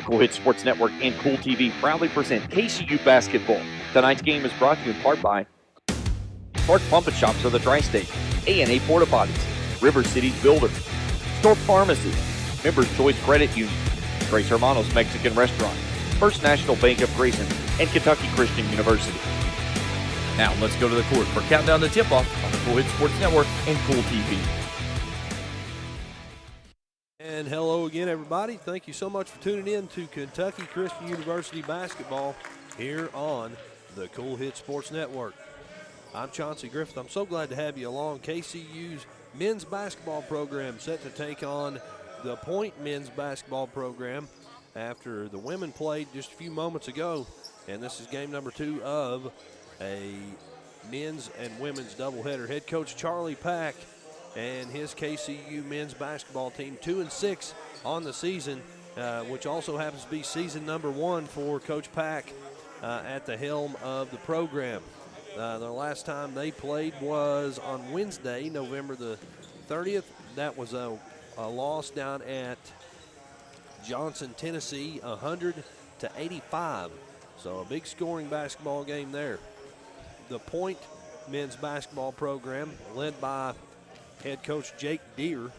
Kool Hit Sports Network and Kool TV proudly present KCU basketball. Tonight's game is brought to you in part by Clark Pump and Shops of the Tri-State, A&A Porta Potties, River Cities Builder, Stork Pharmacy, Members Choice Credit Union, Grace Hermanos Mexican Restaurant, First National Bank of Grayson, and Kentucky Christian University. Now let's go to the court for countdown to tip-off on the Kool Hit Sports Network and Kool TV. And hello again, everybody. Thank you so much for tuning in to Kentucky Christian University basketball here on the Kool Hit Sports Network. I'm Chauncey Griffith. I'm so glad to have you along. KCU's men's basketball program set to take on the Point men's basketball program after the women played just a few moments ago. And this is game number 2 of a men's and women's doubleheader. Head coach Charlie Pack and his KCU men's basketball team 2-6 on the season, which also happens to be season number 1 for Coach Pack at the helm of the program. The last time they played was on Wednesday, November the 30th. That was a loss down at Johnson, Tennessee, 100-85. So a big scoring basketball game there. The Point men's basketball program, led by head coach Jake Deere,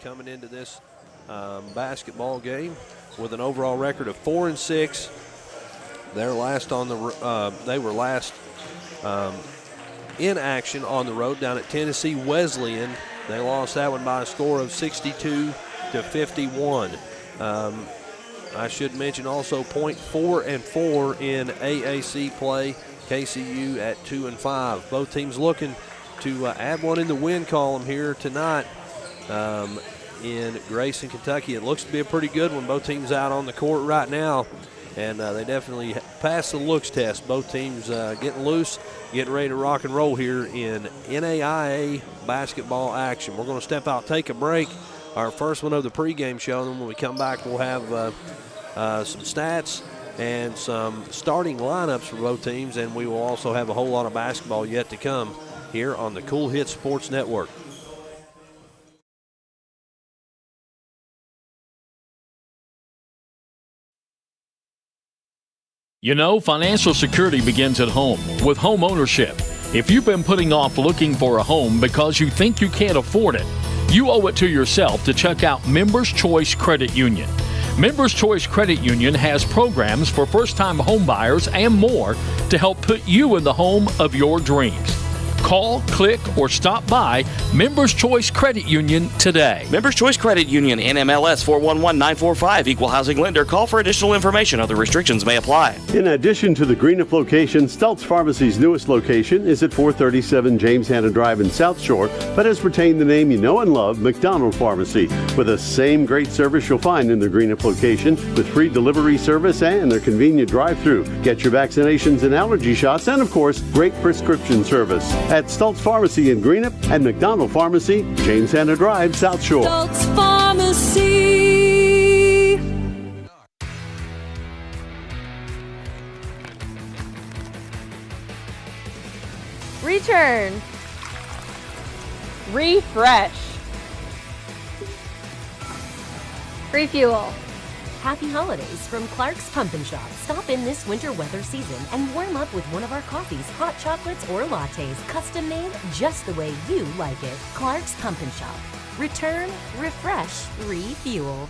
coming into this basketball game with an overall record of 4-6. They're last on the. They were last in action on the road down at Tennessee Wesleyan. They lost that one by a score of 62-51. I should mention also Point 4-4 in AAC play. KCU at 2-5. Both teams looking to add one in the win column here tonight in Grayson, Kentucky. It looks to be a pretty good one. Both teams out on the court right now, and they definitely passed the looks test. Both teams getting loose, getting ready to rock and roll here in NAIA basketball action. We're going to step out, take a break, our first one of the pregame show, and then when we come back, we'll have some stats and some starting lineups for both teams, and we will also have a whole lot of basketball yet to come here on the Kool Hit Sports Network. You know, financial security begins at home with home ownership. If you've been putting off looking for a home because you think you can't afford it, you owe it to yourself to check out Members Choice Credit Union. Members Choice Credit Union has programs for first-time home buyers and more to help put you in the home of your dreams. Call, click, or stop by Members Choice Credit Union today. Members Choice Credit Union, NMLS 411945, Equal Housing Lender. Call for additional information. Other restrictions may apply. In addition to the Greenup location, Stultz Pharmacy's newest location is at 437 James Hanna Drive in South Shore, but has retained the name you know and love, McDonald Pharmacy, with the same great service you'll find in the Greenup location, with free delivery service and their convenient drive-through. Get your vaccinations and allergy shots, and of course, great prescription service at Stultz Pharmacy in Greenup and McDonald Pharmacy, James Hanna Drive, South Shore. Stultz Pharmacy. Return. Refresh. Refuel. Happy holidays from Clark's Pump and Shop. Stop in this winter weather season and warm up with one of our coffees, hot chocolates, or lattes. Custom made just the way you like it. Clark's Pump and Shop. Return, refresh, refuel.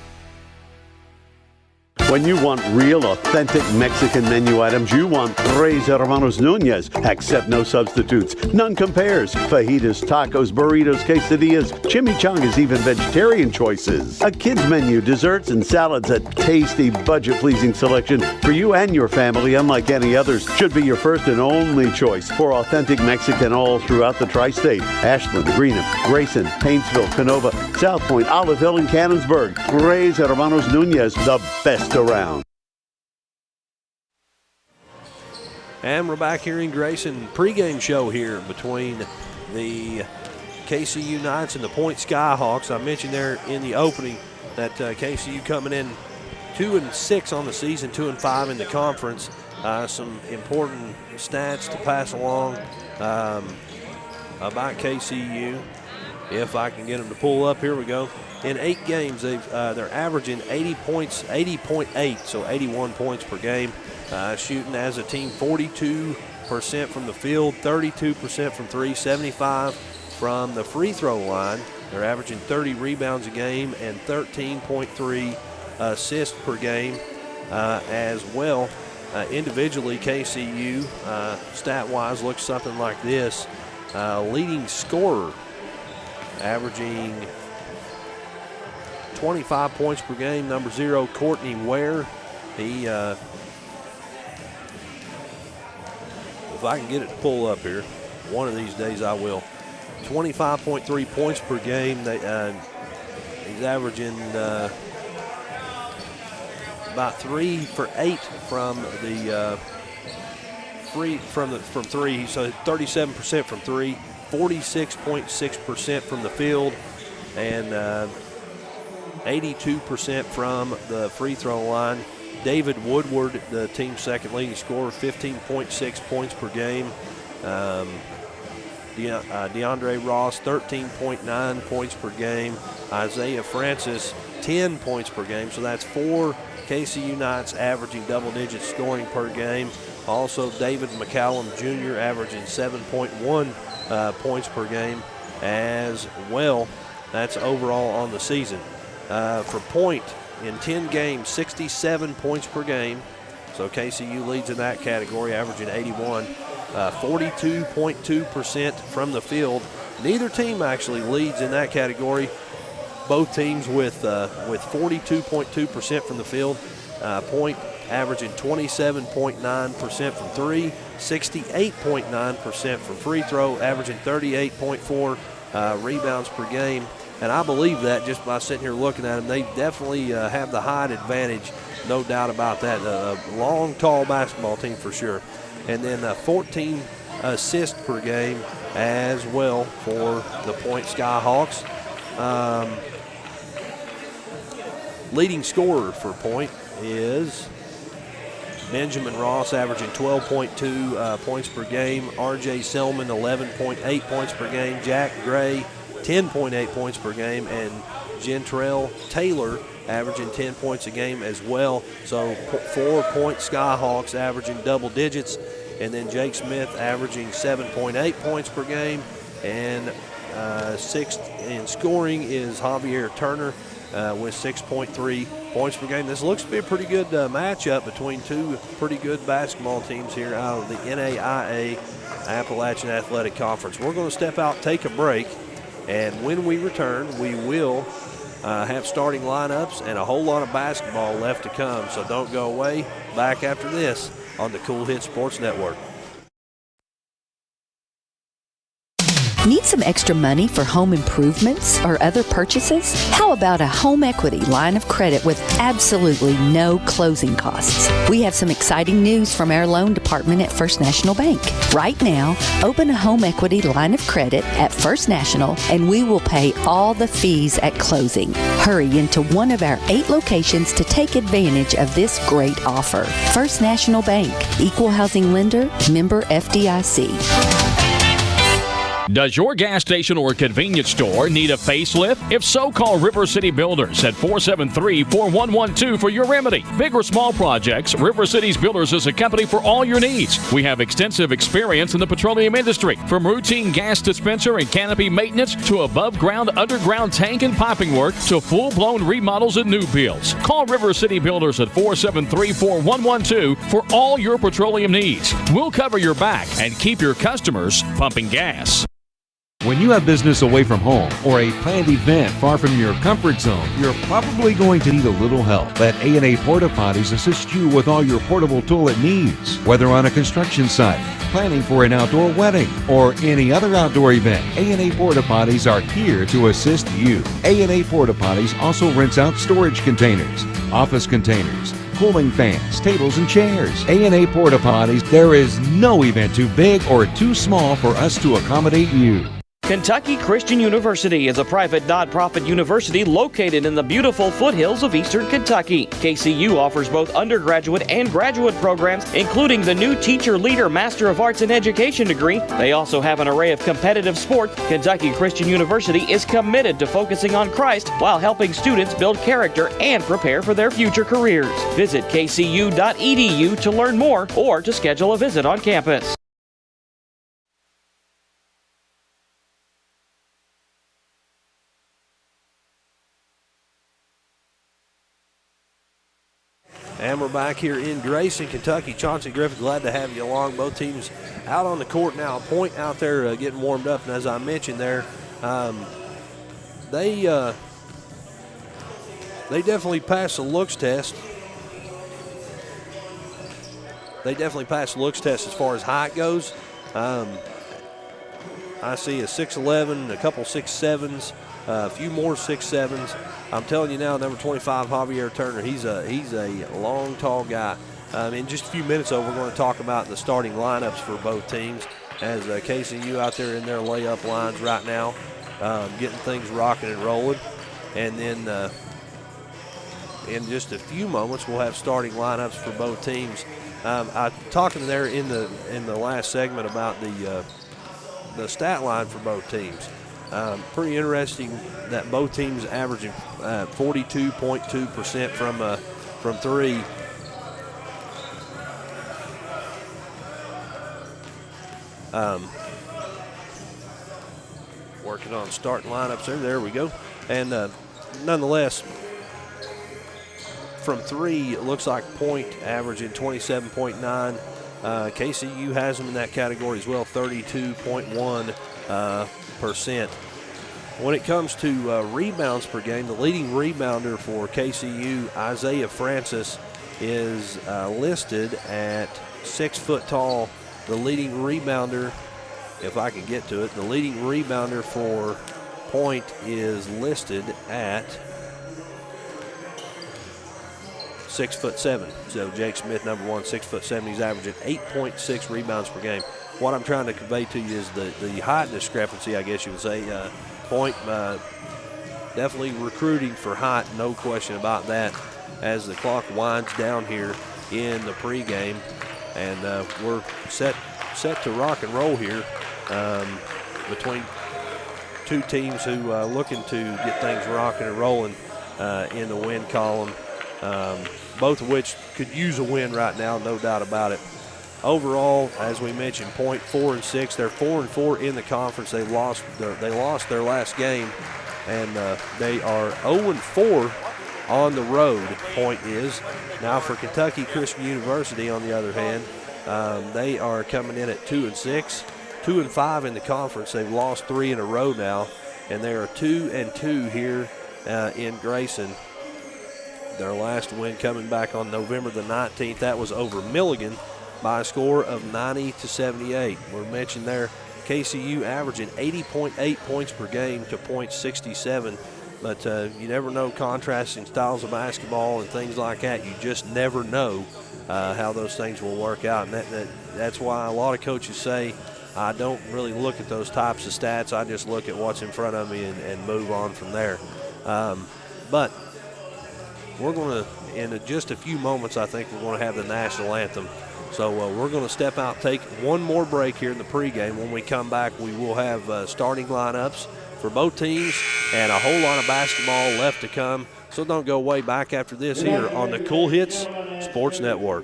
When you want real, authentic Mexican menu items, you want Tres Hermanos Nunez. Accept no substitutes. None compares. Fajitas, tacos, burritos, quesadillas, chimichangas, even vegetarian choices. A kids menu, desserts and salads, a tasty, budget-pleasing selection for you and your family, unlike any others. Should be your first and only choice for authentic Mexican all throughout the tri-state. Ashland, Greenup, Grayson, Paintsville, Canova, South Point, Olive Hill, and Cannonsburg. Tres Hermanos Nunez, the best around. And we're back here in Grayson. Pregame show here between the KCU Knights and the Point Skyhawks. I mentioned there in the opening that KCU coming in 2-6 on the season, 2-5 in the conference. Some important stats to pass along about KCU. If I can get them to pull up, here we go. In 8 games, they're averaging 80 points, 80.8, so 81 points per game. Shooting as a team 42% from the field, 32% from 3, 75 from the free throw line. They're averaging 30 rebounds a game and 13.3 assists per game as well. Individually, KCU, stat-wise, looks something like this. Leading scorer, averaging 25 points per game, number 0, Courtney Ware. He, if I can get it to pull up here, one of these days I will. 25.3 points per game. He's averaging about 3 for 8 from the from 3. So 37% from 3, 46.6% from the field, and 82% from the free throw line. David Woodward, the team's second leading scorer, 15.6 points per game. DeAndre Ross, 13.9 points per game. Isaiah Francis, 10 points per game. So that's 4 KCU Knights averaging double-digit scoring per game. Also, David McCallum Jr. averaging 7.1 points per game as well. That's overall on the season. For Point, in 10 games, 67 points per game. So KCU leads in that category, averaging 81. 42.2% from the field. Neither team actually leads in that category. Both teams with 42.2% from the field. Point averaging 27.9% from 3, 68.9% from free throw, averaging 38.4 rebounds per game. And I believe that just by sitting here looking at them. They definitely have the height advantage, no doubt about that. A long, tall basketball team for sure. And then 14 assists per game as well for the Point Skyhawks. Leading scorer for Point is Benjamin Ross, averaging 12.2 points per game. R.J. Selman, 11.8 points per game. Jack Gray, 10.8 points per game. And Gentrell Taylor, averaging 10 points a game as well. So 4 Point Skyhawks averaging double digits. And then Jake Smith averaging 7.8 points per game. And sixth in scoring is Javier Turner with 6.3 points per game. This looks to be a pretty good matchup between two pretty good basketball teams here out of the NAIA Appalachian Athletic Conference. We're going to step out, take a break, and when we return, we will have starting lineups and a whole lot of basketball left to come. So don't go away. Back after this on the Kool Hit Sports Network. Need some extra money for home improvements or other purchases? How about a home equity line of credit with absolutely no closing costs? We have some exciting news from our loan department at First National Bank. Right now, open a home equity line of credit at First National and we will pay all the fees at closing. Hurry into one of our 8 locations to take advantage of this great offer. First National Bank, Equal Housing Lender, member FDIC. Does your gas station or convenience store need a facelift? If so, call River City Builders at 473-4112 for your remedy. Big or small projects, River City's Builders is a company for all your needs. We have extensive experience in the petroleum industry, from routine gas dispenser and canopy maintenance to above-ground, underground tank and piping work to full-blown remodels and new builds. Call River City Builders at 473-4112 for all your petroleum needs. We'll cover your back and keep your customers pumping gas. When you have business away from home or a planned event far from your comfort zone, you're probably going to need a little help. Let A&A Porta Potties assist you with all your portable toilet needs. Whether on a construction site, planning for an outdoor wedding, or any other outdoor event, A&A Porta Potties are here to assist you. A&A Porta Potties also rents out storage containers, office containers, cooling fans, tables, and chairs. A&A Porta Potties, there is no event too big or too small for us to accommodate you. Kentucky Christian University is a private nonprofit university located in the beautiful foothills of eastern Kentucky. KCU offers both undergraduate and graduate programs, including the new Teacher Leader Master of Arts in Education degree. They also have an array of competitive sports. Kentucky Christian University is committed to focusing on Christ while helping students build character and prepare for their future careers. Visit kcu.edu to learn more or to schedule a visit on campus. And we're back here in Grayson, Kentucky. Chauncey Griffith, glad to have you along. Both teams out on the court now. Point out there getting warmed up. And as I mentioned there, they definitely passed the looks test. They definitely passed the looks test as far as height goes. I see a 6'11", a couple 6'7s, a few more 6'7s. I'm telling you now, number 25, Javier Turner, he's a long, tall guy. In just a few minutes, though, we're going to talk about the starting lineups for both teams as KCU out there in their layup lines right now, getting things rocking and rolling. And then in just a few moments, we'll have starting lineups for both teams. I talking there in the last segment about the stat line for both teams. Pretty interesting that both teams averaging 42.2% from three. Working on starting lineups there. There we go. And nonetheless, from three, it looks like Point averaging 27.9. KCU has them in that category as well, 32.1%. When it comes to rebounds per game, the leading rebounder for KCU, Isaiah Francis, is listed at 6 foot tall. The leading rebounder, if I can get to it, the leading rebounder for Point is listed at 6'7". So Jake Smith, number one, 6'7". He's averaging 8.6 rebounds per game. What I'm trying to convey to you is the height discrepancy, I guess you would say. Point definitely recruiting for height, no question about that, as the clock winds down here in the pregame. And we're set to rock and roll here between two teams who are looking to get things rocking and rolling in the win column, both of which could use a win right now, no doubt about it. Overall, as we mentioned, Point 4-6. They're 4-4 in the conference. They lost their last game, and they are 0-4 on the road. Point is now for Kentucky Christian University. On the other hand, they are coming in at 2-6, 2-5 in the conference. They've lost 3 in a row now, and they are 2-2 here in Grayson. Their last win coming back on November the 19th. That was over Milligan by a score of 90-78. We're mentioned there KCU averaging 80.8 points per game to Point 67. But you never know, contrasting styles of basketball and things like that. You just never know how those things will work out. And that's why a lot of coaches say, I don't really look at those types of stats. I just look at what's in front of me and move on from there. But we're going to, in just a few moments, I think we're going to have the national anthem. So we're going to step out, take one more break here in the pregame. When we come back, we will have starting lineups for both teams and a whole lot of basketball left to come. So don't go way back after this here on the Kool Hits Sports Network.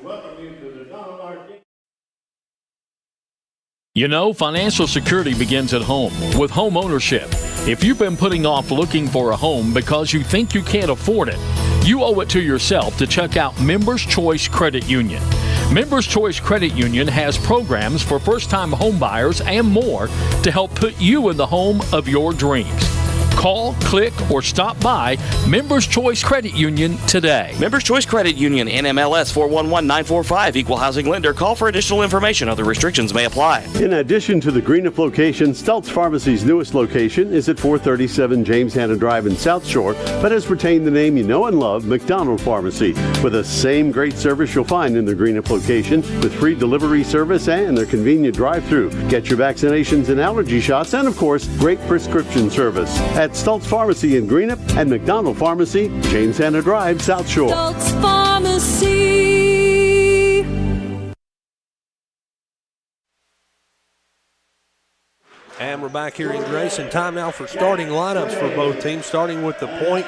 You know, financial security begins at home with home ownership. If you've been putting off looking for a home because you think you can't afford it, you owe it to yourself to check out Members Choice Credit Union. Members Choice Credit Union has programs for first-time home buyers and more to help put you in the home of your dreams. Call, click, or stop by Members Choice Credit Union today. Members Choice Credit Union, NMLS 411945, Equal Housing Lender. Call for additional information. Other restrictions may apply. In addition to the Greenup location, Stultz Pharmacy's newest location is at 437 James Hanna Drive in South Shore, but has retained the name you know and love, McDonald Pharmacy, with the same great service you'll find in the Greenup location, with free delivery service and their convenient drive-through. Get your vaccinations and allergy shots, and of course, great prescription service at Stultz Pharmacy in Greenup and McDonald Pharmacy, James Hanna Drive, South Shore. Stultz Pharmacy. And we're back here in Grayson. Time now for starting lineups for both teams, starting with the Point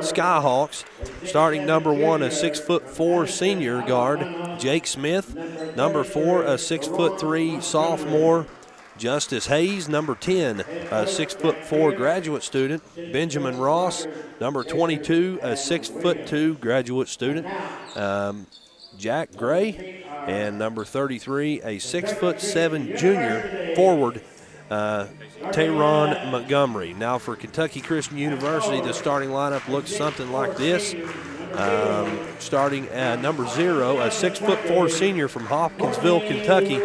Skyhawks. Starting number 1, a 6'4" senior guard, Jake Smith. Number 4, a 6'3" sophomore, Justice Hayes. Number 10, a 6'4" graduate student, Benjamin Ross. Number 22, a 6'2" graduate student, Jack Gray. And number 33, a 6'7" junior forward, Teron Montgomery. Now for Kentucky Christian University, the starting lineup looks something like this. Starting at number 0, a 6'4" senior from Hopkinsville, Kentucky,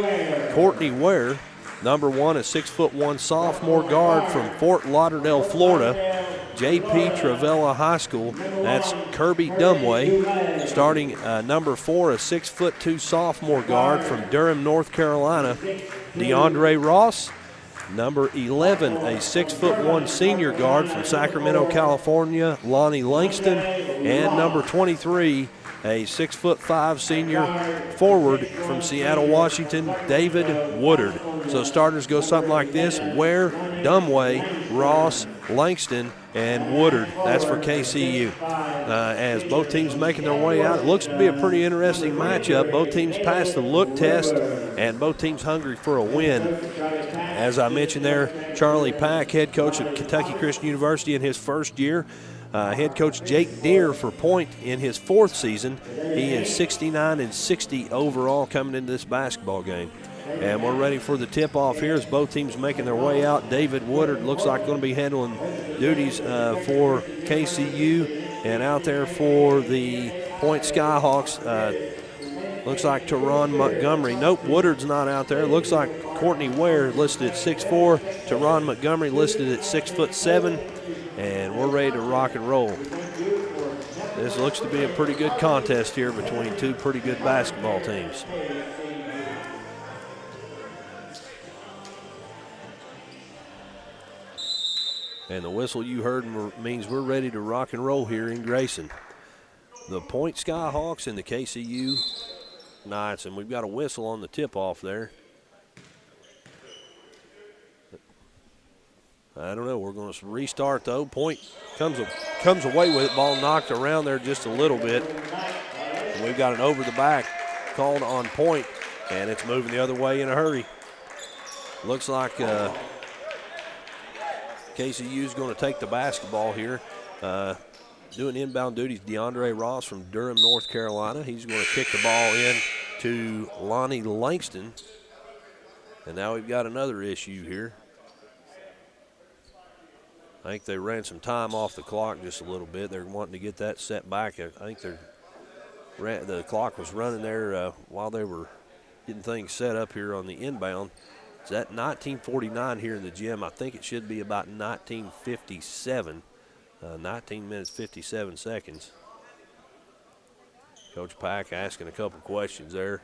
Courtney Ware. Number 1, a 6'1" sophomore guard from Fort Lauderdale, Florida, J.P. Travella High School. That's Kirby Dumway. Starting number 4, a 6'2" sophomore guard from Durham, North Carolina, DeAndre Ross. Number 11, a 6'1" senior guard from Sacramento, California, Lonnie Langston. And number 23, a 6'5" senior forward from Seattle, Washington, David Woodard. So starters go something like this: Ware, Dumway, Ross, Langston, and Woodard. That's for KCU. As both teams making their way out, it looks to be a pretty interesting matchup. Both teams passed the look test, and both teams hungry for a win. As I mentioned there, Charlie Pack, head coach at Kentucky Christian University in his first year. Head coach Jake Deere for Point in his 4th season. He is 69-60 overall coming into this basketball game. And we're ready for the tip-off here as both teams making their way out. David Woodard looks like going to be handling duties for KCU. And out there for the Point Skyhawks, looks like Teron Montgomery. Nope, Woodard's not out there. Looks like Courtney Ware listed at 6'4", Teron Montgomery listed at 6'7", and we're ready to rock and roll. This looks to be a pretty good contest here between two pretty good basketball teams. And the whistle you heard means we're ready to rock and roll here in Grayson. The Point Skyhawks and the KCU Knights, and we've got a whistle on the tip-off there. I don't know. We're going to restart, though. Point comes away with it. Ball knocked around there just a little bit. And we've got an over-the-back called on Point, and it's moving the other way in a hurry. Looks like KCU is going to take the basketball here. Doing inbound duties, DeAndre Ross from Durham, North Carolina. He's going to kick the ball in to Lonnie Langston. And now we've got another issue here. I think they ran some time off the clock just a little bit. They're wanting to get that set back. I think the clock was running there while they were getting things set up here on the inbound. It's at 19:49 here in the gym. I think it should be about 19:57. 19 minutes, 57 seconds. Coach Pack asking a couple questions there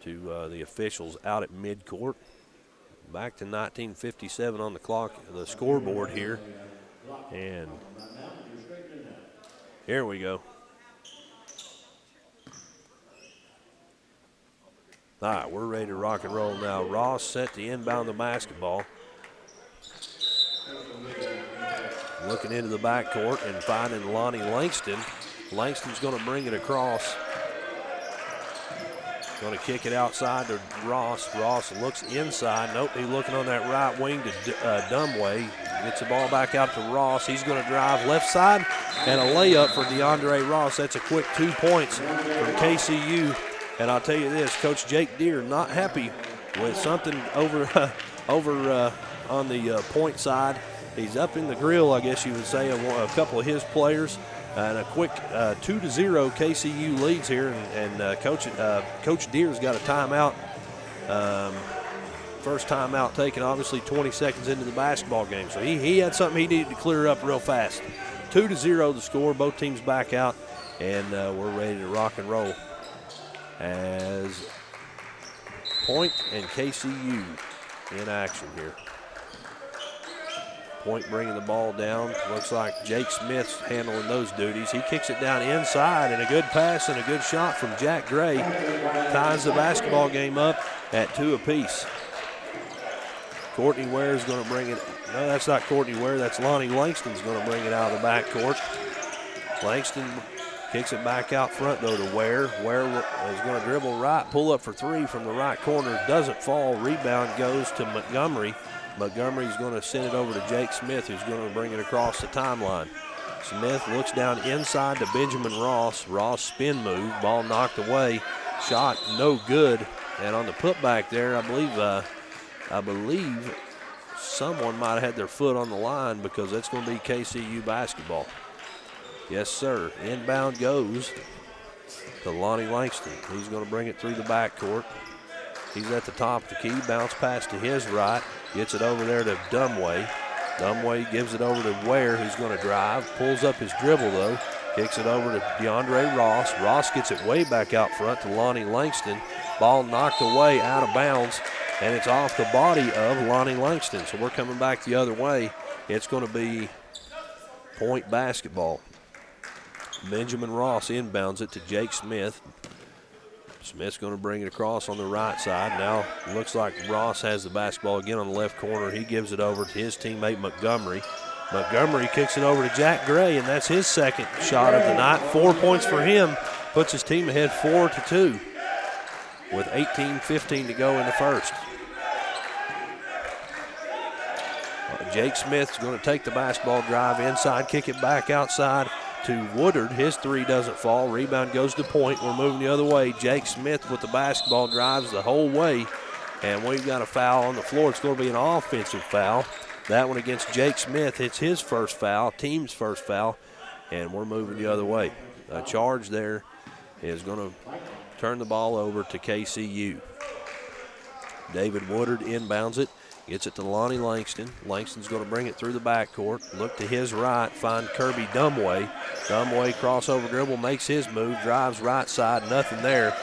to the officials out at midcourt. Back to 19:57 on the clock, the scoreboard here. And here we go. All right, we're ready to rock and roll now. Ross set to inbound the basketball. Looking into the backcourt and finding Lonnie Langston. Langston's going to bring it across. Going to kick it outside to Ross. Ross looks inside. Nope, he's looking on that right wing to Dumway. Gets the ball back out to Ross. He's going to drive left side and a layup for DeAndre Ross. That's a quick 2 points from KCU. And I'll tell you this, Coach Jake Deere not happy with something over on the Point side. He's up in the grill, I guess you would say, of a couple of his players. And a quick 2-0 KCU leads here, and Coach Deere's got a timeout. First timeout taken, obviously 20 seconds into the basketball game. So he had something he needed to clear up real fast. 2-0 the score. Both teams back out, and we're ready to rock and roll as Point and KCU in action here. Point bringing the ball down. Looks like Jake Smith's handling those duties. He kicks it down inside, and a good pass and a good shot from Jack Gray ties the basketball game up at 2 apiece. Courtney Ware is going to bring it. No, that's not Courtney Ware. That's Lonnie Langston's going to bring it out of the backcourt. Langston kicks it back out front, though, to Ware. Ware is going to dribble right, pull up for 3 from the right corner. Doesn't fall. Rebound goes to Montgomery. Montgomery's going to send it over to Jake Smith, who's going to bring it across the timeline. Smith looks down inside to Benjamin Ross. Ross spin move, ball knocked away. Shot no good. And on the putback there, I believe someone might have had their foot on the line, because that's going to be KCU basketball. Yes, sir. Inbound goes to Lonnie Langston. He's going to bring it through the backcourt. He's at the top of the key. Bounce pass to his right. Gets it over there to Dumway. Dumway gives it over to Ware, who's going to drive. Pulls up his dribble, though. Kicks it over to DeAndre Ross. Ross gets it way back out front to Lonnie Langston. Ball knocked away out of bounds, and it's off the body of Lonnie Langston. So we're coming back the other way. It's going to be Point basketball. Benjamin Ross inbounds it to Jake Smith. Smith's going to bring it across on the right side. Now looks like Ross has the basketball again on the left corner. He gives it over to his teammate Montgomery. Montgomery kicks it over to Jack Gray, and that's his second shot of the night. 4 points for him, puts his team ahead 4-2 with 18:15 to go in the first. Jake Smith's going to take the basketball, drive inside, kick it back outside to Woodard. His 3 doesn't fall. Rebound goes to Point. We're moving the other way. Jake Smith with the basketball drives the whole way, and we've got a foul on the floor. It's going to be an offensive foul. That one against Jake Smith. It's his first foul, team's first foul, and we're moving the other way. A charge there is going to turn the ball over to KCU. David Woodard inbounds it. Gets it to Lonnie Langston. Langston's going to bring it through the backcourt. Look to his right, find Kirby Dumway. Dumway crossover dribble, makes his move, drives right side, nothing there.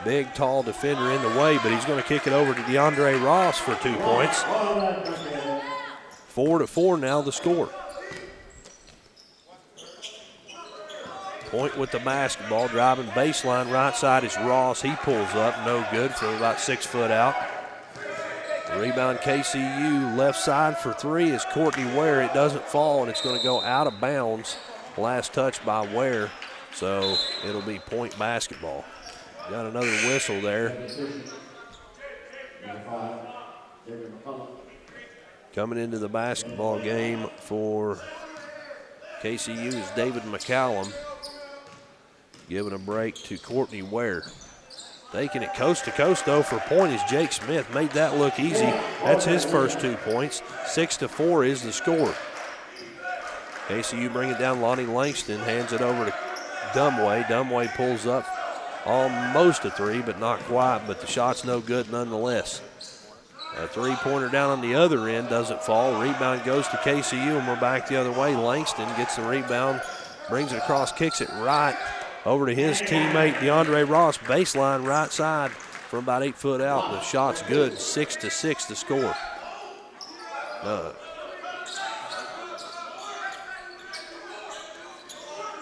Big, tall defender in the way, but he's going to kick it over to DeAndre Ross for 2 points. 4-4 now the score. Point with the basketball, driving baseline, right side is Ross. He pulls up, no good, from about 6 foot out. Rebound KCU, left side for 3 is Courtney Ware. It doesn't fall, and it's going to go out of bounds. Last touch by Ware, so it'll be Point basketball. Got another whistle there. Coming into the basketball game for KCU is David McCallum. Giving a break to Courtney Ware. Taking it coast to coast, though, for Point is Jake Smith. Made that look easy. That's his first 2 points. 6-4 is the score. KCU bring it down. Lonnie Langston hands it over to Dumway. Dumway pulls up almost a 3, but not quite, but the shot's no good nonetheless. A 3-pointer down on the other end doesn't fall. Rebound goes to KCU, and we're back the other way. Langston gets the rebound, brings it across, kicks it right over to his teammate DeAndre Ross. Baseline right side from about 8 foot out. The shot's good. 6-6 to score.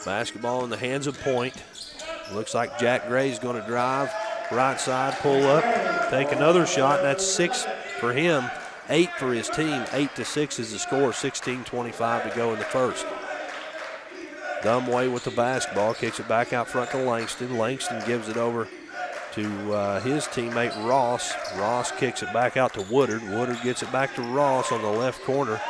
Basketball in the hands of Point. Looks like Jack Gray's going to drive right side, pull up, take another shot. That's 6 for him, 8 for his team. 8-6 is the score. 16:25 to go in the first. Dumway with the basketball, kicks it back out front to Langston. Langston gives it over to his teammate Ross. Ross kicks it back out to Woodard. Woodard gets it back to Ross on the left corner.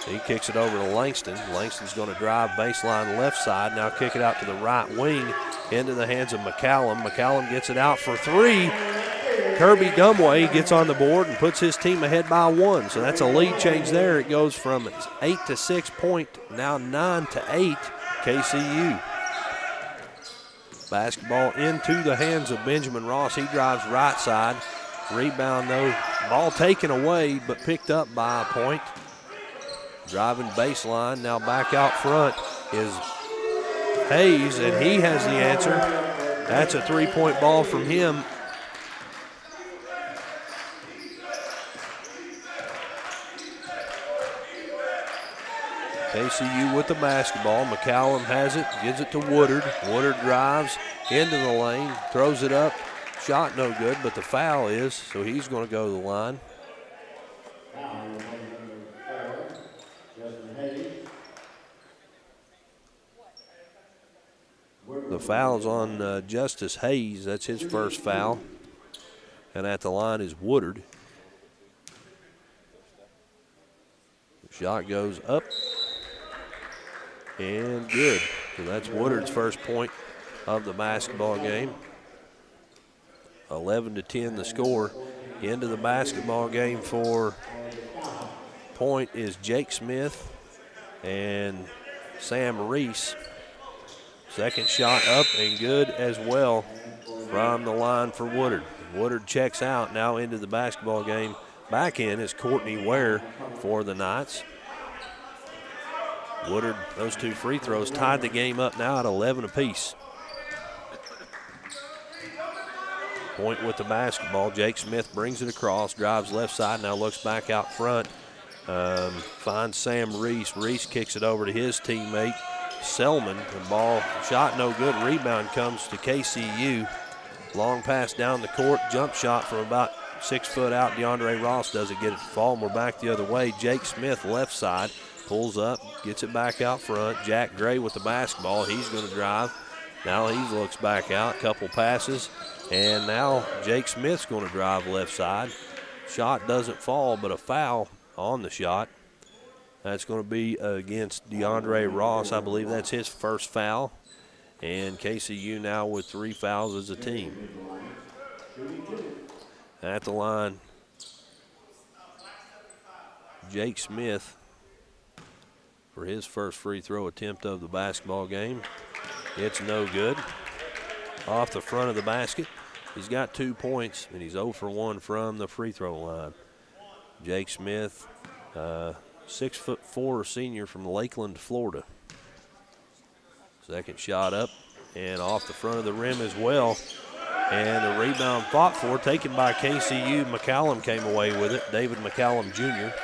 He kicks it over to Langston. Langston's going to drive baseline left side. Now kick it out to the right wing into the hands of McCallum. McCallum gets it out for 3. Kirby Dumway gets on the board and puts his team ahead by 1. So that's a lead change there. It goes from 8 to 6 point, now 9 to 8, KCU. Basketball into the hands of Benjamin Ross. He drives right side. Rebound, though. Ball taken away, but picked up by Point. Driving baseline. Now back out front is Hayes, and he has the answer. That's a three-point ball from him. KCU with the basketball. McCallum has it, gives it to Woodard. Woodard drives into the lane, throws it up. Shot no good, but the foul is, so he's going to go to the line. The foul's on Justice Hayes. That's his first foul. And at the line is Woodard. The shot goes up and good. So that's Woodard's first point of the basketball game. 11-10 the score. Into the basketball game for Point is Jake Smith and Sam Reese. Second shot up and good as well from the line for Woodard. Woodard checks out, now into the basketball game. Back in is Courtney Ware for the Knights. Woodard, those two free throws tied the game up now at 11 apiece. Point with the basketball. Jake Smith brings it across, drives left side, now looks back out front. Finds Sam Reese. Reese kicks it over to his teammate, Selman. The ball shot no good. Rebound comes to KCU. Long pass down the court. Jump shot from about 6 foot out. DeAndre Ross doesn't get it to fall, and we're back the other way. Jake Smith left side. Pulls up, gets it back out front. Jack Gray with the basketball. He's going to drive. Now he looks back out. Couple passes. And now Jake Smith's going to drive left side. Shot doesn't fall, but a foul on the shot. That's going to be against DeAndre Ross. I believe that's his first foul. And KCU now with 3 fouls as a team. At the line, Jake Smith for his first free throw attempt of the basketball game. It's no good. Off the front of the basket. He's got 2 points, and he's 0 for 1 from the free throw line. Jake Smith, 6'4" senior from Lakeland, Florida. Second shot up and off the front of the rim as well. And the rebound fought for, taken by KCU. McCallum came away with it, David McCallum Jr.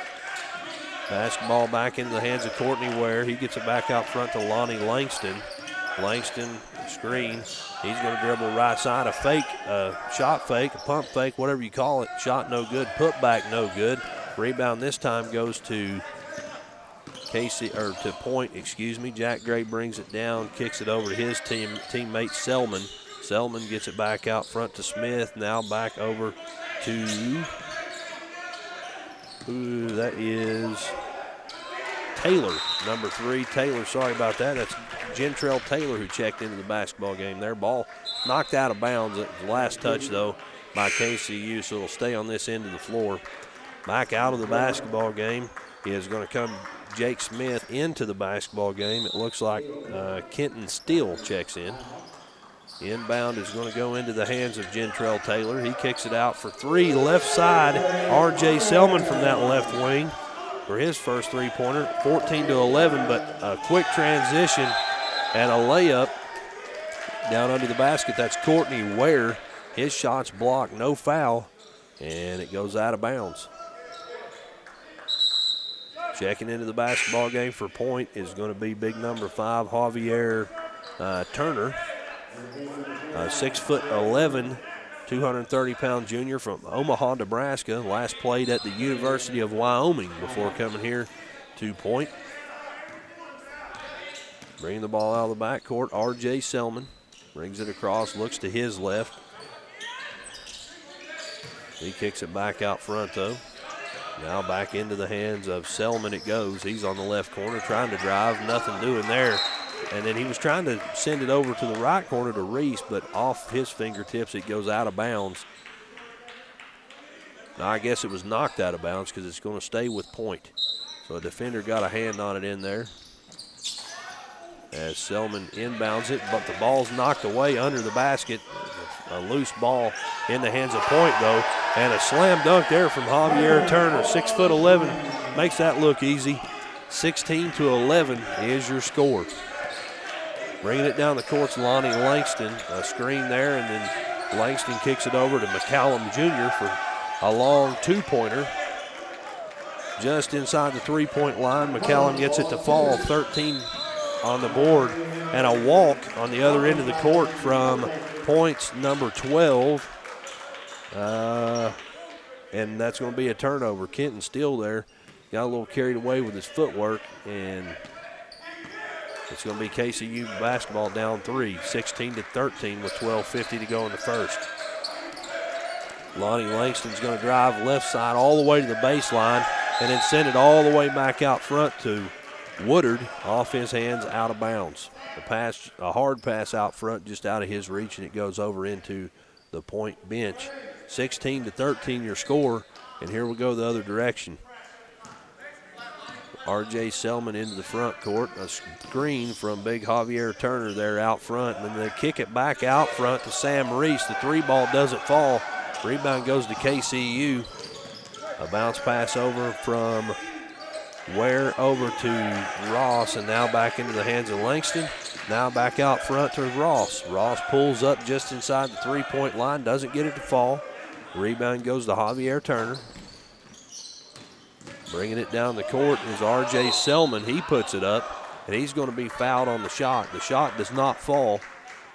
Basketball back into the hands of Courtney Ware. He gets it back out front to Lonnie Langston. Langston, screen. He's going to dribble right side, a fake, a shot fake, a pump fake, whatever you call it. Shot no good, put back no good. Rebound this time goes to Point, excuse me. Jack Gray brings it down, kicks it over to his teammate Selman. Selman gets it back out front to Smith. Now back over to, that is Taylor, number 3. Taylor, sorry about that. That's Gentrell Taylor who checked into the basketball game there. Ball knocked out of bounds. It was the last touch, though, by KCU, so it'll stay on this end of the floor. Back out of the basketball game is going to come Jake Smith into the basketball game. It looks like Kenton Steele checks in. Inbound is going to go into the hands of Gentrell Taylor. He kicks it out for 3, left side. R.J. Selman from that left wing for his first three-pointer, 14-11, but a quick transition and a layup down under the basket. That's Courtney Ware. His shot's blocked, no foul, and it goes out of bounds. Checking into the basketball game for Point is going to be big number 5, Javier Turner. 6'11", 230-pound junior from Omaha, Nebraska. Last played at the University of Wyoming before coming here to Point. Bringing the ball out of the backcourt, R.J. Selman brings it across, looks to his left. He kicks it back out front, though. Now back into the hands of Selman it goes. He's on the left corner trying to drive, nothing doing there. And then he was trying to send it over to the right corner to Reese, but off his fingertips it goes out of bounds. Now, I guess it was knocked out of bounds because it's going to stay with Point. So a defender got a hand on it in there as Selman inbounds it, but the ball's knocked away under the basket. A loose ball in the hands of Point, though, and a slam dunk there from Javier Turner. 6'11", makes that look easy. 16-11 is your score. Bringing it down the court's Lonnie Langston. A screen there, and then Langston kicks it over to McCallum Jr. for a long two-pointer. Just inside the three-point line, McCallum gets it to fall. 13 on the board, and a walk on the other end of the court from Point's number 12. And that's going to be a turnover. Kenton Steele there got a little carried away with his footwork, and it's going to be KCU basketball down 3, 16-13 with 12:50 to go in the first. Lonnie Langston's going to drive left side all the way to the baseline and then send it all the way back out front to Woodard, off his hands, out of bounds. A hard pass out front, just out of his reach, and it goes over into the Point bench. 16-13 your score, and here we go the other direction. R.J. Selman into the front court. A screen from big Javier Turner there out front, and then they kick it back out front to Sam Reese. The three ball doesn't fall. Rebound goes to KCU. A bounce pass over from Ware over to Ross, and now back into the hands of Langston. Now back out front to Ross. Ross pulls up just inside the three-point line, doesn't get it to fall. Rebound goes to Javier Turner. Bringing it down the court is R.J. Selman. He puts it up, and he's going to be fouled on the shot. The shot does not fall,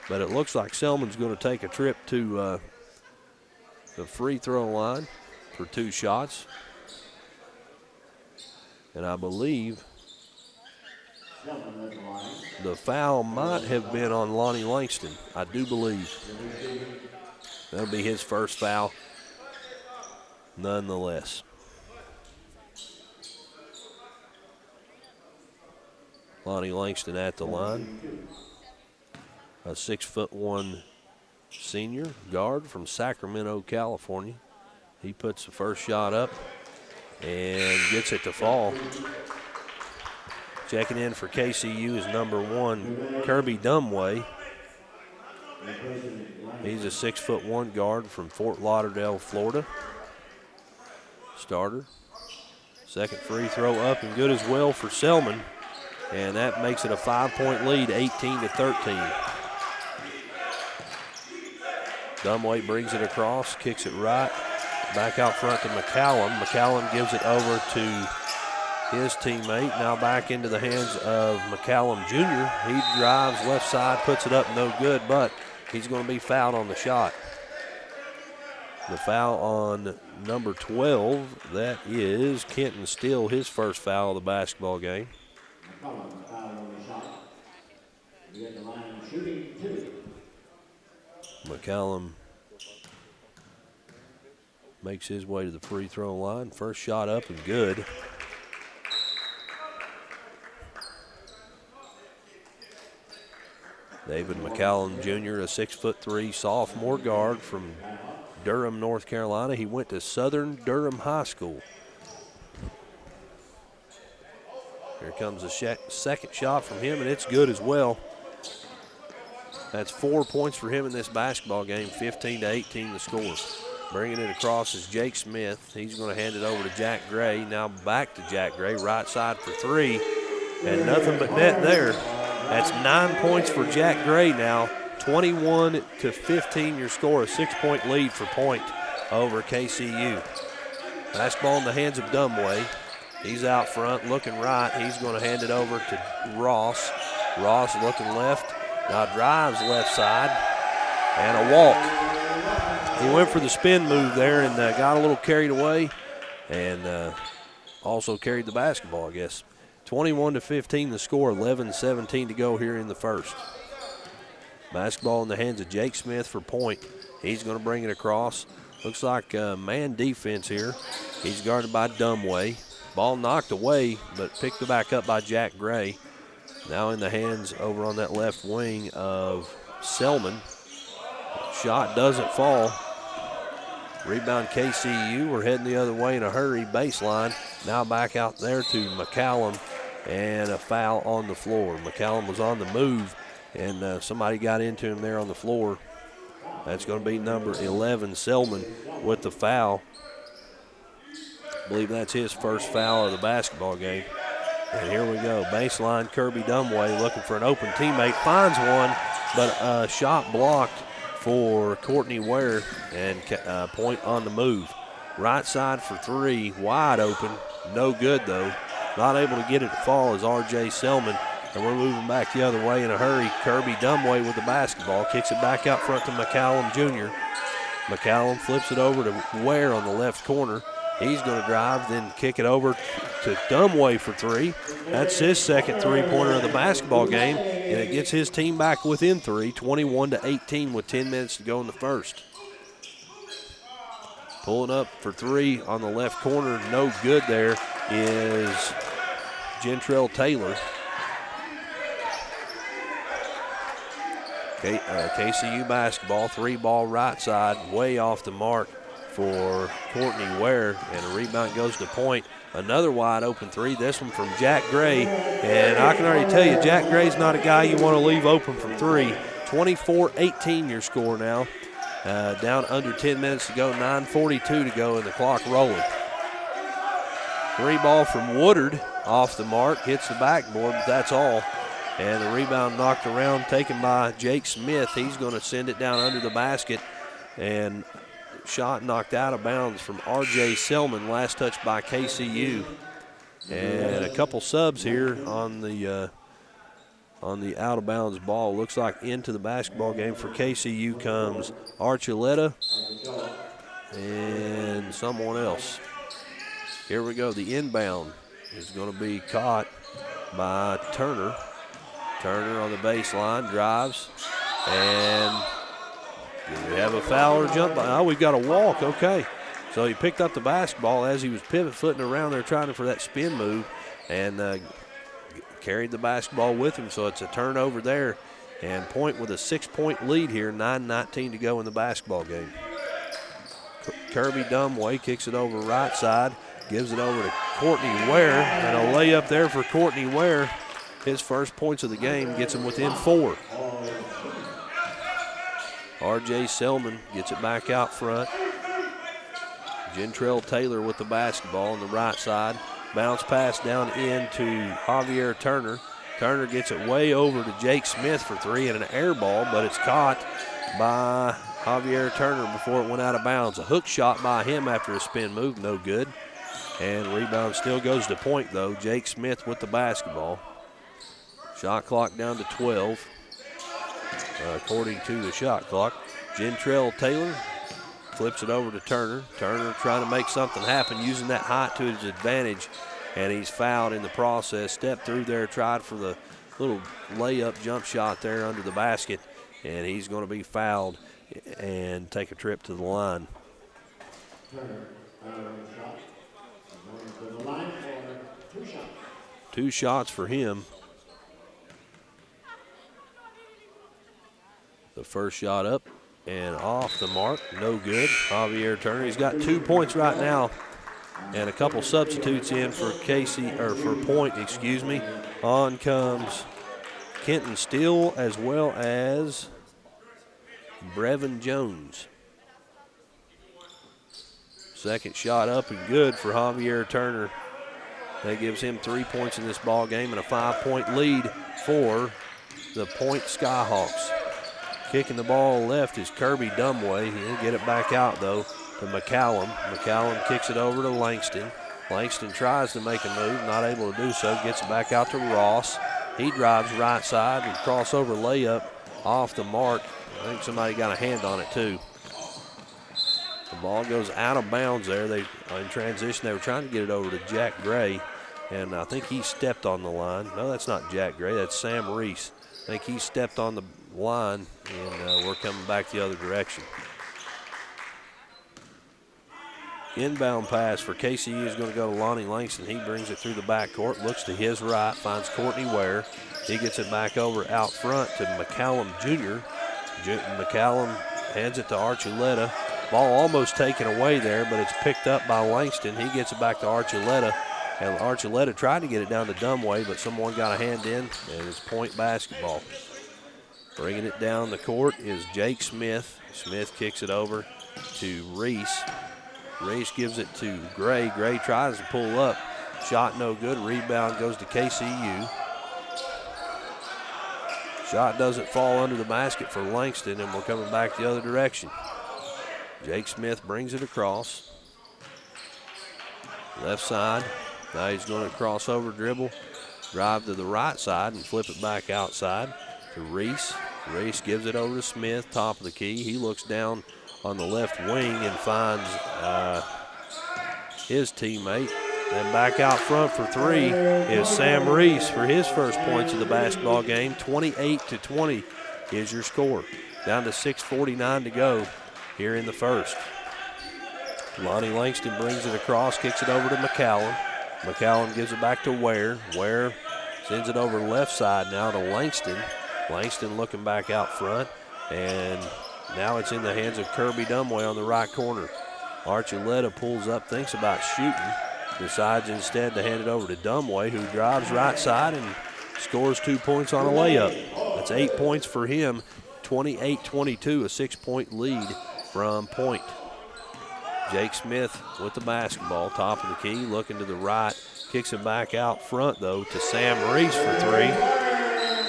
but it looks like Selman's going to take a trip to the free throw line for 2 shots. And I believe the foul might have been on Lonnie Langston. I do believe. That'll be his first foul nonetheless. Lonnie Langston at the line. A 6'1" senior guard from Sacramento, California. He puts the first shot up and gets it to fall. Checking in for KCU is number 1, Kirby Dumway. He's a 6'1" guard from Fort Lauderdale, Florida. Starter. Second free throw up and good as well for Selman. And that makes it a 5-point lead, 18-13. Dumway brings it across, kicks it right. Back out front to McCallum. McCallum gives it over to his teammate. Now back into the hands of McCallum Jr. He drives left side, puts it up, no good, but he's going to be fouled on the shot. The foul on number 12, that is Kenton Steele, his first foul of the basketball game. McCallum makes his way to the free throw line. First shot up and good. David McCallum Jr., a 6'3" sophomore guard from Durham, North Carolina. He went to Southern Durham High School. Here comes a second shot from him, and it's good as well. That's 4 points for him in this basketball game, 15-18 the score. Bringing it across is Jake Smith. He's going to hand it over to Jack Gray. Now back to Jack Gray, right side for 3. And nothing but net there. That's 9 points for Jack Gray now. 21-15 your score, a 6-point lead for Point over KCU. Basketball in the hands of Dumway. He's out front, looking right. He's going to hand it over to Ross. Ross looking left. Now drives left side and a walk. He went for the spin move there and got a little carried away and also carried the basketball, I guess. 21-15 the score, 11-17 to go here in the first. Basketball in the hands of Jake Smith for Point. He's going to bring it across. Looks like man defense here. He's guarded by Dumway. Ball knocked away, but picked back up by Jack Gray. Now in the hands over on that left wing of Selman. Shot doesn't fall. Rebound KCU. We're heading the other way in a hurry. Baseline. Now back out there to McCallum, and a foul on the floor. McCallum was on the move, and somebody got into him there on the floor. That's going to be number 11, Selman, with the foul. I believe that's his first foul of the basketball game. And here we go. Baseline, Kirby Dumway looking for an open teammate. Finds one, but a shot blocked for Courtney Ware, and Point on the move. Right side for three, wide open. No good, though. Not able to get it to fall is R.J. Selman. And we're moving back the other way in a hurry. Kirby Dumway with the basketball. Kicks it back out front to McCallum Jr. McCallum flips it over to Ware on the left corner. He's going to drive, then kick it over to Dumway for three. That's his second three-pointer of the basketball game, and it gets his team back within three, 21-18 with 10 minutes to go in the first. Pulling up for three on the left corner, no good there, is Gentrell Taylor. KCU basketball, three ball right side, way off the mark for Courtney Ware, and a rebound goes to Point. Another wide open three, this one from Jack Gray, and I can already tell you, Jack Gray's not a guy you want to leave open from three. 24-18 your score now. Down under 10 minutes to go, 9:42 to go, and the clock rolling. Three ball from Woodard, off the mark, hits the backboard, but that's all. And the rebound knocked around, taken by Jake Smith. He's going to send it down under the basket, and shot knocked out of bounds from R.J. Selman, last touch by KCU. And a couple subs here on the out of bounds ball. Looks like into the basketball game for KCU comes Archuleta and someone else. Here we go. The inbound is going to be caught by Turner. Turner on the baseline, drives, and do we have a foul or jump? Oh, we've got a walk, okay. So he picked up the basketball as he was pivot footing around there trying for that spin move, and carried the basketball with him, so it's a turnover there. And Point with a 6-point lead here, 9:19 to go in the basketball game. Kirby Dumway kicks it over right side, gives it over to Courtney Ware, and a layup there for Courtney Ware. His first points of the game gets him within 4. R.J. Selman gets it back out front. Gentrell Taylor with the basketball on the right side. Bounce pass down into Javier Turner. Turner gets it way over to Jake Smith for three, and an air ball, but it's caught by Javier Turner before it went out of bounds. A hook shot by him after a spin move, no good. And rebound still goes to Point, though. Jake Smith with the basketball. Shot clock down to 12, according to the shot clock. Gentrell Taylor flips it over to Turner. Turner trying to make something happen, using that height to his advantage, and he's fouled in the process. Stepped through there, tried for the little layup jump shot there under the basket, and he's going to be fouled and take a trip to the line. Two shots for him. The first shot up and off the mark, no good. Javier Turner, he's got 2 points right now, and a couple substitutes in for Point, excuse me. On comes Kenton Steele as well as Brevin Jones. Second shot up and good for Javier Turner. That gives him 3 points in this ball game and a 5-point lead for the Point Skyhawks. Kicking the ball left is Kirby Dumway. He'll get it back out, though, to McCallum. McCallum kicks it over to Langston. Langston tries to make a move, not able to do so. Gets it back out to Ross. He drives right side and crossover layup off the mark. I think somebody got a hand on it, too. The ball goes out of bounds there. In transition, they were trying to get it over to Jack Gray, and I think he stepped on the line. No, that's not Jack Gray. That's Sam Reese. I think he stepped on the line, and we're coming back the other direction. Inbound pass for KCU is going to go to Lonnie Langston. He brings it through the backcourt, looks to his right, finds Courtney Ware. He gets it back over out front to McCallum Jr. McCallum hands it to Archuleta. Ball almost taken away there, but it's picked up by Langston. He gets it back to Archuleta. And Archuleta tried to get it down to Dumway, but someone got a hand in, and it's Point basketball. Bringing it down the court is Jake Smith. Smith kicks it over to Reese. Reese gives it to Gray. Gray tries to pull up. Shot no good. Rebound goes to KCU. Shot doesn't fall under the basket for Langston, and we're coming back the other direction. Jake Smith brings it across. Left side. Now he's going to cross over, dribble, drive to the right side, and flip it back outside to Reese. Reese gives it over to Smith, top of the key. He looks down on the left wing and finds his teammate. Then back out front for three is Sam Reese for his first points of the basketball game. 28-20 is your score. Down to 6:49 to go here in the first. Lonnie Langston brings it across, kicks it over to McCallum. McCallum gives it back to Ware. Ware sends it over left side now to Langston. Langston looking back out front, and now it's in the hands of Kirby Dumway on the right corner. Archuleta pulls up, thinks about shooting, decides instead to hand it over to Dumway, who drives right side and scores 2 points on a layup. That's 8 points for him, 28-22, a 6-point lead from Point. Jake Smith with the basketball, top of the key, looking to the right, kicks it back out front, though, to Sam Reese for three.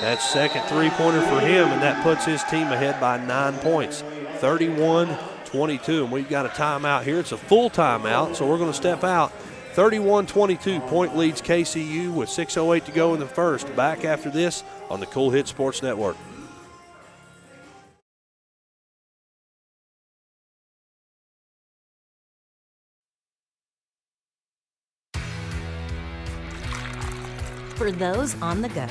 That's second three-pointer for him, and that puts his team ahead by 9 points, 31-22. And we've got a timeout here. It's a full timeout, so we're going to step out. 31-22, Point leads KCU with 6:08 to go in the first. Back after this on the Kool Hit Sports Network. For those on the go,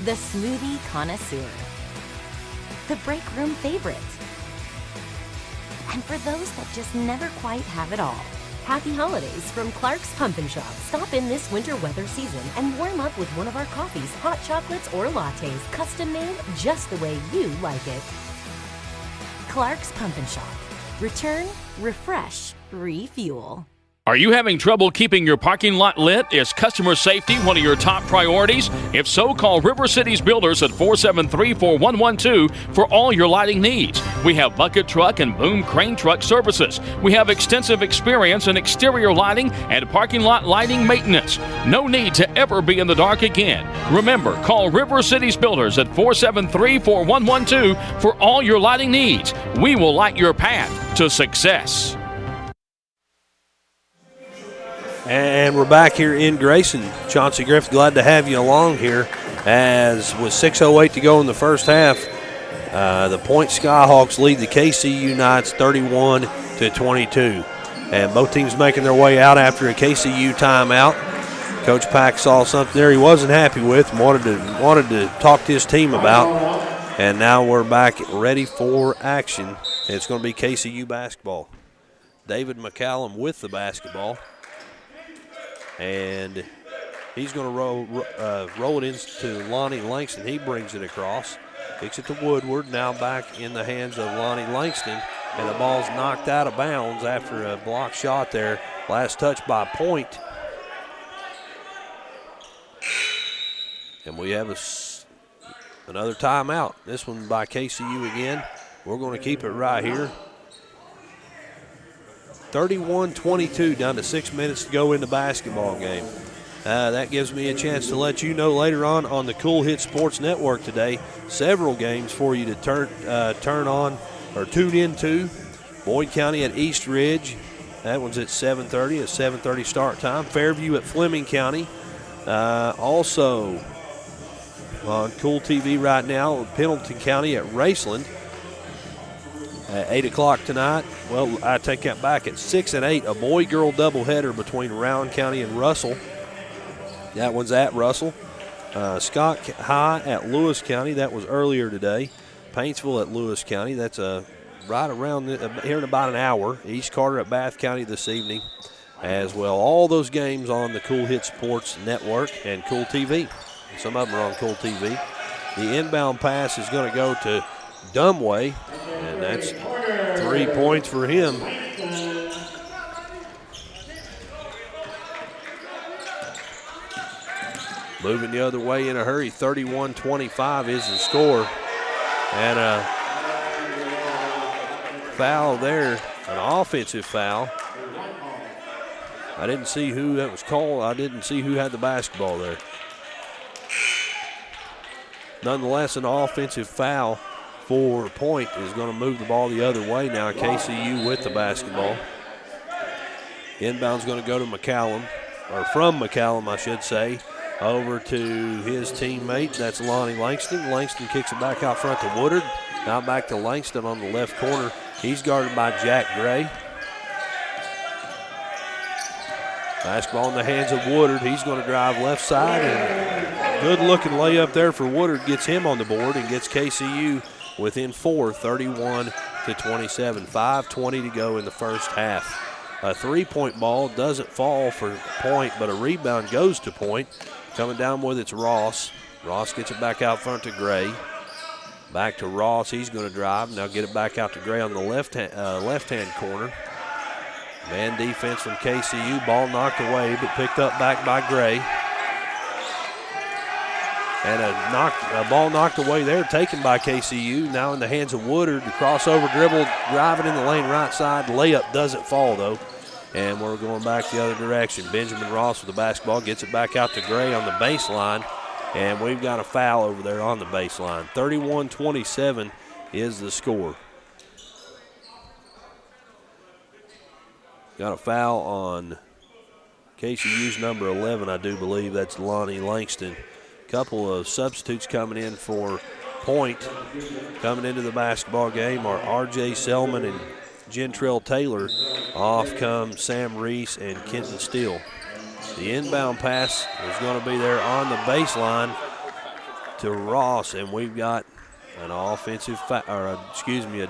the smoothie connoisseur, the break room favorite, and for those that just never quite have it all. Happy holidays from Clark's Pumpkin Shop. Stop in this winter weather season and warm up with one of our coffees, hot chocolates, or lattes, custom made just the way you like it. Clark's Pumpkin Shop. Return, refresh, refuel. Are you having trouble keeping your parking lot lit? Is customer safety one of your top priorities? If so, call River Cities Builders at 473-4112 for all your lighting needs. We have bucket truck and boom crane truck services. We have extensive experience in exterior lighting and parking lot lighting maintenance. No need to ever be in the dark again. Remember, call River Cities Builders at 473-4112 for all your lighting needs. We will light your path to success. And we're back here in Grayson. Chauncey Griffith, glad to have you along here. As with 6:08 to go in the first half, the Point Skyhawks lead the KCU Knights 31-22. And both teams making their way out after a KCU timeout. Coach Pack saw something there he wasn't happy with and wanted to talk to his team about. And now we're back ready for action. It's going to be KCU basketball. David McCallum with the basketball. And he's going to roll it into Lonnie Langston. He brings it across, kicks it to Woodward. Now back in the hands of Lonnie Langston, and the ball's knocked out of bounds after a block shot there. Last touch by Point. And we have another timeout. This one by KCU again. We're going to keep it right here. 31-22, down to 6 minutes to go in the basketball game. That gives me a chance to let you know later on the Kool Hit Sports Network today, several games for you to turn on or tune into. Boyd County at East Ridge, that one's at 7:30, a 7:30 start time. Fairview at Fleming County. Also on Kool TV right now, Pendleton County at Raceland. At 8 o'clock tonight, well, I take that back, at 6 and 8, a boy-girl doubleheader between Rowan County and Russell. That one's at Russell. Scott High at Lewis County, that was earlier today. Paintsville at Lewis County, that's right around here in about an hour. East Carter at Bath County this evening as well. All those games on the Kool Hit Sports Network and Kool TV. Some of them are on Kool TV. The inbound pass is going to go to Dumway, and that's 3 points for him. Moving the other way in a hurry, 31-25 is the score. And a foul there, an offensive foul. I didn't see who that was called. I didn't see who had the basketball there. Nonetheless, an offensive foul for Point is going to move the ball the other way now. KCU with the basketball. Inbound's going to go to McCallum, or from McCallum, I should say, over to his teammate. That's Lonnie Langston. Langston kicks it back out front to Woodard. Now back to Langston on the left corner. He's guarded by Jack Gray. Basketball in the hands of Woodard. He's going to drive left side, and good-looking layup there for Woodard gets him on the board and gets KCU within 4, 31-27. 5:20 to go in the first half. A three-point ball doesn't fall for Point, but a rebound goes to Point. Coming down with it's Ross. Ross gets it back out front to Gray. Back to Ross. He's going to drive. Now get it back out to Gray on the left-hand corner. Man defense from KCU. Ball knocked away, but picked up back by Gray. And a ball knocked away there, taken by KCU. Now in the hands of Woodard. The crossover dribble, driving in the lane right side. Layup doesn't fall, though. And we're going back the other direction. Benjamin Ross with the basketball. Gets it back out to Gray on the baseline. And we've got a foul over there on the baseline. 31-27 is the score. Got a foul on KCU's number 11, I do believe. That's Lonnie Langston. Couple of substitutes coming in for Point. Coming into the basketball game are R.J. Selman and Gentrell Taylor. Off come Sam Reese and Kenton Steele. The inbound pass is going to be there on the baseline to Ross, and we've got an a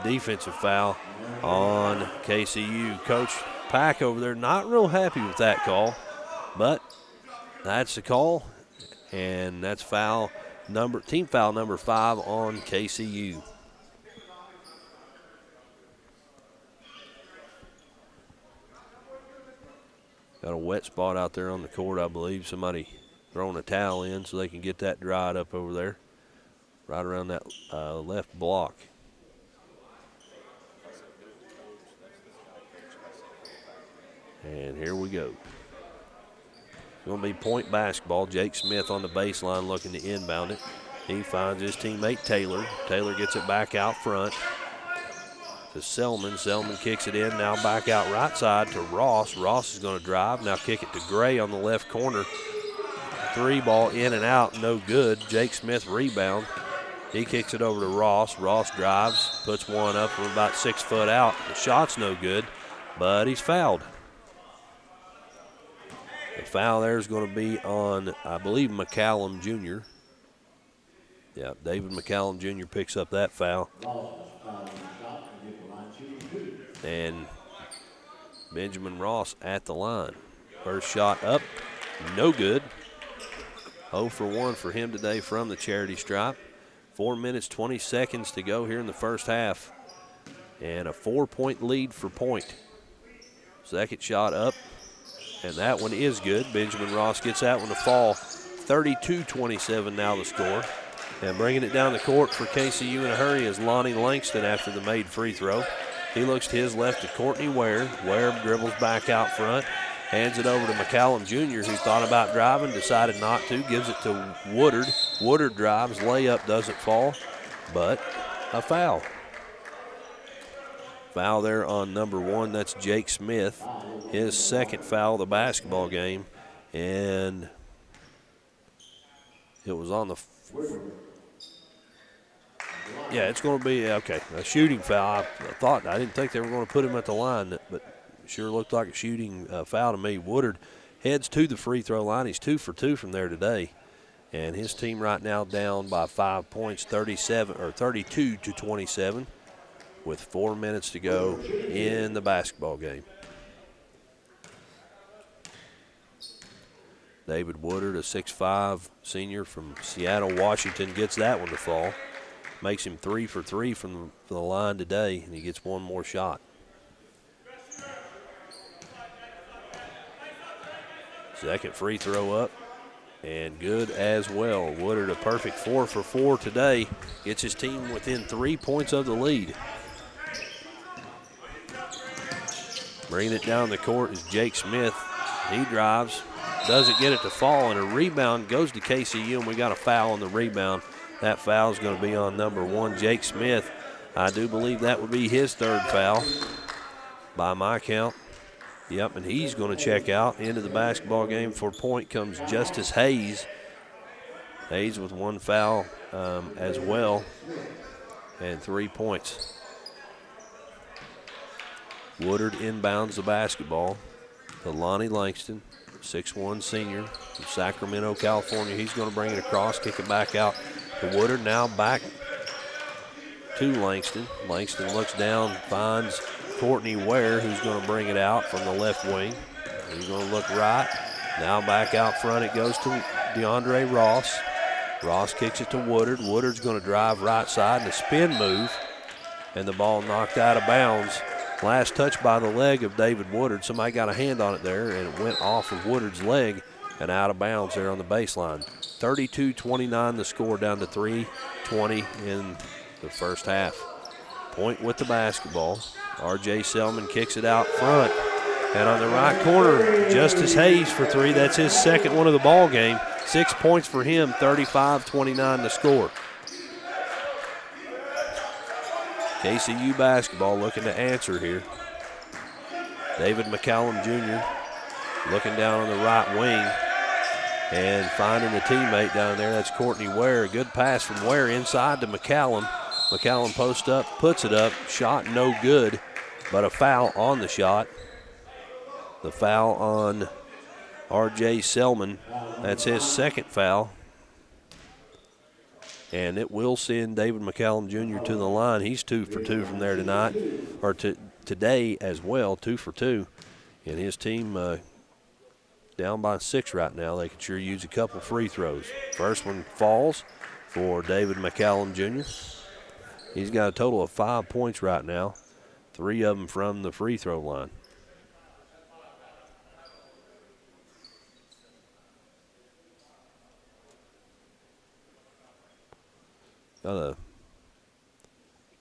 defensive foul on KCU. Coach Pack over there not real happy with that call, but that's the call, and that's team foul number 5 on KCU. Got a wet spot out there on the court, I believe. Somebody throwing a towel in so they can get that dried up over there, right around that left block. And here we go. It's going to be Point basketball. Jake Smith on the baseline looking to inbound it. He finds his teammate Taylor. Taylor gets it back out front to Selman. Selman kicks it in, now back out right side to Ross. Ross is going to drive, now kick it to Gray on the left corner. Three ball in and out, no good. Jake Smith rebound. He kicks it over to Ross. Ross drives, puts one up from about 6 foot out. The shot's no good, but he's fouled. The foul there is going to be on, I believe, McCallum Jr. Yeah, David McCallum Jr. picks up that foul. And Benjamin Ross at the line. First shot up, no good. 0 for 1 for him today from the charity stripe. 4 minutes, 20 seconds to go here in the first half. And a 4-point lead for Point. Second shot up, and that one is good. Benjamin Ross gets that one to fall. 32-27 now the score. And bringing it down the court for KCU in a hurry is Lonnie Langston after the made free throw. He looks to his left to Courtney Ware. Ware dribbles back out front, hands it over to McCallum Jr., who thought about driving, decided not to, gives it to Woodard. Woodard drives, layup doesn't fall, but a foul. Foul there on number 1, that's Jake Smith. His second foul of the basketball game, and it was on the yeah, it's going to be, okay, a shooting foul. I didn't think they were going to put him at the line, but it sure looked like a shooting foul to me. Woodard heads to the free throw line. He's 2 for 2 from there today. And his team right now down by 5 points, 32-27, with 4 minutes to go in the basketball game. David Woodard, a 6'5" senior from Seattle, Washington, gets that one to fall. makes him 3 for 3 from the line today, and he gets one more shot. Second free throw up, and good as well. Woodard a perfect 4 for 4 today, gets his team within 3 points of the lead. Bringing it down the court is Jake Smith. He drives, doesn't get it to fall, and a rebound goes to KCU, and we got a foul on the rebound. That foul is going to be on number 1, Jake Smith. I do believe that would be his third foul by my count. Yep, and he's going to check out. Into the basketball game for Point comes Justice Hayes. Hayes with one foul as well, and 3 points. Woodard inbounds the basketball to Lonnie Langston, 6'1" senior from Sacramento, California. He's going to bring it across, kick it back out to Woodard. Now back to Langston. Langston looks down, finds Courtney Ware, who's going to bring it out from the left wing. He's going to look right. Now back out front it goes to DeAndre Ross. Ross kicks it to Woodard. Woodard's going to drive right side and a spin move, and the ball knocked out of bounds. Last touch by the leg of David Woodard. Somebody got a hand on it there, and it went off of Woodard's leg and out of bounds there on the baseline. 32-29 the score, down to 3:20 in the first half. Point with the basketball. R.J. Selman kicks it out front. And on the right corner, Justice Hayes for 3. That's his second one of the ball game. 6 points for him, 35-29 the score. KCU basketball looking to answer here. David McCallum Jr. looking down on the right wing and finding the teammate down there. That's Courtney Ware. A good pass from Ware inside to McCallum. McCallum posts up, puts it up. Shot no good, but a foul on the shot. The foul on R.J. Selman. That's his second foul. And it will send David McCallum Jr. to the line. He's 2 for 2 from there tonight, or today as well, 2 for 2. And his team down by 6 right now. They could sure use a couple free throws. First one falls for David McCallum Jr. He's got a total of 5 points right now, 3 of them from the free throw line. Got a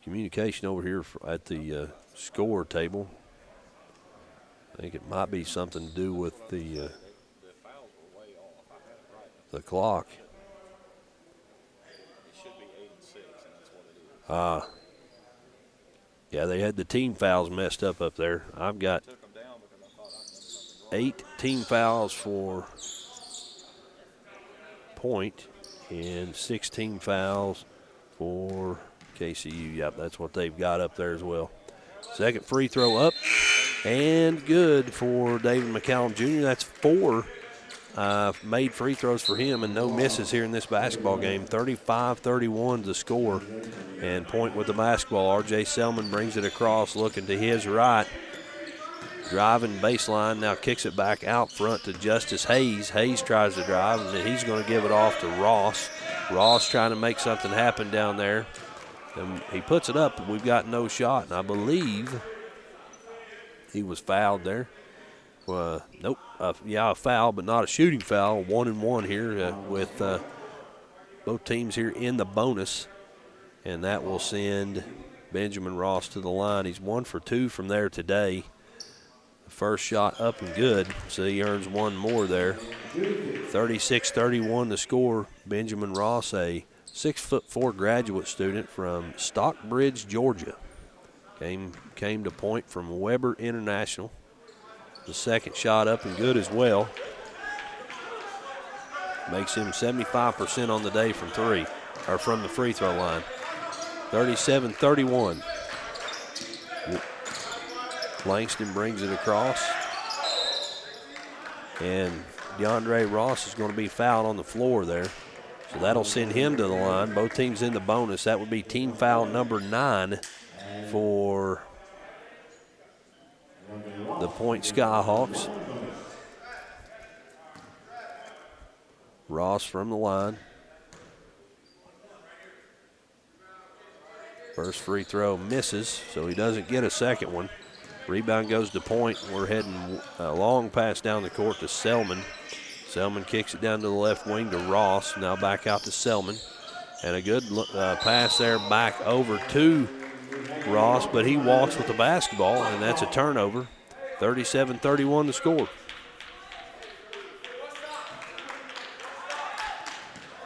communication over here at the score table. I think it might be something to do with the clock. Yeah, they had the team fouls messed up there. I've got 8 team fouls for Point and 16 fouls for KCU. Yep, that's what they've got up there as well. Second free throw up and good for David McCallum Jr. That's 4 made free throws for him and no misses here in this basketball game. 35-31 the score, and Point with the basketball. R.J. Selman brings it across, looking to his right. Driving baseline, now kicks it back out front to Justice Hayes. Hayes tries to drive, and he's going to give it off to Ross. Ross trying to make something happen down there. And he puts it up, and we've got no shot. And I believe he was fouled there. Nope. A foul, but not a shooting foul. 1-1 here with both teams here in the bonus. And that will send Benjamin Ross to the line. He's 1 for 2 from there today. First shot up and good, so he earns one more there. 36-31 the score. Benjamin Ross, a 6'4" graduate student from Stockbridge, Georgia. Came to Point from Weber International. The second shot up and good as well. Makes him 75% on the day from 3, or from the free throw line. 37-31. Langston brings it across. And DeAndre Ross is going to be fouled on the floor there. So that'll send him to the line. Both teams in the bonus. That would be team foul number 9 for the Point Skyhawks. Ross from the line. First free throw misses, so he doesn't get a second one. Rebound goes to Point. We're heading a long pass down the court to Selman. Selman kicks it down to the left wing to Ross. Now back out to Selman. And a good pass there back over to Ross, but he walks with the basketball, and that's a turnover. 37-31 the score.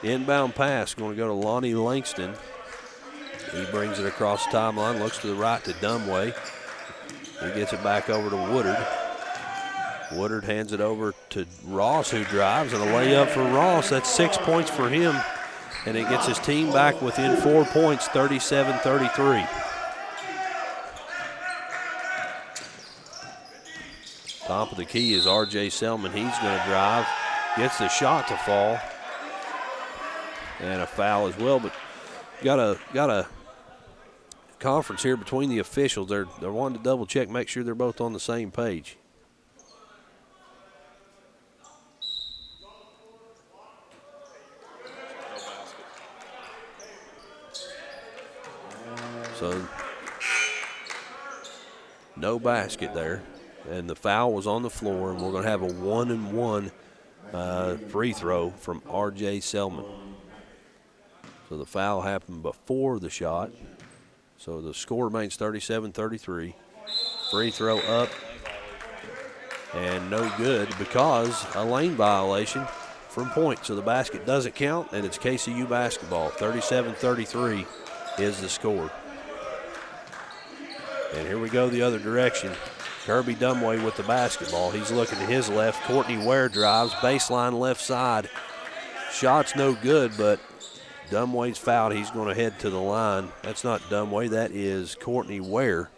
Inbound pass going to go to Lonnie Langston. He brings it across the timeline, looks to the right to Dumway. He gets it back over to Woodard. Woodard hands it over to Ross, who drives, and a layup for Ross. That's 6 points for him, and it gets his team back within 4 points, 37-33. Top of the key is R.J. Selman. He's going to drive, gets the shot to fall, and a foul as well, but got a conference here between the officials. They're wanting to double check, make sure they're both on the same page. So no basket there, and the foul was on the floor, and we're going to have a 1-and-1 free throw from R.J. Selman. So the foul happened before the shot. So the score remains 37-33. Free throw up and no good because a lane violation from Point. So the basket doesn't count, and it's KCU basketball. 37-33 is the score. And here we go the other direction. Kirby Dumway with the basketball. He's looking to his left. Courtney Ware drives, baseline left side. Shot's no good, but Dumway's fouled. He's going to head to the line. That's not Dumway. That is Courtney Ware.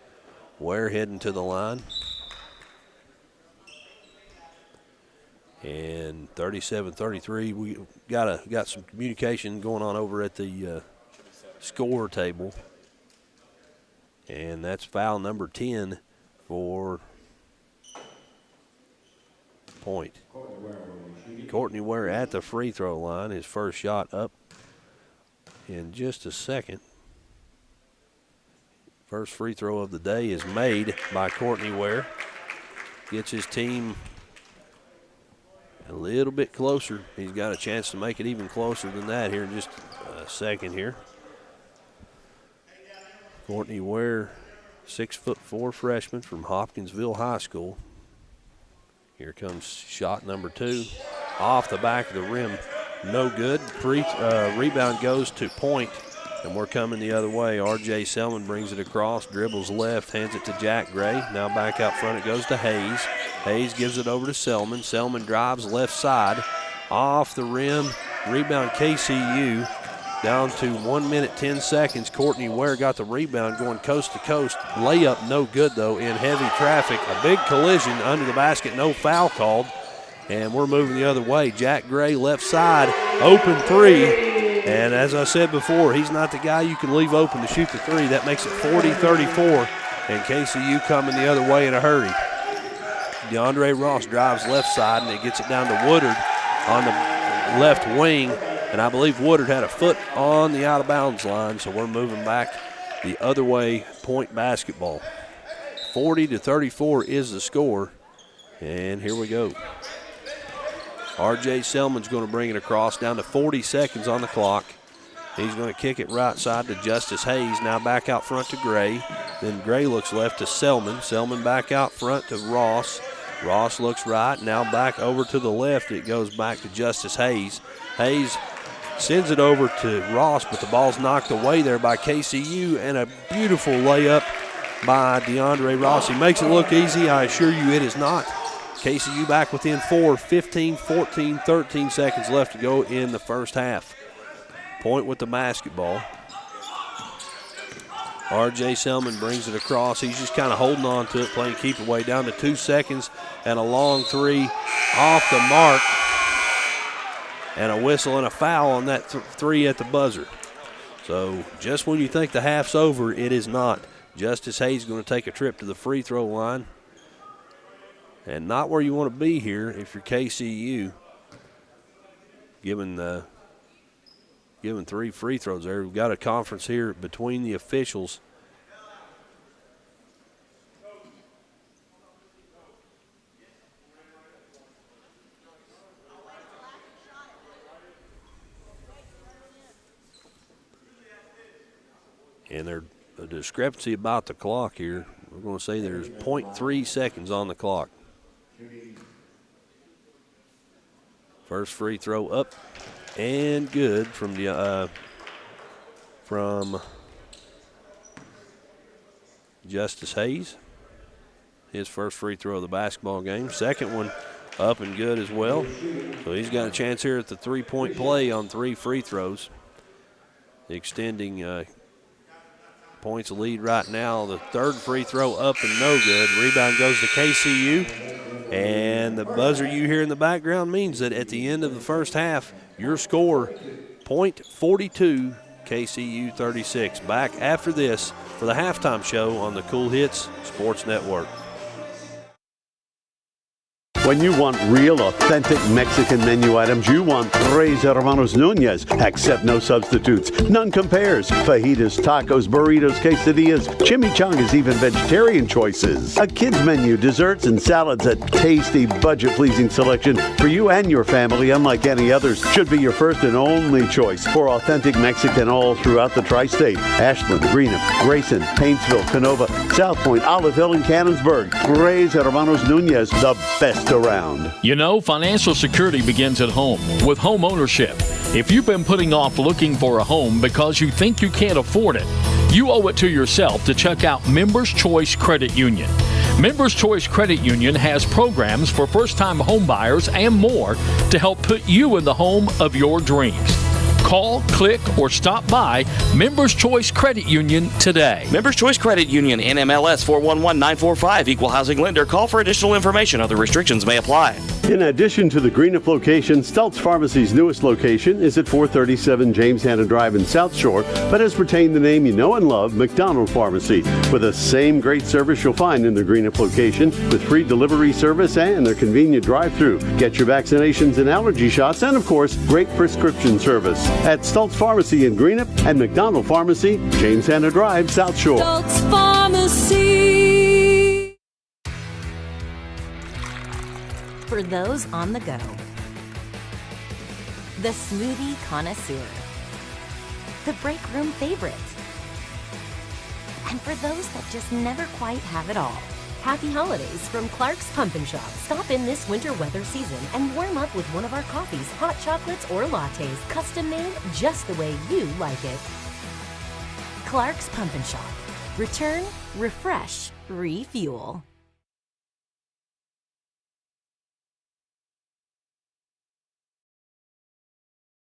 Ware heading to the line. And 37-33. We got some communication going on over at the score table. And that's foul number 10 for Point. Courtney Ware at the free throw line. His first shot up in just a second. First free throw of the day is made by Courtney Ware. Gets his team a little bit closer. He's got a chance to make it even closer than that here in just a second here. Courtney Ware, 6'4" freshman from Hopkinsville High School. Here comes shot number 2. Off the back of the rim. No good. Rebound goes to Point, and we're coming the other way. R.J. Selman brings it across, dribbles left, hands it to Jack Gray. Now back out front it goes to Hayes. Hayes gives it over to Selman. Selman drives left side. Off the rim. Rebound KCU. Down to 1 minute, 10 seconds. Courtney Ware got the rebound going coast to coast. Layup no good, though, in heavy traffic. A big collision under the basket. No foul called. And we're moving the other way. Jack Gray, left side, open 3. And as I said before, he's not the guy you can leave open to shoot the 3. That makes it 40-34. And KCU coming the other way in a hurry. DeAndre Ross drives left side, and it gets it down to Woodard on the left wing. And I believe Woodard had a foot on the out-of-bounds line, so we're moving back the other way, Point basketball. 40-34 is the score, and here we go. R.J. Selman's going to bring it across, down to 40 seconds on the clock. He's going to kick it right side to Justice Hayes, now back out front to Gray. Then Gray looks left to Selman. Selman back out front to Ross. Ross looks right, now back over to the left. It goes back to Justice Hayes. Hayes sends it over to Ross, but the ball's knocked away there by KCU, and a beautiful layup by DeAndre Ross. He makes it look easy. I assure you it is not. KCU back within 4, 15, 14, 13 seconds left to go in the first half. Point with the basketball. R.J. Selman brings it across. He's just kind of holding on to it, playing keep away down to 2 seconds, and a long 3 off the mark. And a whistle and a foul on that 3 at the buzzer. So just when you think the half's over, it is not. Justice Hayes going to take a trip to the free throw line. And not where you want to be here if you're KCU, given the giving 3 free throws there. We've got a conference here between the officials. And there's a discrepancy about the clock here. We're going to say there's 0.3 seconds on the clock. First free throw up and good from Justice Hayes. His first free throw of the basketball game. Second one up and good as well. So he's got a chance here at the three-point play on 3 free throws. Extending points lead right now. The third free throw up and no good. Rebound goes to KCU. And the buzzer you hear in the background means that at the end of the first half, your score, .42, KCU 36. Back after this for the halftime show on the Kool Hits Sports Network. When you want real, authentic Mexican menu items, you want Tres Hermanos Nunez. Accept no substitutes. None compares. Fajitas, tacos, burritos, quesadillas, chimichangas, even vegetarian choices. A kids menu, desserts and salads, a tasty, budget-pleasing selection for you and your family, unlike any others. Should be your first and only choice for authentic Mexican all throughout the tri-state. Ashland, Greenup, Grayson, Paintsville, Canova, South Point, Olive Hill, and Cannonsburg. Tres Hermanos Nunez, the best around. You know, financial security begins at home with home ownership. If you've been putting off looking for a home because you think you can't afford it, you owe it to yourself to check out Members Choice Credit Union. Members Choice Credit Union has programs for first-time home buyers and more to help put you in the home of your dreams. Call, click, or stop by Members Choice Credit Union today. Members Choice Credit Union, NMLS 411945, Equal Housing Lender. Call for additional information. Other restrictions may apply. In addition to the Greenup location, Stultz Pharmacy's newest location is at 437 James Hanna Drive in South Shore, but has retained the name you know and love, McDonald Pharmacy, with the same great service you'll find in the Greenup location, with free delivery service and their convenient drive-thru. Get your vaccinations and allergy shots, and of course, great prescription service at Stultz Pharmacy in Greenup and McDonald Pharmacy, James Hanna Drive, South Shore. Stultz Pharmacy. For those on the go, the smoothie connoisseur, the break room favorite, and for those that just never quite have it all. Happy holidays from Clark's Pumpkin Shop. Stop in this winter weather season and warm up with one of our coffees, hot chocolates, or lattes, custom made just the way you like it. Clark's Pumpkin Shop. Return, refresh, refuel.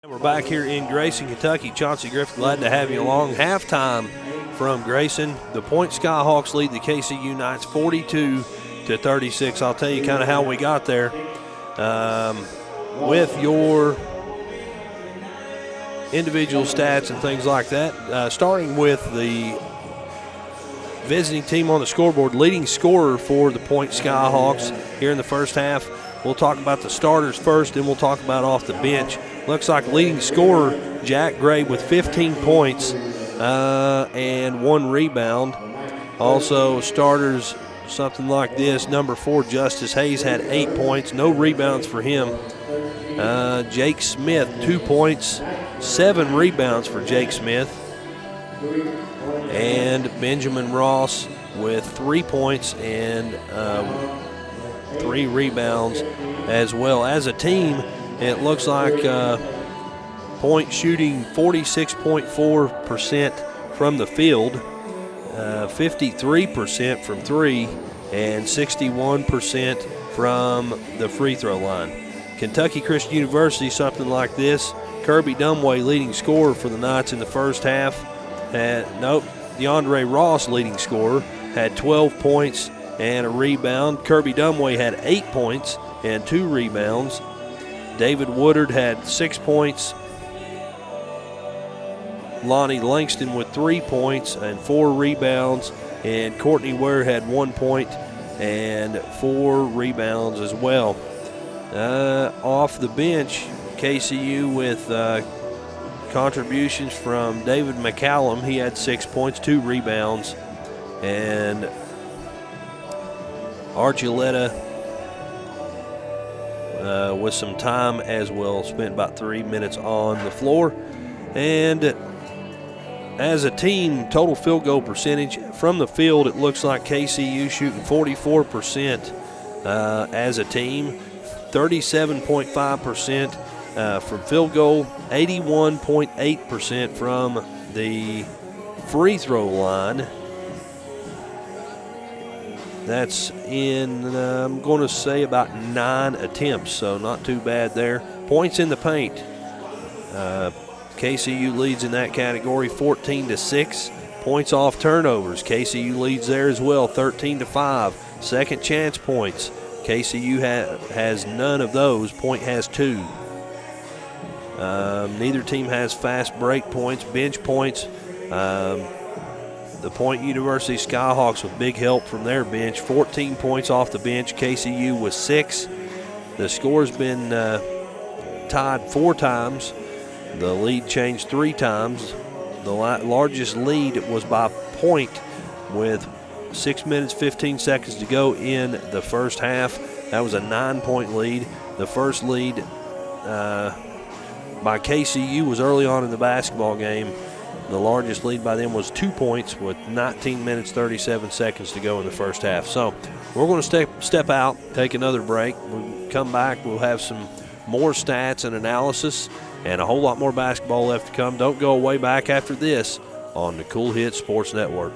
We're back here in Grayson, Kentucky. Chauncey Griffith, glad to have you along. Halftime from Grayson. The Point Skyhawks lead the KCU Knights 42-36. I'll tell you kind of how we got there. With your individual stats and things like that, starting with the visiting team on the scoreboard, leading scorer for the Point Skyhawks here in the first half. We'll talk about the starters first, then we'll talk about off the bench. Looks like leading scorer Jack Gray with 15 points and 1 rebound. Also starters, something like this. Number 4, Justice Hayes, had 8 points. No rebounds for him. Jake Smith, 2 points, 7 rebounds for Jake Smith. And Benjamin Ross with 3 points and 3 rebounds as well. As a team, it looks like Point shooting 46.4% from the field, 53% from 3, and 61% from the free throw line. Kentucky Christian University, something like this. Kirby Dumway, leading scorer for the Knights in the first half. DeAndre Ross, leading scorer, had 12 points and a rebound. Kirby Dumway had 8 points and 2 rebounds. David Woodard had 6 points. Lonnie Langston with 3 points and 4 rebounds. And Courtney Ware had 1 point and 4 rebounds as well. Off the bench, KCU with contributions from David McCallum. He had 6 points, 2 rebounds. And Archuleta with some time as well, spent about 3 minutes on the floor. And as a team, total field goal percentage from the field, it looks like KCU shooting 44% as a team, 37.5% from field goal, 81.8% from the free throw line. That's in, I'm going to say, about 9 attempts, so not too bad there. Points in the paint. KCU leads in that category 14-6. Points off turnovers. KCU leads there as well, 13-5. Second chance points. KCU has none of those. Point has 2. Neither team has fast break points, bench points. The Point University Skyhawks with big help from their bench, 14 points off the bench. KCU with 6. The score's been tied 4 times. The lead changed 3 times. The largest lead was by point with 6 minutes, 15 seconds to go in the first half. That was a 9-point lead. The first lead by KCU was early on in the basketball game. The largest lead by them was 2 points with 19 minutes, 37 seconds to go in the first half. So we're going to step out, take another break. We'll come back. We'll have some more stats and analysis and a whole lot more basketball left to come. Don't go away. Back after this on the Kool Hits Sports Network.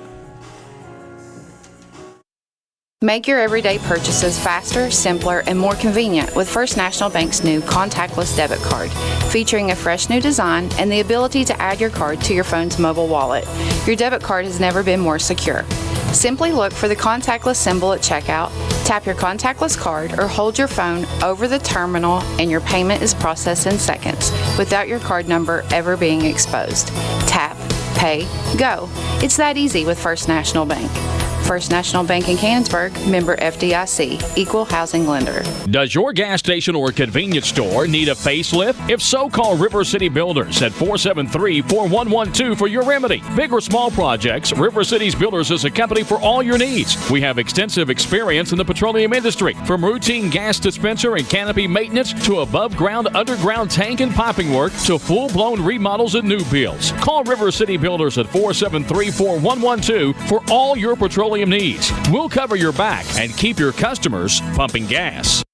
Make your everyday purchases faster, simpler, and more convenient with First National Bank's new contactless debit card, featuring a fresh new design and the ability to add your card to your phone's mobile wallet. Your debit card has never been more secure. Simply look for the contactless symbol at checkout, tap your contactless card, or hold your phone over the terminal and your payment is processed in seconds without your card number ever being exposed. Tap, pay, go. It's that easy with First National Bank. First National Bank in Canonsburg, member FDIC, equal housing lender. Does your gas station or convenience store need a facelift? If so, call River City Builders at 473-4112 for your remedy. Big or small projects, River City's Builders is a company for all your needs. We have extensive experience in the petroleum industry, from routine gas dispenser and canopy maintenance to above-ground, underground tank and piping work to full-blown remodels and new builds. Call River City Builders at 473-4112 for all your petroleum needs. We'll cover your back and keep your customers pumping gas.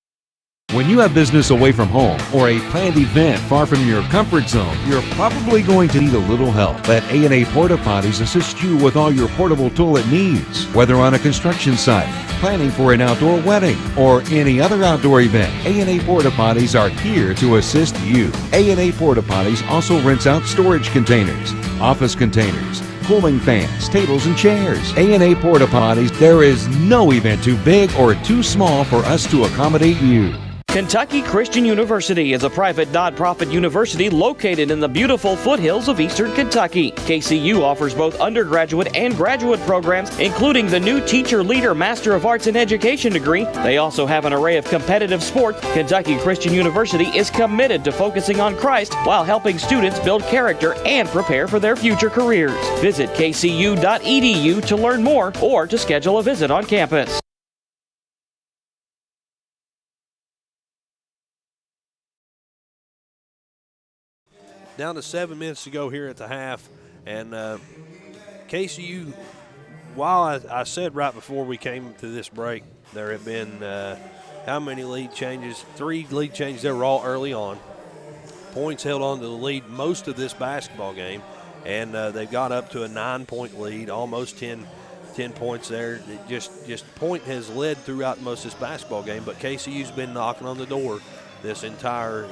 When you have business away from home or a planned event far from your comfort zone, you're probably going to need a little help. Let A&A Porta Potties assist you with all your portable toilet needs. Whether on a construction site, planning for an outdoor wedding, or any other outdoor event, A&A Porta Potties are here to assist you. A&A Porta Potties also rents out storage containers, office containers, cooling fans, tables, and chairs. A&A Porta Potties, there is no event too big or too small for us to accommodate you. Kentucky Christian University is a private nonprofit university located in the beautiful foothills of eastern Kentucky. KCU offers both undergraduate and graduate programs, including the new Teacher Leader Master of Arts in Education degree. They also have an array of competitive sports. Kentucky Christian University is committed to focusing on Christ while helping students build character and prepare for their future careers. Visit kcu.edu to learn more or to schedule a visit on campus. Down to 7 minutes to go here at the half, and KCU, while I said right before we came to this break, there have been how many lead changes? 3 lead changes. They were all early on. Points held on to the lead most of this basketball game, and they've got up to a 9-point lead, almost 10 points there. It just Point has led throughout most of this basketball game, but KCU's been knocking on the door this entire,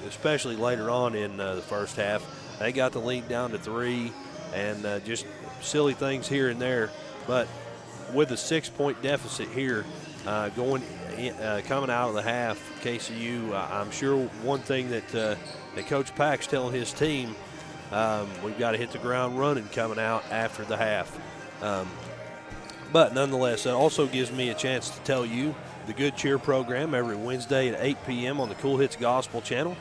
especially later on in the first half. They got the lead down to 3, and just silly things here and there. But with a 6-point deficit here, coming out of the half, KCU, I'm sure one thing that Coach Pack's telling his team, we've got to hit the ground running coming out after the half. But nonetheless, it also gives me a chance to tell you the Good Cheer program every Wednesday at 8 p.m. on the Kool Hits Gospel channel.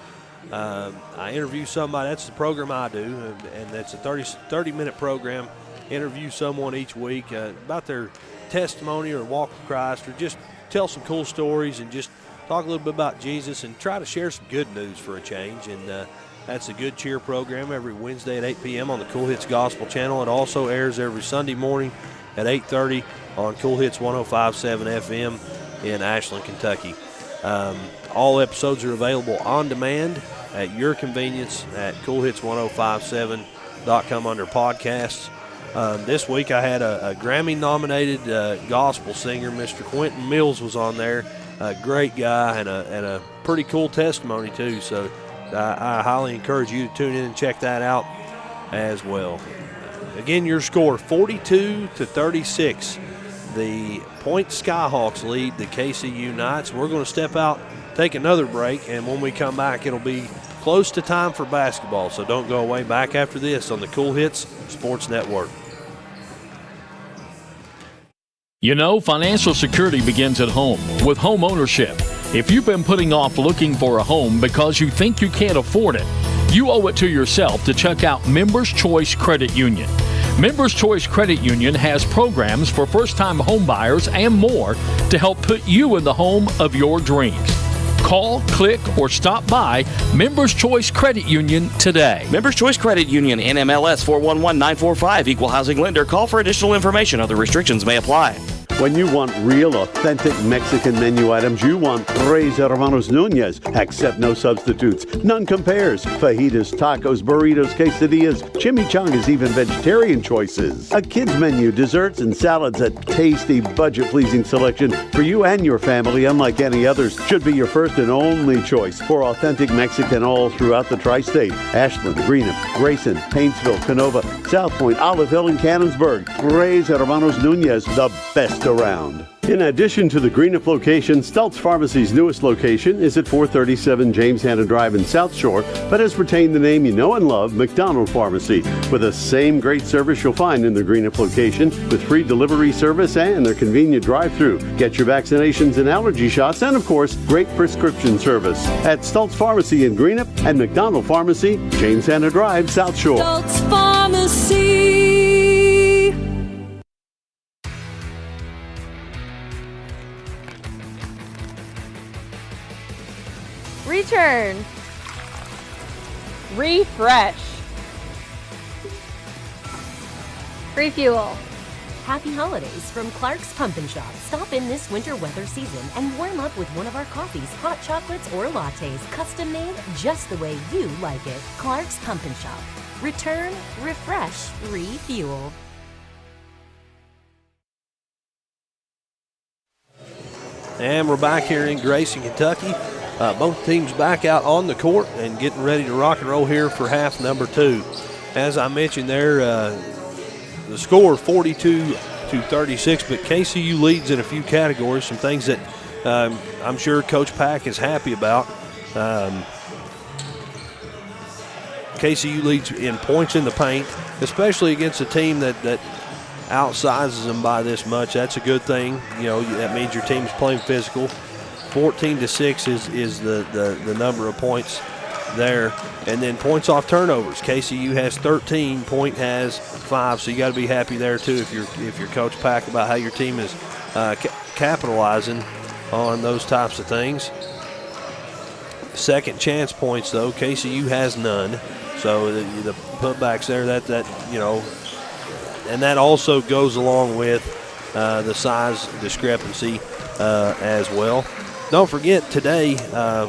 I interview somebody. That's the program I do, and that's a 30-minute program. Interview someone each week about their testimony or walk of Christ, or just tell some cool stories and just talk a little bit about Jesus and try to share some good news for a change. And that's a Good Cheer program every Wednesday at 8 p.m. on the Kool Hits Gospel Channel. It also airs every Sunday morning at 8:30 on Kool Hits 105.7 FM in Ashland, Kentucky. All episodes are available on demand at your convenience at KoolHits1057.com under podcasts. This week I had a Grammy-nominated gospel singer, Mr. Quentin Mills, was on there. A great guy and a pretty cool testimony too. So I highly encourage you to tune in and check that out as well. Again, your score 42-36. The Point Skyhawks lead the KCU Knights. We're going to step out, take another break, and when we come back, it'll be close to time for basketball. So don't go away. Back after this on the Kool Hits Sports Network. You know, financial security begins at home with home ownership. If you've been putting off looking for a home because you think you can't afford it, you owe it to yourself to check out Members Choice Credit Union. Members Choice Credit Union has programs for first-time home buyers and more to help put you in the home of your dreams. Call, click, or stop by Members Choice Credit Union today. Members Choice Credit Union, NMLS 411945, Equal Housing Lender. Call for additional information. Other restrictions may apply. When you want real, authentic Mexican menu items, you want Tres Hermanos Nunez. Accept no substitutes. None compares. Fajitas, tacos, burritos, quesadillas, chimichangas, even vegetarian choices. A kids menu, desserts and salads, a tasty, budget-pleasing selection for you and your family, unlike any others. Should be your first and only choice for authentic Mexican all throughout the tri-state. Ashland, Greenup, Grayson, Paintsville, Canova, South Point, Olive Hill, and Cannonsburg. Tres Hermanos Nunez, the best around. In addition to the Greenup location, Stultz Pharmacy's newest location is at 437 James Hanna Drive in South Shore, but has retained the name you know and love, McDonald Pharmacy, with the same great service you'll find in the Greenup location, with free delivery service and their convenient drive-thru. Get your vaccinations and allergy shots, and of course, great prescription service at Stultz Pharmacy in Greenup and McDonald Pharmacy, James Hanna Drive, South Shore. Stultz Pharmacy. Return. Refresh. Refuel. Happy holidays from Clark's Pumpkin Shop. Stop in this winter weather season and warm up with one of our coffees, hot chocolates, or lattes, custom made just the way you like it. Clark's Pumpkin Shop. Return, refresh, refuel. And we're back here in Grayson, Kentucky. Both teams back out on the court and getting ready to rock and roll here for half number 2. As I mentioned there, the score 42-36, but KCU leads in a few categories, some things that I'm sure Coach Pack is happy about. KCU leads in points in the paint, especially against a team that outsizes them by this much. That's a good thing. You know, that means your team's playing physical. 14-6 is the number of points there. And then points off turnovers. KCU has 13, Point has 5, so you got to be happy there too if you're Coach Pack about how your team is capitalizing on those types of things. Second chance points though, KCU has none. So the putbacks there, that you know, and that also goes along with the size discrepancy as well. Don't forget today,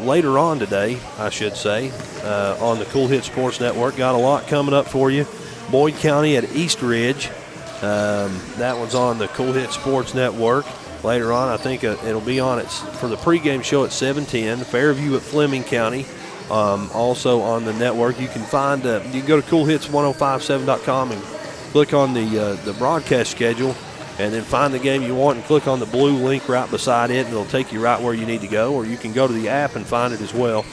later on today, I should say, on the Kool Hits Sports Network, got a lot coming up for you. Boyd County at East Ridge. That one's on the Kool Hits Sports Network. Later on, I think it'll be on it for the pregame show at 7:10. Fairview at Fleming County, also on the network. You can find you can go to KoolHits1057.com and click on the broadcast schedule, and then find the game you want and click on the blue link right beside it, and it'll take you right where you need to go. Or you can go to the app and find it as well.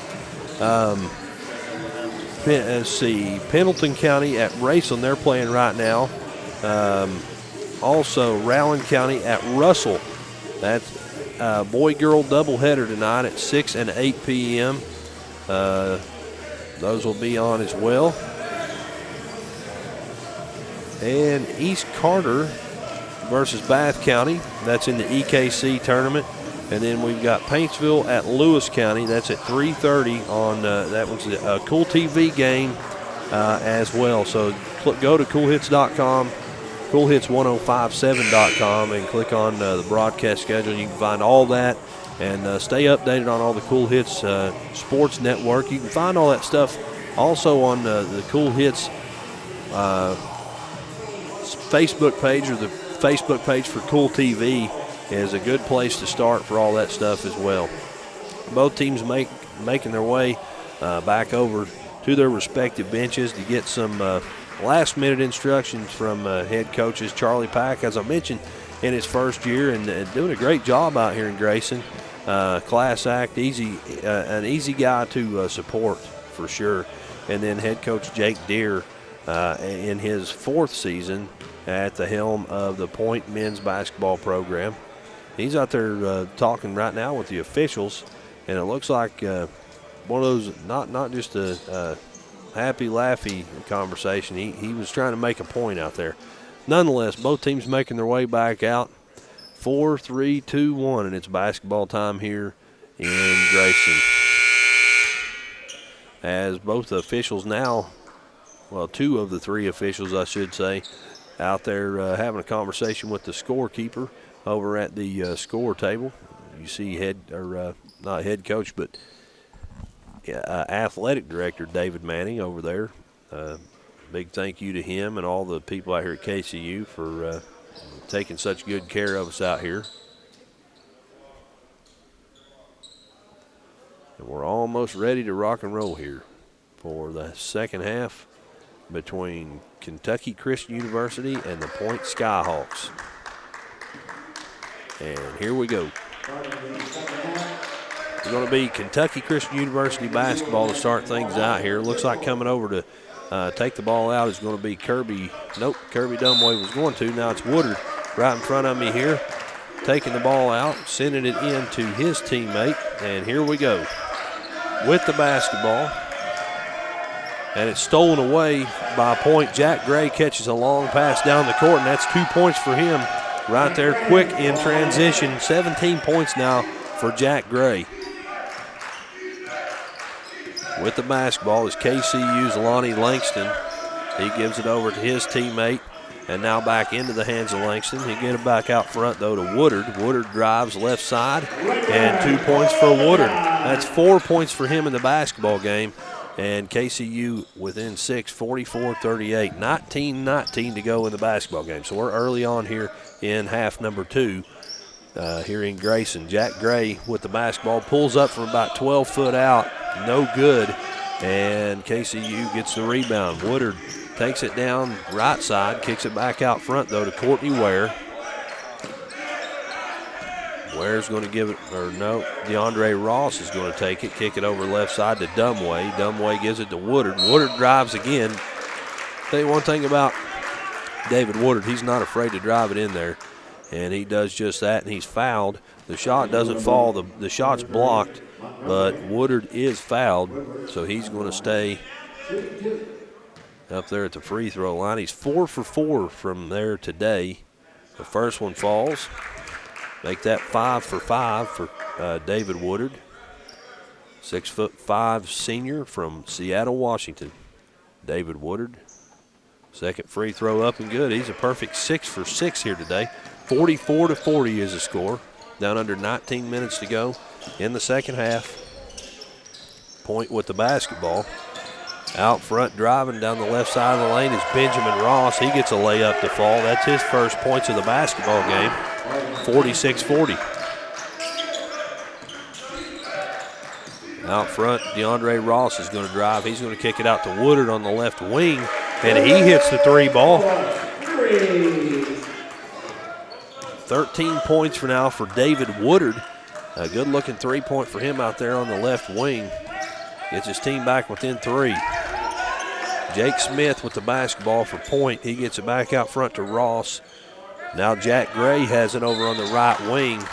Let's see, Pendleton County at Raceland, they're playing right now. Also, Rowland County at Russell. That's boy-girl doubleheader tonight at 6 and 8 p.m. Those will be on as well. And East Carter versus Bath County. That's in the EKC tournament. And then we've got Paintsville at Lewis County. That's at 3:30 on that one's a Kool TV game as well. So go to KoolHits.com, KoolHits1057.com, and click on the broadcast schedule. You can find all that and stay updated on all the Kool Hits Sports Network. You can find all that stuff also on the Kool Hits Facebook page, or the Facebook page for Kool TV is a good place to start for all that stuff as well. Both teams making their way back over to their respective benches to get some last-minute instructions from head coaches Charlie Pack, as I mentioned, in his first year, and doing a great job out here in Grayson. Class act, an easy guy to support for sure. And then head coach Jake Deere in his 4th season at the helm of the Point men's basketball program. He's out there talking right now with the officials, and it looks like one of those, not just a happy, laughy conversation. He was trying to make a point out there. Nonetheless, both teams making their way back out. 4, 3, 2, 1, and it's basketball time here in Grayson. As both the officials now, well, 2 of the 3 officials, I should say, out there having a conversation with the scorekeeper over at the score table. You see not head coach, but athletic director David Manning over there. Big thank you to him and all the people out here at KCU for taking such good care of us out here. And we're almost ready to rock and roll here for the second half between Kentucky Christian University and the Point Skyhawks. And here we go. It's going to be Kentucky Christian University basketball to start things out here. Looks like coming over to take the ball out is going to be Kirby. Nope, Kirby Dunway was going to. Now it's Woodard right in front of me here, taking the ball out, sending it in to his teammate. And here we go with the basketball. And it's stolen away by Point. Jack Gray catches a long pass down the court, and that's 2 points for him right there, quick in transition. 17 points now for Jack Gray. With the basketball is KCU's Lonnie Langston. He gives it over to his teammate, and now back into the hands of Langston. He get it back out front, though, to Woodard. Woodard drives left side, and 2 points for Woodard. That's 4 points for him in the basketball game. And KCU within 6, 44-38. 19-19 to go in the basketball game. So we're early on here in half number 2 here in Grayson. Jack Gray with the basketball, pulls up from about 12 foot out. No good. And KCU gets the rebound. Woodard takes it down right side, kicks it back out front, though, to Courtney Ware. Ware's going to give it, or no, DeAndre Ross is going to take it, kick it over left side to Dumway. Dumway gives it to Woodard. Woodard drives again. Tell you one thing about David Woodard, he's not afraid to drive it in there, and he does just that, and he's fouled. The shot doesn't fall. The shot's blocked, but Woodard is fouled, so he's going to stay up there at the free throw line. He's 4 for 4 from there today. The first one falls. Make that 5 for 5 for David Woodard. 6'5" senior from Seattle, Washington. David Woodard. Second free throw up and good. He's a perfect 6 for 6 here today. 44-40 is the score. Down under 19 minutes to go in the second half. Point with the basketball. Out front driving down the left side of the lane is Benjamin Ross. He gets a layup to fall. That's his first points of the basketball game. 46-40. Out front, DeAndre Ross is going to drive. He's going to kick it out to Woodard on the left wing, and he hits the 3 ball. 13 points for now for David Woodard. A good-looking 3-point for him out there on the left wing. Gets his team back within 3. Jake Smith with the basketball for Point. He gets it back out front to Ross. Now Jack Gray has it over on the right wing,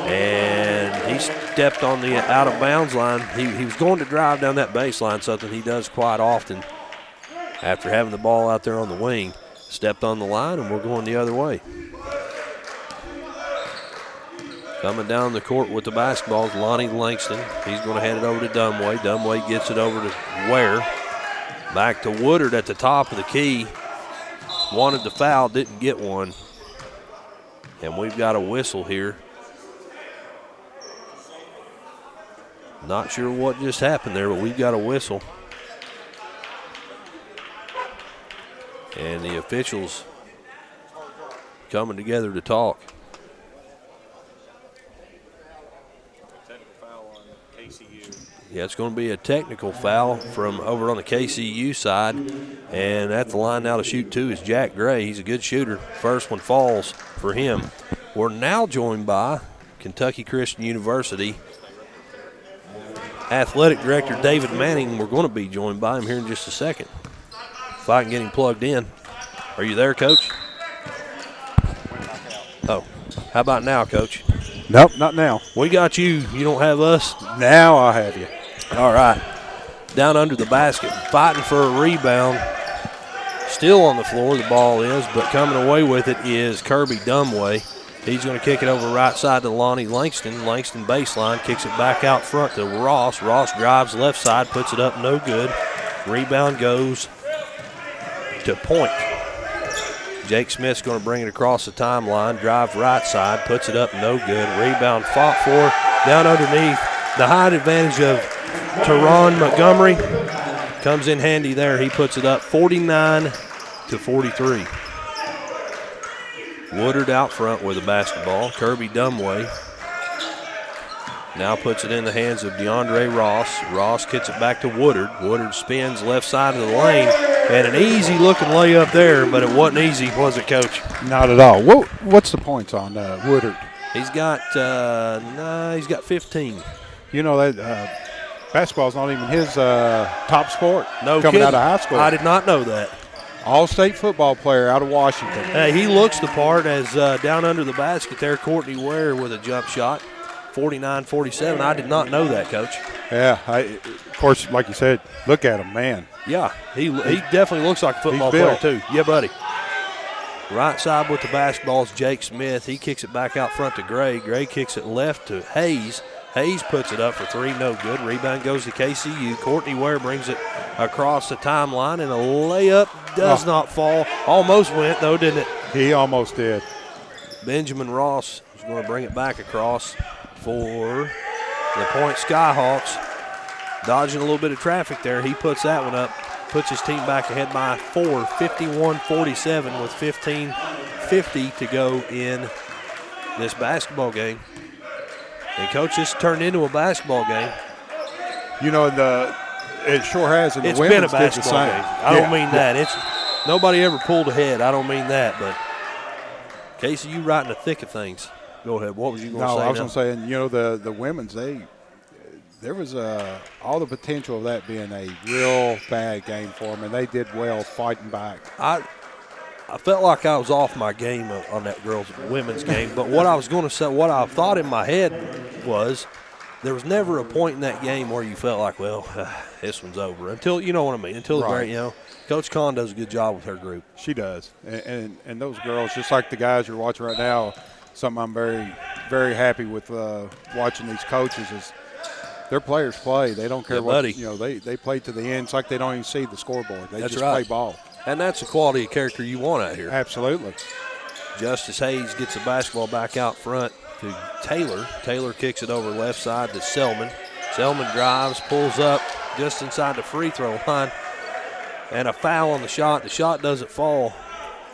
and He stepped on the out-of-bounds line. He was going to drive down that baseline, something he does quite often after having the ball out there on the wing. Stepped on the line, and we're going the other way. Coming down the court with the basketball is Lonnie Langston. He's going to hand it over to Dumway. Dumway gets it over to Ware. Back to Woodard at the top of the key. Wanted the foul, didn't get one. And we've got a whistle here. Not sure what just happened there, but we've got a whistle. And the officials coming together to talk. Technical foul on KCU. Yeah, it's going to be a technical foul from over on the KCU side. And at the line now to shoot two is Jack Gray. He's a good shooter. First one falls for him. We're now joined by Kentucky Christian University Athletic Director David Manning. We're going to be joined by him here in just a second. If I can get him plugged in. Are you there, Coach? Oh, how about now, Coach? Nope, not now. We got you. You don't have us? Now I have you. All right. Down under the basket, fighting for a rebound. Still on the floor, the ball is, but coming away with it is Kirby Dumway. He's going to kick it over right side to Lonnie Langston. Langston baseline, kicks it back out front to Ross. Ross drives left side, puts it up, no good. Rebound goes to Point. Jake Smith's going to bring it across the timeline, drive right side, puts it up, no good. Rebound fought for, down underneath. The height advantage of Teron Montgomery comes in handy there. He puts it up 49-43. Woodard out front with the basketball. Kirby Dumway now puts it in the hands of DeAndre Ross. Ross gets it back to Woodard. Woodard spins left side of the lane. And an easy-looking layup there, but it wasn't easy, was it, Coach? Not at all. What's the points on Woodard? He's got 15. You know, that basketball's not even his top sport. No coming kidding. Out of high school. I did not know that. All-state football player out of Washington. Hey, he looks the part as down under the basket there, Courtney Ware with a jump shot, 49-47. I did not know that, Coach. Yeah, of course, like you said, look at him, man. Yeah, he definitely looks like a football player too. Yeah, buddy. Right side with the basketball is Jake Smith. He kicks it back out front to Gray. Gray kicks it left to Hayes. Hayes puts it up for three, no good. Rebound goes to KCU. Courtney Ware brings it across the timeline, and a layup does not fall. Almost went, though, didn't it? He almost did. Benjamin Ross is going to bring it back across for the Point Skyhawks. Dodging a little bit of traffic there. He puts that one up, puts his team back ahead by 4, 51-47 with 15:50 to go in this basketball game. And, Coach, this turned into a basketball game. You know, it sure has. And it's the been a women's basketball game. I don't mean that. It's nobody ever pulled ahead. I don't mean that. But, Casey, you right in the thick of things. Go ahead. What was you going to say? No, I was going to say, you know, the women's, there was all the potential of that being a real bad game for them, and they did well fighting back. I felt like I was off my game on that women's game, but what I was going to say, what I thought in my head was there was never a point in that game where you felt like, well, this one's over. Until, you know what I mean, until the very, you know. Coach Kahn does a good job with her group. She does. And those girls, just like the guys you're watching right now, something I'm very, very happy with watching these coaches is their players play. They don't care what, you know, they play to the end. It's like they don't even see the scoreboard. They just play ball. And that's the quality of character you want out here. Absolutely. Justice Hayes gets the basketball back out front to Taylor. Taylor kicks it over left side to Selman. Selman drives, pulls up just inside the free throw line. And a foul on the shot. The shot doesn't fall.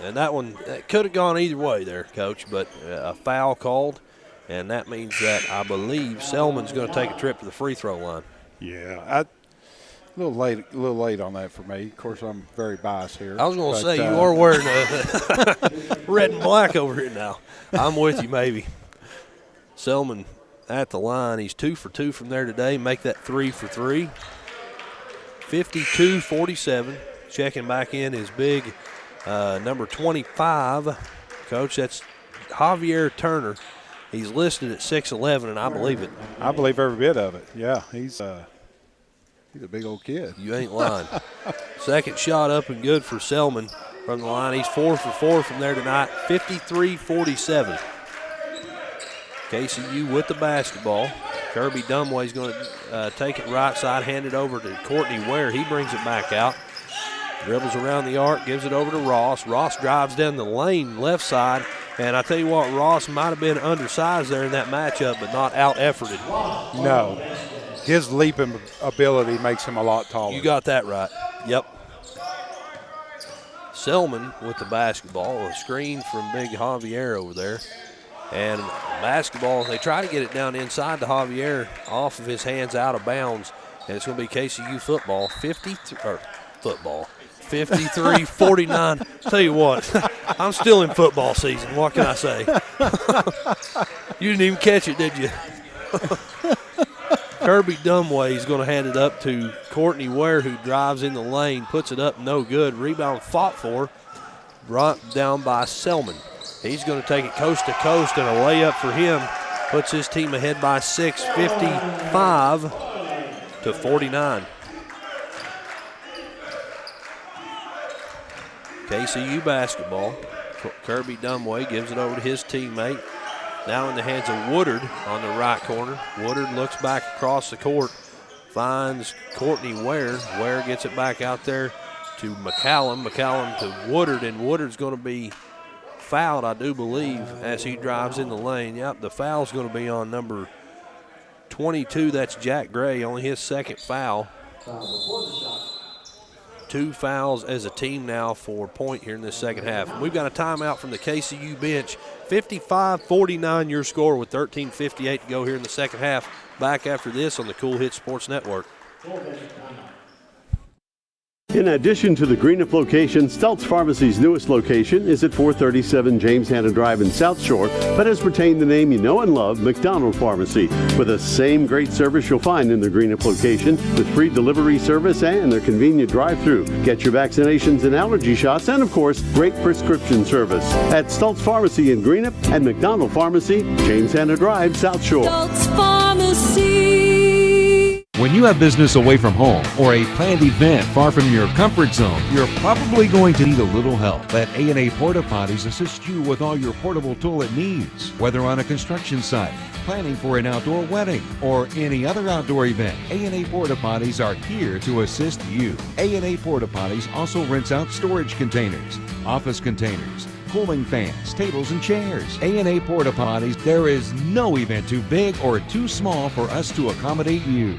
And that one could have gone either way there, Coach, but a foul called. And that means that I believe Selman's going to take a trip to the free throw line. Yeah, a little late on that for me. Of course, I'm very biased here. I was going to say, you are wearing red and black over here now. I'm with you, maybe. Selman at the line. He's 2 for 2 from there today. Make that 3 for 3. 52-47. Checking back in is big number 25. Coach, that's Javier Turner. He's listed at 6'11", and I believe it. I believe every bit of it. Yeah, he's a big old kid. You ain't lying. Second shot up and good for Selman from the line. He's 4 for 4 from there tonight, 53-47. KCU with the basketball. Kirby Dumway's going to take it right side, hand it over to Courtney Ware. He brings it back out. Dribbles around the arc, gives it over to Ross. Ross drives down the lane, left side. And I tell you what, Ross might have been undersized there in that matchup, but not out-efforted. No. His leaping ability makes him a lot taller. You got that right. Yep. Selman with the basketball. A screen from big Javier over there. And basketball, they try to get it down inside to Javier, off of his hands, out of bounds. And it's going to be KCU football, 53-49. Tell you what, I'm still in football season. What can I say? You didn't even catch it, did you? Kirby Dumway is going to hand it up to Courtney Ware, who drives in the lane, puts it up, no good. Rebound fought for, brought down by Selman. He's going to take it coast to coast, and a layup for him puts his team ahead by 6, 55-49. KCU basketball. Kirby Dumway gives it over to his teammate. Now in the hands of Woodard on the right corner. Woodard looks back across the court, finds Courtney Ware. Ware gets it back out there to McCallum. McCallum to Woodard, and Woodard's going to be fouled, I do believe, as he drives in the lane. Yep, the foul's going to be on number 22. That's Jack Gray, only his second foul. 2 fouls as a team now for Point here in this second half. And we've got a timeout from the KCU bench. 55-49 your score with 13:58 to go here in the second half. Back after this on the Kool Hits Sports Network. In addition to the Greenup location, Stelz Pharmacy's newest location is at 437 James Hanna Drive in South Shore, but has retained the name you know and love, McDonald Pharmacy, with the same great service you'll find in the Greenup location, with free delivery service and their convenient drive-through. Get your vaccinations and allergy shots, and of course, great prescription service at Stelz Pharmacy in Greenup and McDonald Pharmacy, James Hanna Drive, South Shore. Stelz Pharmacy. When you have business away from home or a planned event far from your comfort zone, you're probably going to need a little help. Let A&A Porta Potties assist you with all your portable toilet needs. Whether on a construction site, planning for an outdoor wedding, or any other outdoor event, A&A Porta Potties are here to assist you. A&A Porta Potties also rents out storage containers, office containers, cooling fans, tables, and chairs. A&A Porta Potties, there is no event too big or too small for us to accommodate you.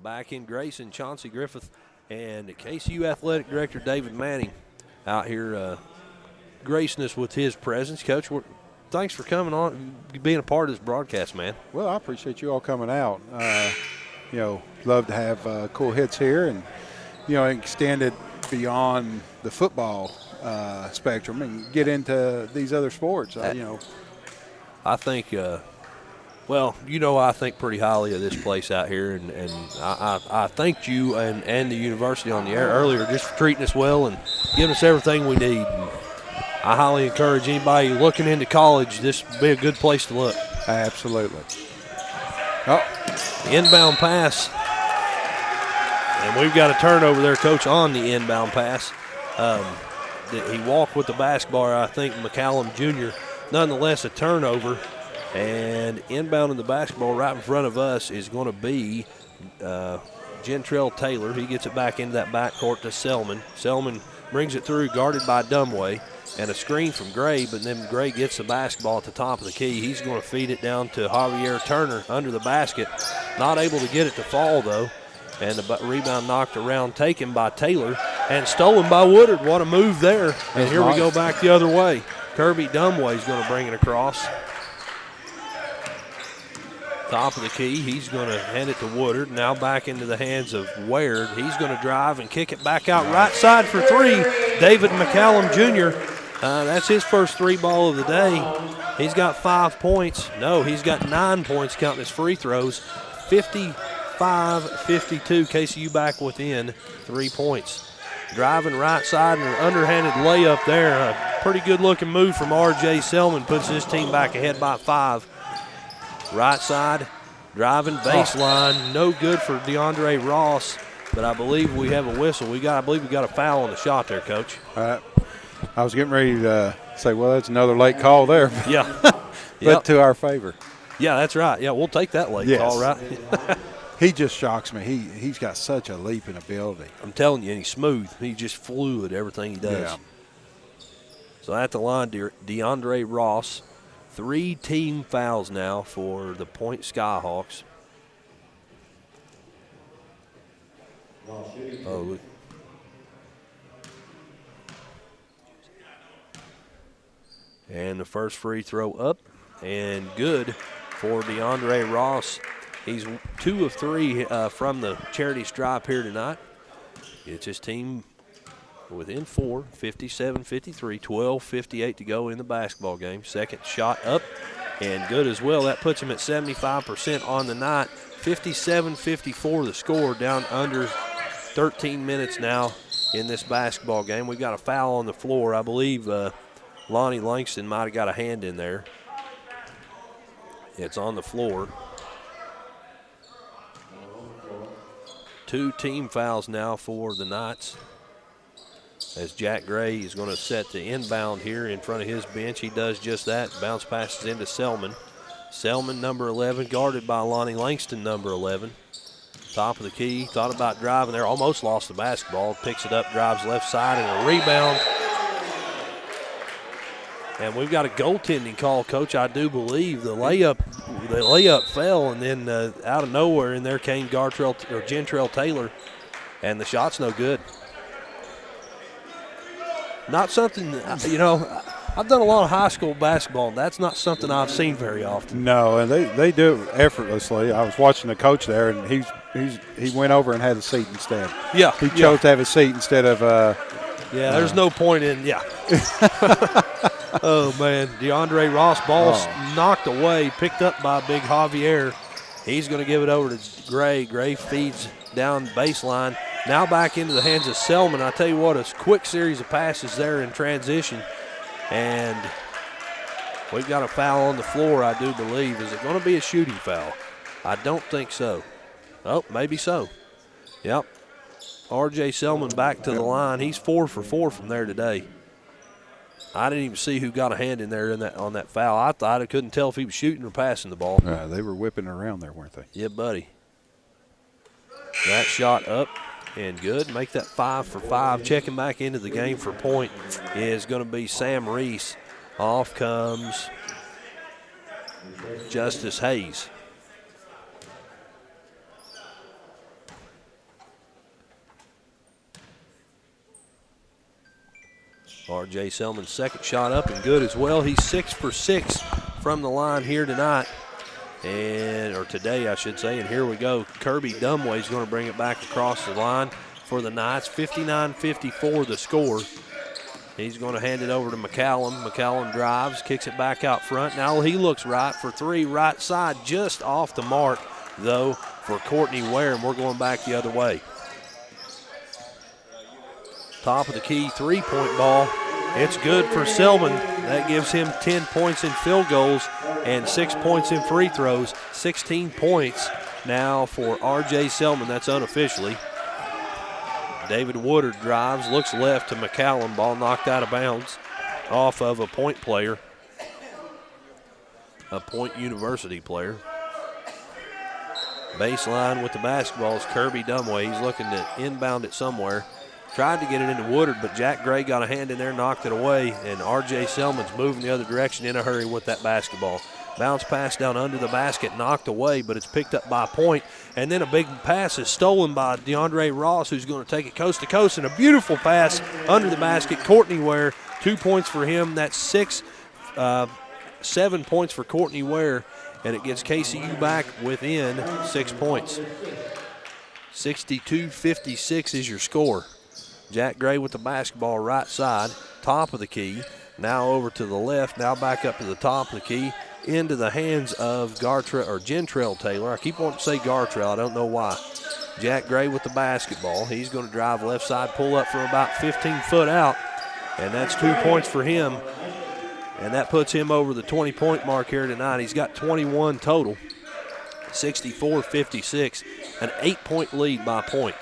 Back in Grayson, Chauncey Griffith and KCU Athletic Director David Manning out here gracing us with his presence. Coach, thanks for coming on, being a part of this broadcast, man. Well, I appreciate you all coming out. Love to have Kool Hits here and, extend it beyond the football spectrum and get into these other sports. I think I think pretty highly of this place out here, and I thanked you and the university on the air earlier just for treating us well and giving us everything we need. And I highly encourage anybody looking into college, this would be a good place to look. Absolutely. Inbound pass. And we've got a turnover there, Coach, on the inbound pass. He walked with the basketball, I think, McCallum Jr. Nonetheless, a turnover. And inbounding the basketball right in front of us is going to be Gentrell Taylor. He gets it back into that backcourt to Selman. Selman brings it through, guarded by Dumway. And a screen from Gray, but then Gray gets the basketball at the top of the key. He's going to feed it down to Javier Turner under the basket. Not able to get it to fall, though. And the rebound knocked around, taken by Taylor, and stolen by Woodard. What a move there. And here we go back the other way. Kirby Dumway is going to bring it across. Top of the key, he's going to hand it to Woodard. Now back into the hands of Ware. He's going to drive and kick it back out right side for three. David McCallum Jr., that's his first three ball of the day. He's got 5 points. No, he's got 9 points counting his free throws. 55-52, KCU back within 3 points. driving right side and an underhanded layup there. A pretty good-looking move from R.J. Selman puts his team back ahead by 5. Right side, driving baseline, no good for DeAndre Ross, but I believe we have a whistle. I believe we got a foul on the shot there, Coach. I was getting ready to say, well, that's another late call there. Yeah. But to our favor. Yeah, that's right. Yeah, we'll take that late call, right? He just shocks me. He's got such a leaping ability. I'm telling you, and he's smooth. He's just fluid, everything he does. Yeah. So at the line, DeAndre Ross. 3 team fouls now for the Point Skyhawks. Oh, and the first free throw up and good for DeAndre Ross. He's 2 of 3 from the charity stripe here tonight. It's his team within 4, 57-53, 12:58 to go in the basketball game. Second shot up and good as well. That puts him at 75% on the night. 57-54 the score, down under 13 minutes now in this basketball game. We've got a foul on the floor. I believe Lonnie Langston might have got a hand in there. It's on the floor. 2 team fouls now for the Knights, as Jack Gray is going to set the inbound here in front of his bench. He does just that. Bounce passes into Selman. Selman, number 11, guarded by Lonnie Langston, number 11. Top of the key, thought about driving there, almost lost the basketball. Picks it up, drives left side, and a rebound. And we've got a goaltending call, Coach. I do believe the layup fell, and then out of nowhere in there came Gentrell Taylor, and the shot's no good. Not something, I've done a lot of high school basketball, and that's not something I've seen very often. No, and they do it effortlessly. I was watching the coach there, and he went over and had a seat instead. Yeah. He chose to have a seat instead of there's no point in, Oh, man, DeAndre Ross, ball knocked away, picked up by big Javier. He's going to give it over to Gray. Gray feeds down baseline. Now back into the hands of Selman. I tell you what, a quick series of passes there in transition. And we've got a foul on the floor, I do believe. Is it going to be a shooting foul? I don't think so. Oh, maybe so. Yep. R.J. Selman back to the line. He's 4 for 4 from there today. I didn't even see who got a hand in there on that foul. I couldn't tell if he was shooting or passing the ball. They were whipping around there, weren't they? Yeah, buddy. That shot up and good. Make that 5 for 5. Checking back into the game for Point is going to be Sam Reese. Off comes Justice Hayes. R.J. Selman's second shot up and good as well. He's 6 for 6 from the line here tonight. Or today, I should say. And here we go. Kirby Dumway is going to bring it back across the line for the Knights. 59-54 the score. He's going to hand it over to McCallum. McCallum drives, kicks it back out front. Now he looks right for 3, right side, just off the mark, though, for Courtney Ware, and we're going back the other way. Top of the key, 3-point ball. It's good for Selman. That gives him 10 points in field goals and 6 points in free throws. 16 points now for R.J. Selman. That's unofficially. David Woodard drives, looks left to McCallum. Ball knocked out of bounds off of a Point player, a Point University player. Baseline with the basketball is Kirby Dumway. He's looking to inbound it somewhere. Tried to get it into Woodard, but Jack Gray got a hand in there, knocked it away, and R.J. Selman's moving the other direction in a hurry with that basketball. Bounce pass down under the basket, knocked away, but it's picked up by Point. And then a big pass is stolen by DeAndre Ross, who's going to take it coast to coast, and a beautiful pass under the basket. Courtney Ware, 2 points for him. That's 7 points for Courtney Ware, and it gets KCU back within 6 points. 62-56 is your score. Jack Gray with the basketball right side, top of the key. Now over to the left, now back up to the top of the key, into the hands of Gentrell Taylor. I keep wanting to say Gartrell, I don't know why. Jack Gray with the basketball. He's going to drive left side, pull up from about 15 foot out, and that's 2 points for him. And that puts him over the 20-point mark here tonight. He's got 21 total, 64-56, an 8-point lead by Point.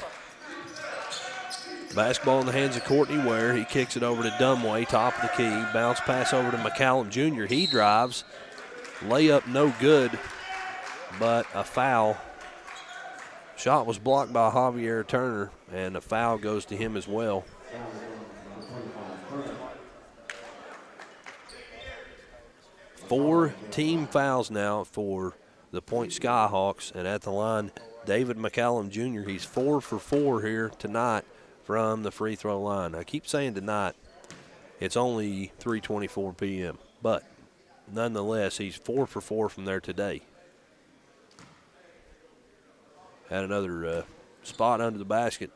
Basketball in the hands of Courtney Ware. He kicks it over to Dumway, top of the key. Bounce pass over to McCallum Jr. He drives. Layup no good, but a foul. Shot was blocked by Javier Turner, and a foul goes to him as well. Four team fouls now for the Point Skyhawks, and at the line, David McCallum Jr. He's 4 for 4 here tonight from the free throw line. I keep saying tonight, it's only 3:24 p.m., but nonetheless, he's 4 for 4 from there today. Had another spot under the basket,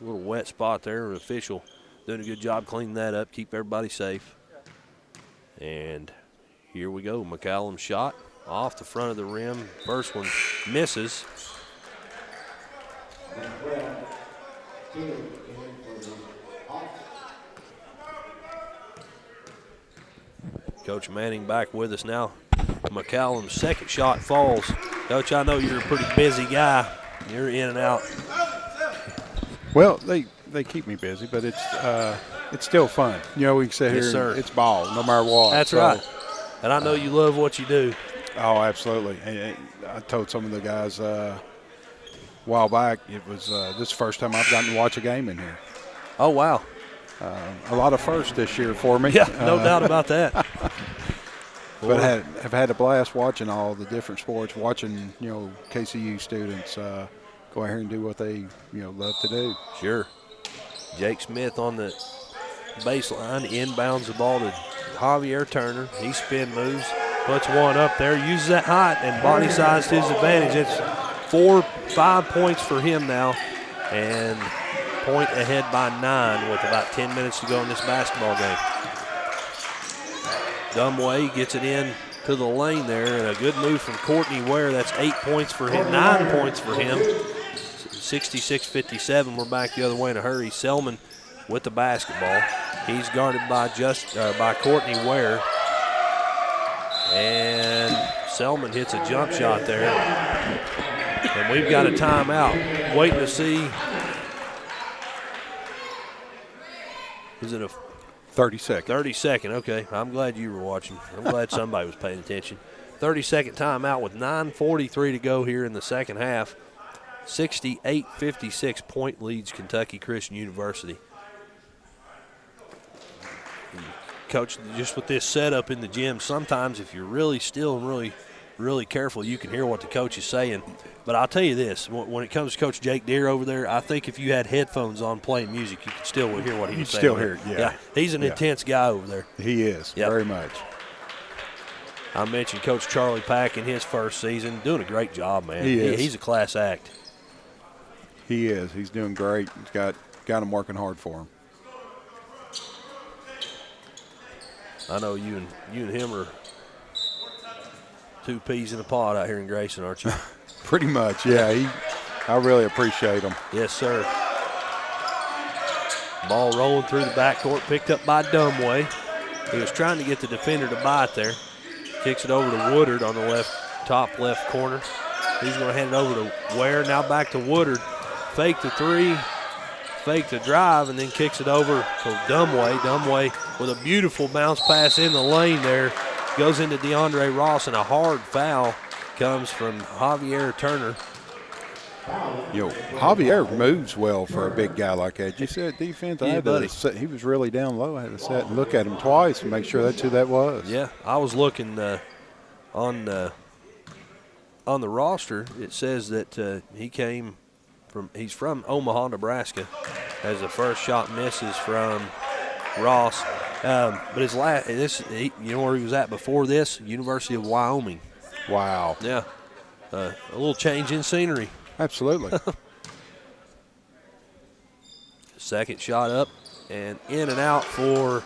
a little wet spot there. The official doing a good job cleaning that up, keep everybody safe. And here we go. McCallum's shot off the front of the rim. First one misses. Coach Manning back with us now. McCallum's second shot falls. Coach, I know you're a pretty busy guy. You're in and out. Well, they keep me busy, but it's still fun. You know, we can sit here and it's ball, no matter what. That's right. And I know you love what you do. Oh, absolutely. And I told some of the guys a while back, it was this is the first time I've gotten to watch a game in here. Oh, wow. A lot of firsts this year for me. Yeah, no doubt about that. But have had a blast watching all the different sports, watching, you know, KCU students go out here and do what they, you know, love to do. Sure. Jake Smith on the baseline, inbounds the ball to Javier Turner. He spin moves, puts one up there, uses that height and body size to his advantage. It's 4-5 points for him now, and Point ahead by 9 with about 10 minutes to go in this basketball game. Dumway gets it in to the lane there, and a good move from Courtney Ware. That's 8 points for him, 9 points for him. 66-57. We're back the other way in a hurry. Selman with the basketball. He's guarded by Courtney Ware. And Selman hits a jump shot there. And we've got a timeout. Waiting to see. Is it a 30-second? 30-second, okay. I'm glad you were watching. I'm glad somebody was paying attention. 30-second timeout with 9:43 to go here in the second half. 68-56 Point leads Kentucky Christian University. Coach, just with this setup in the gym, sometimes if you're really still and really careful, you can hear what the coach is saying. But I'll tell you this, when it comes to Coach Jake Deere over there, I think if you had headphones on playing music, you could still hear what he was saying. Still hear it, yeah. He's an intense guy over there. He is, very much. I mentioned Coach Charlie Pack in his first season, doing a great job, man. He is. He's a class act. He is. He's doing great. He's got him working hard for him. I know you and him are two peas in a pod out here in Grayson, aren't you? Pretty much, yeah. I really appreciate him. Yes, sir. Ball rolling through the backcourt, picked up by Dumway. He was trying to get the defender to buy it there. Kicks it over to Woodard on the top left corner. He's going to hand it over to Ware. Now back to Woodard. Fake the three, fake the drive, and then kicks it over to Dumway. Dumway with a beautiful bounce pass in the lane there. Goes into DeAndre Ross, and a hard foul comes from Javier Turner. You know, Javier moves well for a big guy like that. You said defense, he was really down low. I had to sit and look at him twice and make sure that's who that was. Yeah, I was looking on the roster. It says that he's from Omaha, Nebraska, as the first shot misses from Ross. But you know where he was at before this? University of Wyoming. Wow. Yeah, a little change in scenery. Absolutely. Second shot up and in and out for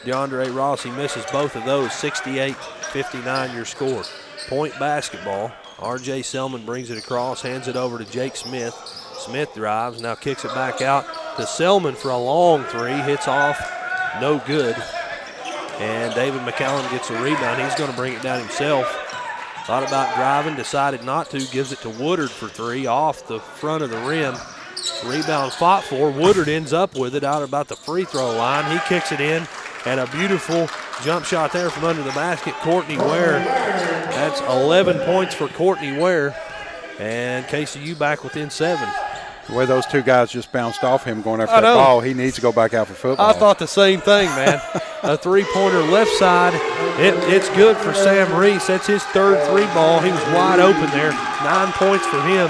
DeAndre Ross. He misses both of those. 68-59 your score. Point basketball. R.J. Selman brings it across, hands it over to Jake Smith. Smith drives, now kicks it back out to Selman for a long three. Hits off, no good. And David McCallum gets a rebound. He's going to bring it down himself. Thought about driving, decided not to. Gives it to Woodard for three off the front of the rim. Rebound fought for. Woodard ends up with it out about the free throw line. He kicks it in, and a beautiful jump shot there from under the basket. Courtney Ware. That's 11 points for Courtney Ware. And KCU back within 7. The way those two guys just bounced off him going after that ball, he needs to go back out for football. I thought the same thing, man. A three-pointer left side. It's good for Sam Reese. That's his third three ball. He was wide open there. 9 points for him.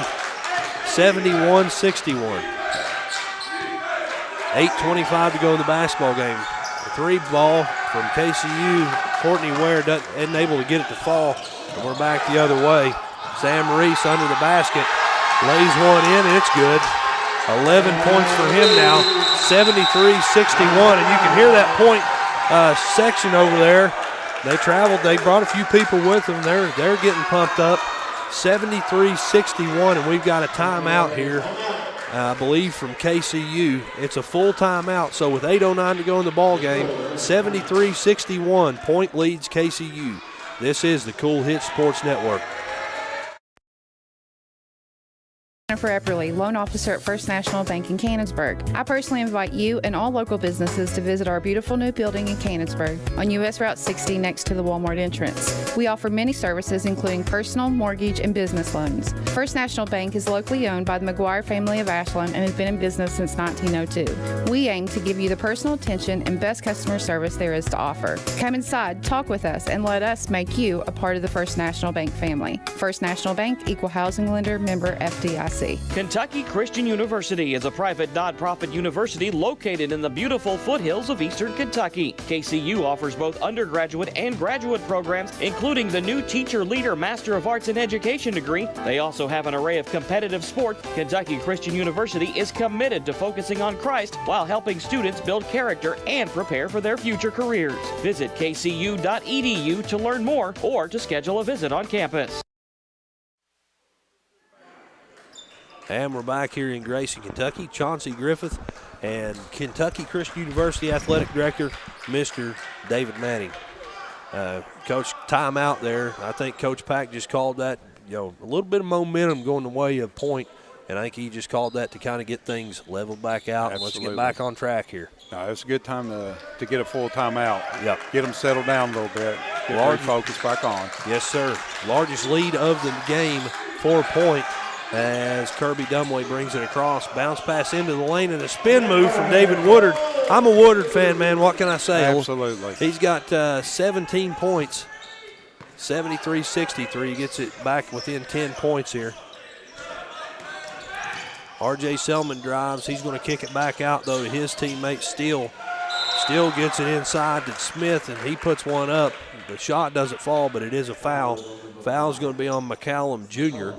71-61. 8:25 to go in the basketball game. A three ball from KCU. Courtney Ware isn't able to get it to fall. And we're back the other way. Sam Reese under the basket. Lays one in, and it's good. 11 points for him now, 73-61. And you can hear that point section over there. They traveled. They brought a few people with them. They're getting pumped up. 73-61, and we've got a timeout here, I believe, from KCU. It's a full timeout, so with 8:09 to go in the ball game, 73-61, point leads KCU. This is the Kool Hits Sports Network. Jennifer Epperly, loan officer at First National Bank in Canonsburg. I personally invite you and all local businesses to visit our beautiful new building in Canonsburg on U.S. Route 60 next to the Walmart entrance. We offer many services including personal, mortgage, and business loans. First National Bank is locally owned by the McGuire family of Ashland and has been in business since 1902. We aim to give you the personal attention and best customer service there is to offer. Come inside, talk with us, and let us make you a part of the First National Bank family. First National Bank, Equal Housing Lender, member FDIC. Kentucky Christian University is a private nonprofit university located in the beautiful foothills of eastern Kentucky. KCU offers both undergraduate and graduate programs, including the new Teacher Leader Master of Arts in Education degree. They also have an array of competitive sports. Kentucky Christian University is committed to focusing on Christ while helping students build character and prepare for their future careers. Visit kcu.edu to learn more or to schedule a visit on campus. And we're back here in Grayson, Kentucky. Chauncey Griffith and Kentucky Christian University Athletic Director, Mr. David Manning. Coach, timeout there. I think Coach Pack just called that, a little bit of momentum going the way of Point, and I think he just called that to kind of get things leveled back out. Absolutely. And let's get back on track here. No, it's a good time to get a full timeout. Yep. Get them settled down a little bit. Get their focus back on. Yes, sir. Largest lead of the game, 4 Point. As Kirby Dumway brings it across. Bounce pass into the lane and a spin move from David Woodard. I'm a Woodard fan, man. What can I say? Absolutely. He's got 17 points. 73-63. He gets it back within 10 points here. R.J. Selman drives. He's going to kick it back out, though, to his teammate Steele. Steele gets it inside to Smith, and he puts one up. The shot doesn't fall, but it is a foul. Foul's going to be on McCallum Jr.,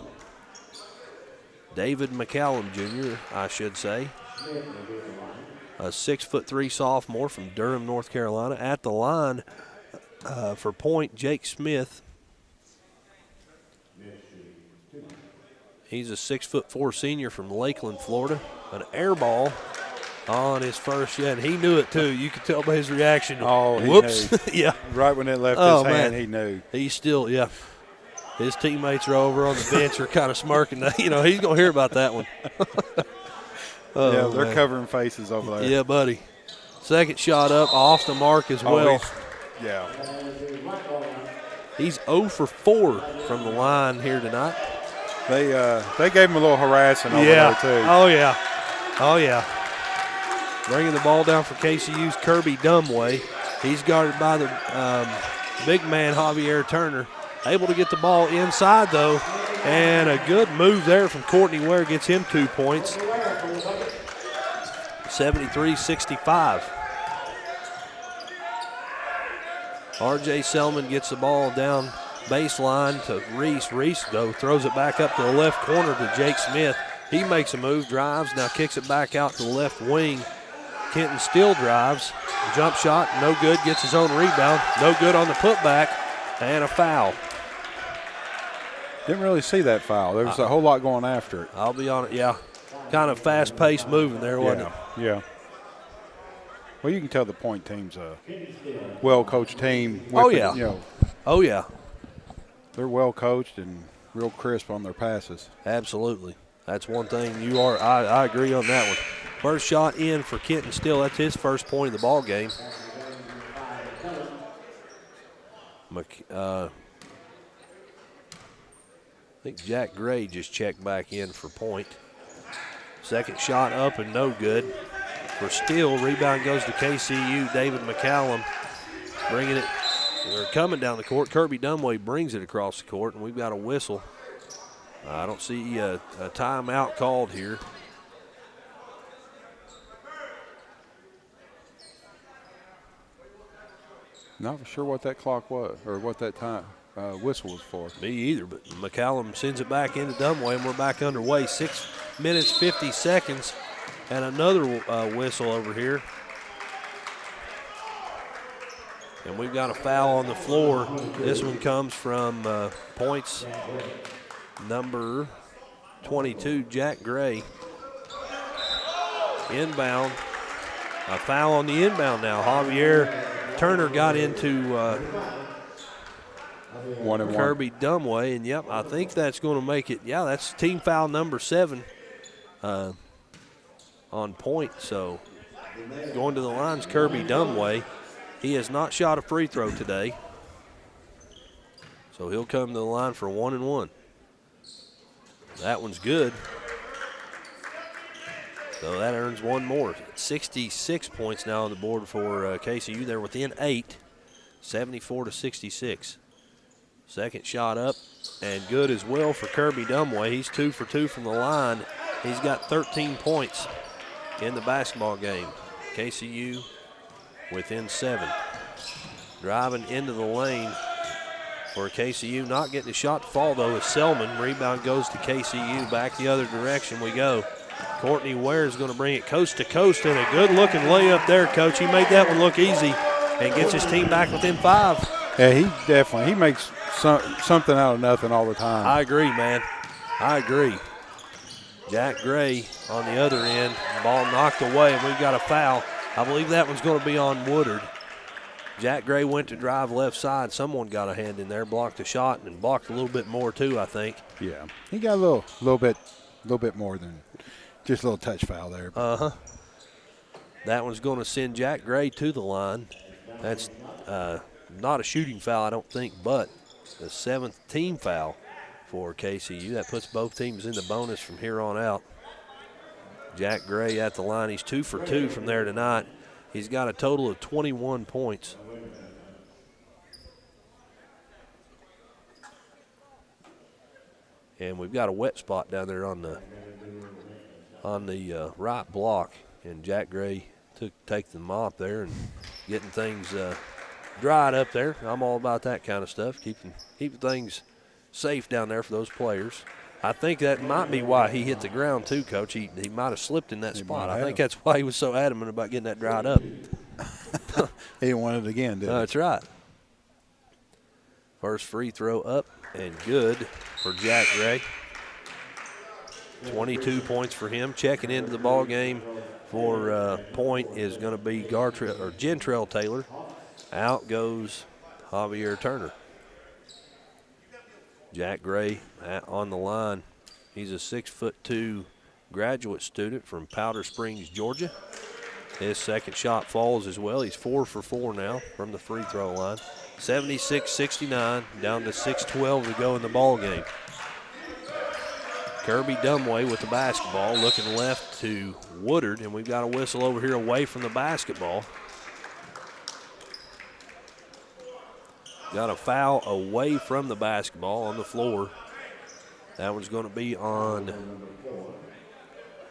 David McCallum Jr., I should say. A 6'3" sophomore from Durham, North Carolina. At the line for Point, Jake Smith. He's a 6'4" senior from Lakeland, Florida. An air ball on his first, and he knew it too. You could tell by his reaction. Oh, whoops. Yeah. Right when it left his hand, man. He knew. He's still, yeah. His teammates are over on the bench are kind of smirking. He's going to hear about that one. Yeah, they're covering faces over there. Yeah, buddy. Second shot up, off the mark as well. Yeah. He's 0 for 4 from the line here tonight. They gave him a little harassing over there, too. Oh, yeah. Oh, yeah. Bringing the ball down for KCU's Kirby Dumway. He's guarded by the big man, Javier Turner. Able to get the ball inside, though, and a good move there from Courtney Ware gets him 2 points. 73-65. R.J. Selman gets the ball down baseline to Reese. Reese, though, throws it back up to the left corner to Jake Smith. He makes a move, drives, now kicks it back out to the left wing. Kenton still drives. Jump shot, no good, gets his own rebound. No good on the putback, and a foul. Didn't really see that foul. There was a whole lot going after it. I'll be on it, yeah. Kind of fast-paced moving there, wasn't it? Yeah. Well, you can tell the Point team's a well-coached team. Oh, yeah. Oh, yeah. They're well-coached and real crisp on their passes. Absolutely. That's one thing you are. I agree on that one. First shot in for Kenton Still. That's his first point of the ball game. I think Jack Gray just checked back in for Point. Second shot up and no good. For Steele, rebound goes to KCU. David McCallum bringing it. They're coming down the court. Kirby Dunway brings it across the court, and we've got a whistle. I don't see a timeout called here. Not for sure what that clock was or what that time whistle was for. Me either, but McCallum sends it back into Dunway, and we're back underway. 6 minutes, 50 seconds, and another whistle over here. And we've got a foul on the floor. This one comes from Points number 22, Jack Gray. Inbound. A foul on the inbound now. Javier Turner got into Kirby Dunway, and I think that's going to make it. Yeah, that's team foul number 7 on Point. So going to the line's Kirby Dunway. He has not shot a free throw today, so he'll come to the line for 1 and 1. That one's good. So that earns one more. 66 points now on the board for KCU. They're within 8, 74-66. Second shot up and good as well for Kirby Dunway. He's 2 for 2 from the line. He's got 13 points in the basketball game. KCU within 7. Driving into the lane for KCU. Not getting a shot to fall, though, is Selman. Rebound goes to KCU. Back the other direction we go. Courtney Ware is going to bring it coast to coast, and a good-looking layup there, Coach. He made that one look easy and gets his team back within 5. Yeah, he makes something out of nothing all the time. I agree, man. I agree. Jack Gray on the other end. Ball knocked away, and we've got a foul. I believe that one's going to be on Woodard. Jack Gray went to drive left side. Someone got a hand in there, blocked a shot, and blocked a little bit more too, I think. Yeah, he got a little bit more than just a little touch foul there. That one's going to send Jack Gray to the line. That's not a shooting foul, I don't think, but the 7th team foul for KCU. That puts both teams in the bonus from here on out. Jack Gray at the line. He's 2 for 2 from there tonight. He's got a total of 21 points. And we've got a wet spot down there on the right block. And Jack Gray take the mop there and getting things dried up there. I'm all about that kind of stuff, keeping things safe down there for those players. I think that might be why he hit the ground too, Coach. He might have slipped in that spot. I think that's why he was so adamant about getting that dried up. He didn't want it again, did he? That's right. First free throw up and good for Jack Gray. 22 points for him. Checking into the ball game for Point is going to be Gentrell Taylor. Out goes Javier Turner. Jack Gray on the line. He's a 6'2" graduate student from Powder Springs, Georgia. His second shot falls as well. He's 4 for 4 now from the free throw line. 76-69, down to 6:12 to go in the ball game. Kirby Dunway with the basketball, looking left to Woodard, and we've got a whistle over here away from the basketball. Got a foul away from the basketball on the floor. That one's going to be on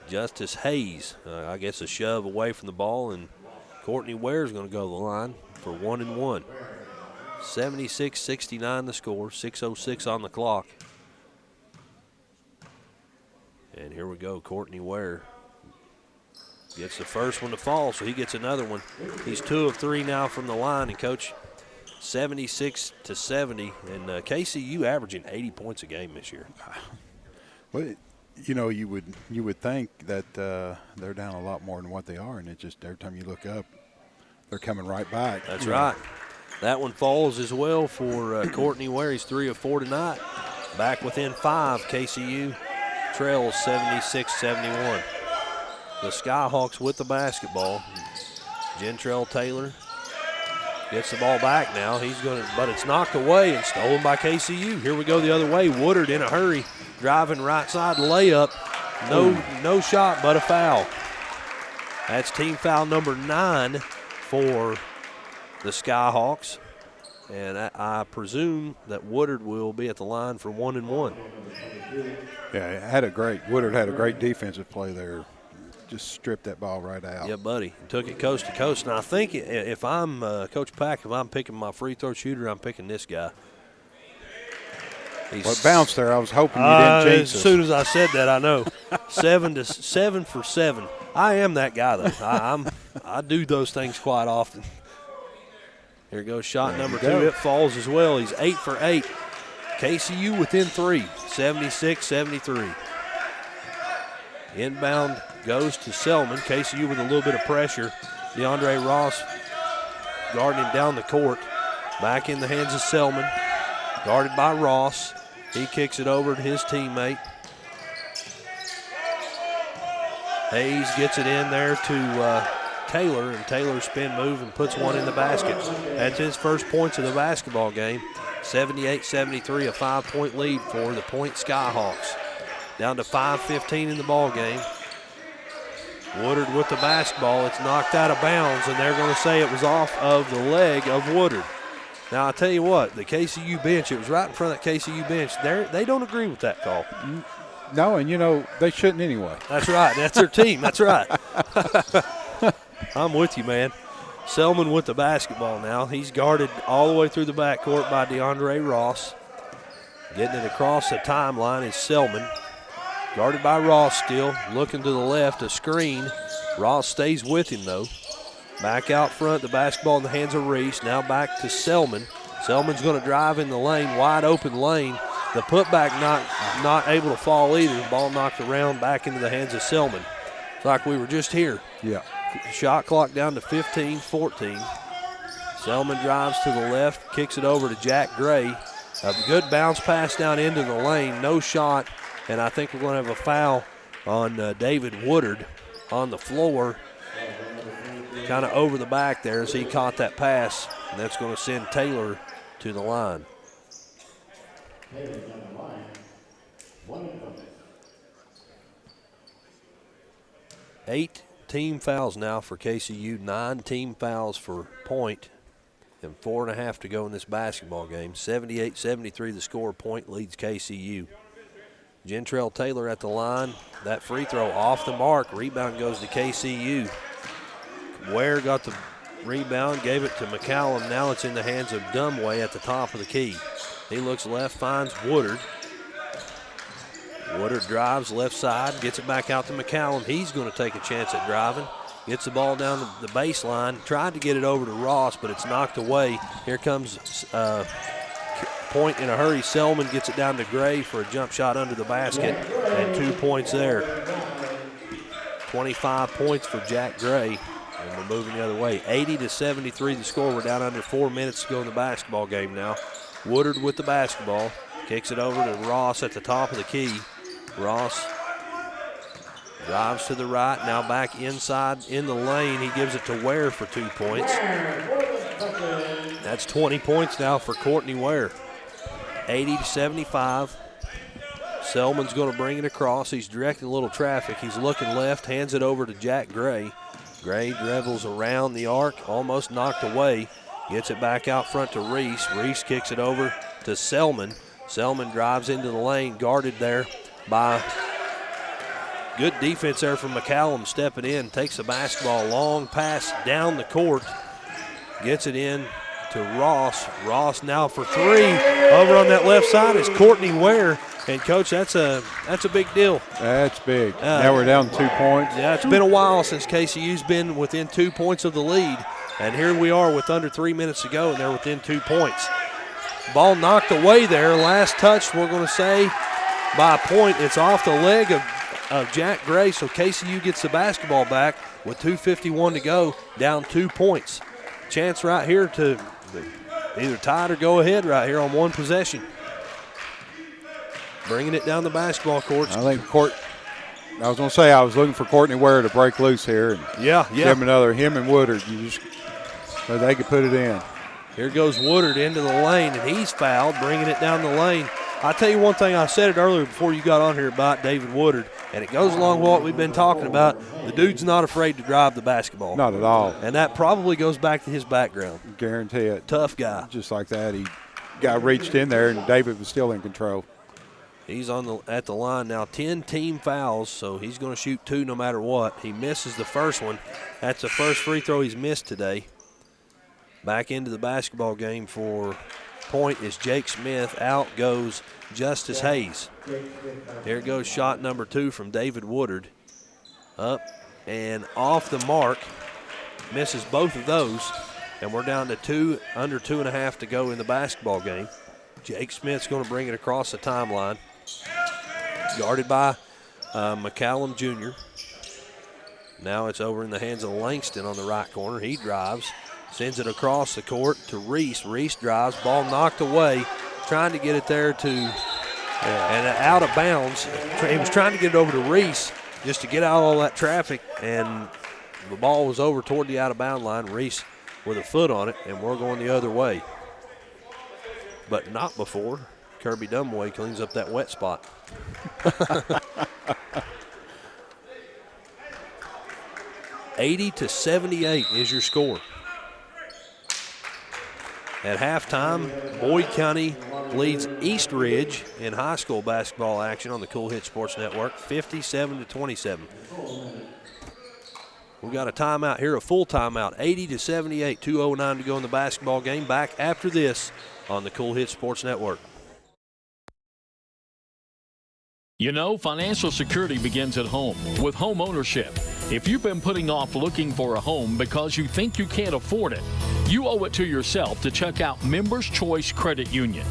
Justice Hayes. I guess a shove away from the ball, and Courtney Ware is going to go to the line for 1 and 1. 76-69 the score, 6:06 on the clock. And here we go, Courtney Ware gets the first one to fall, so he gets another one. He's 2 of 3 now from the line, and Coach, 76-70, and KCU averaging 80 points a game this year. Well, you would think that they're down a lot more than what they are, and it just every time you look up, they're coming right back. That's right. That one falls as well for Courtney Ware. He's 3 of 4 tonight. Back within 5, KCU trails 76-71. The Skyhawks with the basketball. Jentrell Taylor gets the ball back now. But it's knocked away and stolen by KCU. Here we go the other way. Woodard in a hurry, driving right side layup. No shot, but a foul. That's team foul number 9 for the Skyhawks. And I presume that Woodard will be at the line for 1-1. Yeah, Woodard had a great defensive play there. Just stripped that ball right out. Yeah, buddy. Took it coast to coast. And I think if I'm Coach Pack, if I'm picking my free throw shooter, I'm picking this guy. Well, it bounced there. I was hoping you didn't jinx us. As soon as I said that, I know. 7 for 7. I am that guy, though. I do those things quite often. Here goes shot number 2. It falls as well. He's 8 for 8. KCU within 3, 76-73. Inbound goes to Selman. KCU with a little bit of pressure. DeAndre Ross guarding him down the court. Back in the hands of Selman. Guarded by Ross. He kicks it over to his teammate. Hayes gets it in there to Taylor, and Taylor spin move and puts one in the basket. That's his first points of the basketball game. 78-73, a 5-point lead for the Point Skyhawks. Down to 5:15 in the ball game. Woodard with the basketball. It's knocked out of bounds, and they're going to say it was off of the leg of Woodard. Now, I'll tell you what, the KCU bench, it was right in front of that KCU bench. They don't agree with that call. No, and, they shouldn't anyway. That's right. That's their team. That's right. I'm with you, man. Selman with the basketball now. He's guarded all the way through the backcourt by DeAndre Ross. Getting it across the timeline is Selman. Guarded by Ross still. Looking to the left, a screen. Ross stays with him, though. Back out front, the basketball in the hands of Reese. Now back to Selman. Selman's going to drive in the lane, wide open lane. The putback not able to fall either. The ball knocked around back into the hands of Selman. It's like we were just here. Yeah. Shot clock down to 15-14. Selman drives to the left, kicks it over to Jack Gray. A good bounce pass down into the lane, no shot, and I think we're going to have a foul on David Woodard on the floor, kind of over the back there as he caught that pass, and that's going to send Taylor to the line. 8 team fouls now for KCU, 9 team fouls for Point, and 4.5 to go in this basketball game. 78-73 the score. Point leads KCU. Jentrell Taylor at the line. That free throw off the mark. Rebound goes to KCU. Ware got the rebound, gave it to McCallum. Now it's in the hands of Dumway at the top of the key. He looks left, finds Woodard. Woodard drives left side, gets it back out to McCallum. He's going to take a chance at driving. Gets the ball down the baseline. Tried to get it over to Ross, but it's knocked away. Here comes Point in a hurry. Selman gets it down to Gray for a jump shot under the basket, and 2 points there. 25 points for Jack Gray, and we're moving the other way. 80-73 the score. We're down under 4 minutes to go in the basketball game now. Woodard with the basketball. Kicks it over to Ross at the top of the key. Ross drives to the right, now back inside in the lane. He gives it to Ware for 2 points. That's 20 points now for Courtney Ware. 80-75. Selman's going to bring it across. He's directing a little traffic. He's looking left, hands it over to Jack Gray. Gray dribbles around the arc, almost knocked away. Gets it back out front to Reese. Reese kicks it over to Selman. Selman drives into the lane, guarded there by good defense there from McCallum, stepping in, takes the basketball, long pass down the court, gets it in to Ross. Ross now for 3. Over on that left side is Courtney Ware, and Coach, that's a big deal. That's big. Now we're down 2 points. Yeah, it's been a while since KCU's been within 2 points of the lead, And here we are with under 3 minutes to go, and they're within 2 points. Ball knocked away there. Last touch, we're going to say, by a point. It's off the leg of Jack Gray, so KCU gets the basketball back with 2:51 to go, down 2 points. Chance right here to either tie it or go ahead right here on one possession. Bringing it down the basketball court. I think I was going to say I was looking for Courtney Ware to break loose here. And him and Woodard. So they could put it in. Here goes Woodard into the lane, and he's fouled, bringing it down the lane. I'll tell you one thing, I said it earlier before you got on here about David Woodard, and it goes along with what we've been talking about. The dude's not afraid to drive the basketball. Not at all. And that probably goes back to his background. Guarantee it. Tough guy. Just like that, he got reached in there, and David was still in control. He's at the line now, 10 team fouls, so he's going to shoot 2 no matter what. He misses the first one. That's the first free throw he's missed today. Back into the basketball game for Point is Jake Smith. Out goes Justice Hayes. Here goes shot number 2 from David Woodard. Up and off the mark. Misses both of those. And we're down to under 2.5 to go in the basketball game. Jake Smith's going to bring it across the timeline. Guarded by McCallum Jr. Now it's over in the hands of Langston on the right corner. He drives. Sends it across the court to Reese. Reese drives, ball knocked away, trying to get it there and out of bounds. He was trying to get it over to Reese just to get out all that traffic, and the ball was over toward the out-of-bound line. Reese with a foot on it, and we're going the other way. But not before Kirby Dunway cleans up that wet spot. 80-78 is your score. At halftime, Boyd County leads East Ridge in high school basketball action on the Kool Hit Sports Network, 57-27. We've got a timeout here, a full timeout, 80-78, 2:09 to go in the basketball game. Back after this on the Kool Hit Sports Network. You know, financial security begins at home with home ownership. If you've been putting off looking for a home because you think you can't afford it, you owe it to yourself to check out Members Choice Credit Union.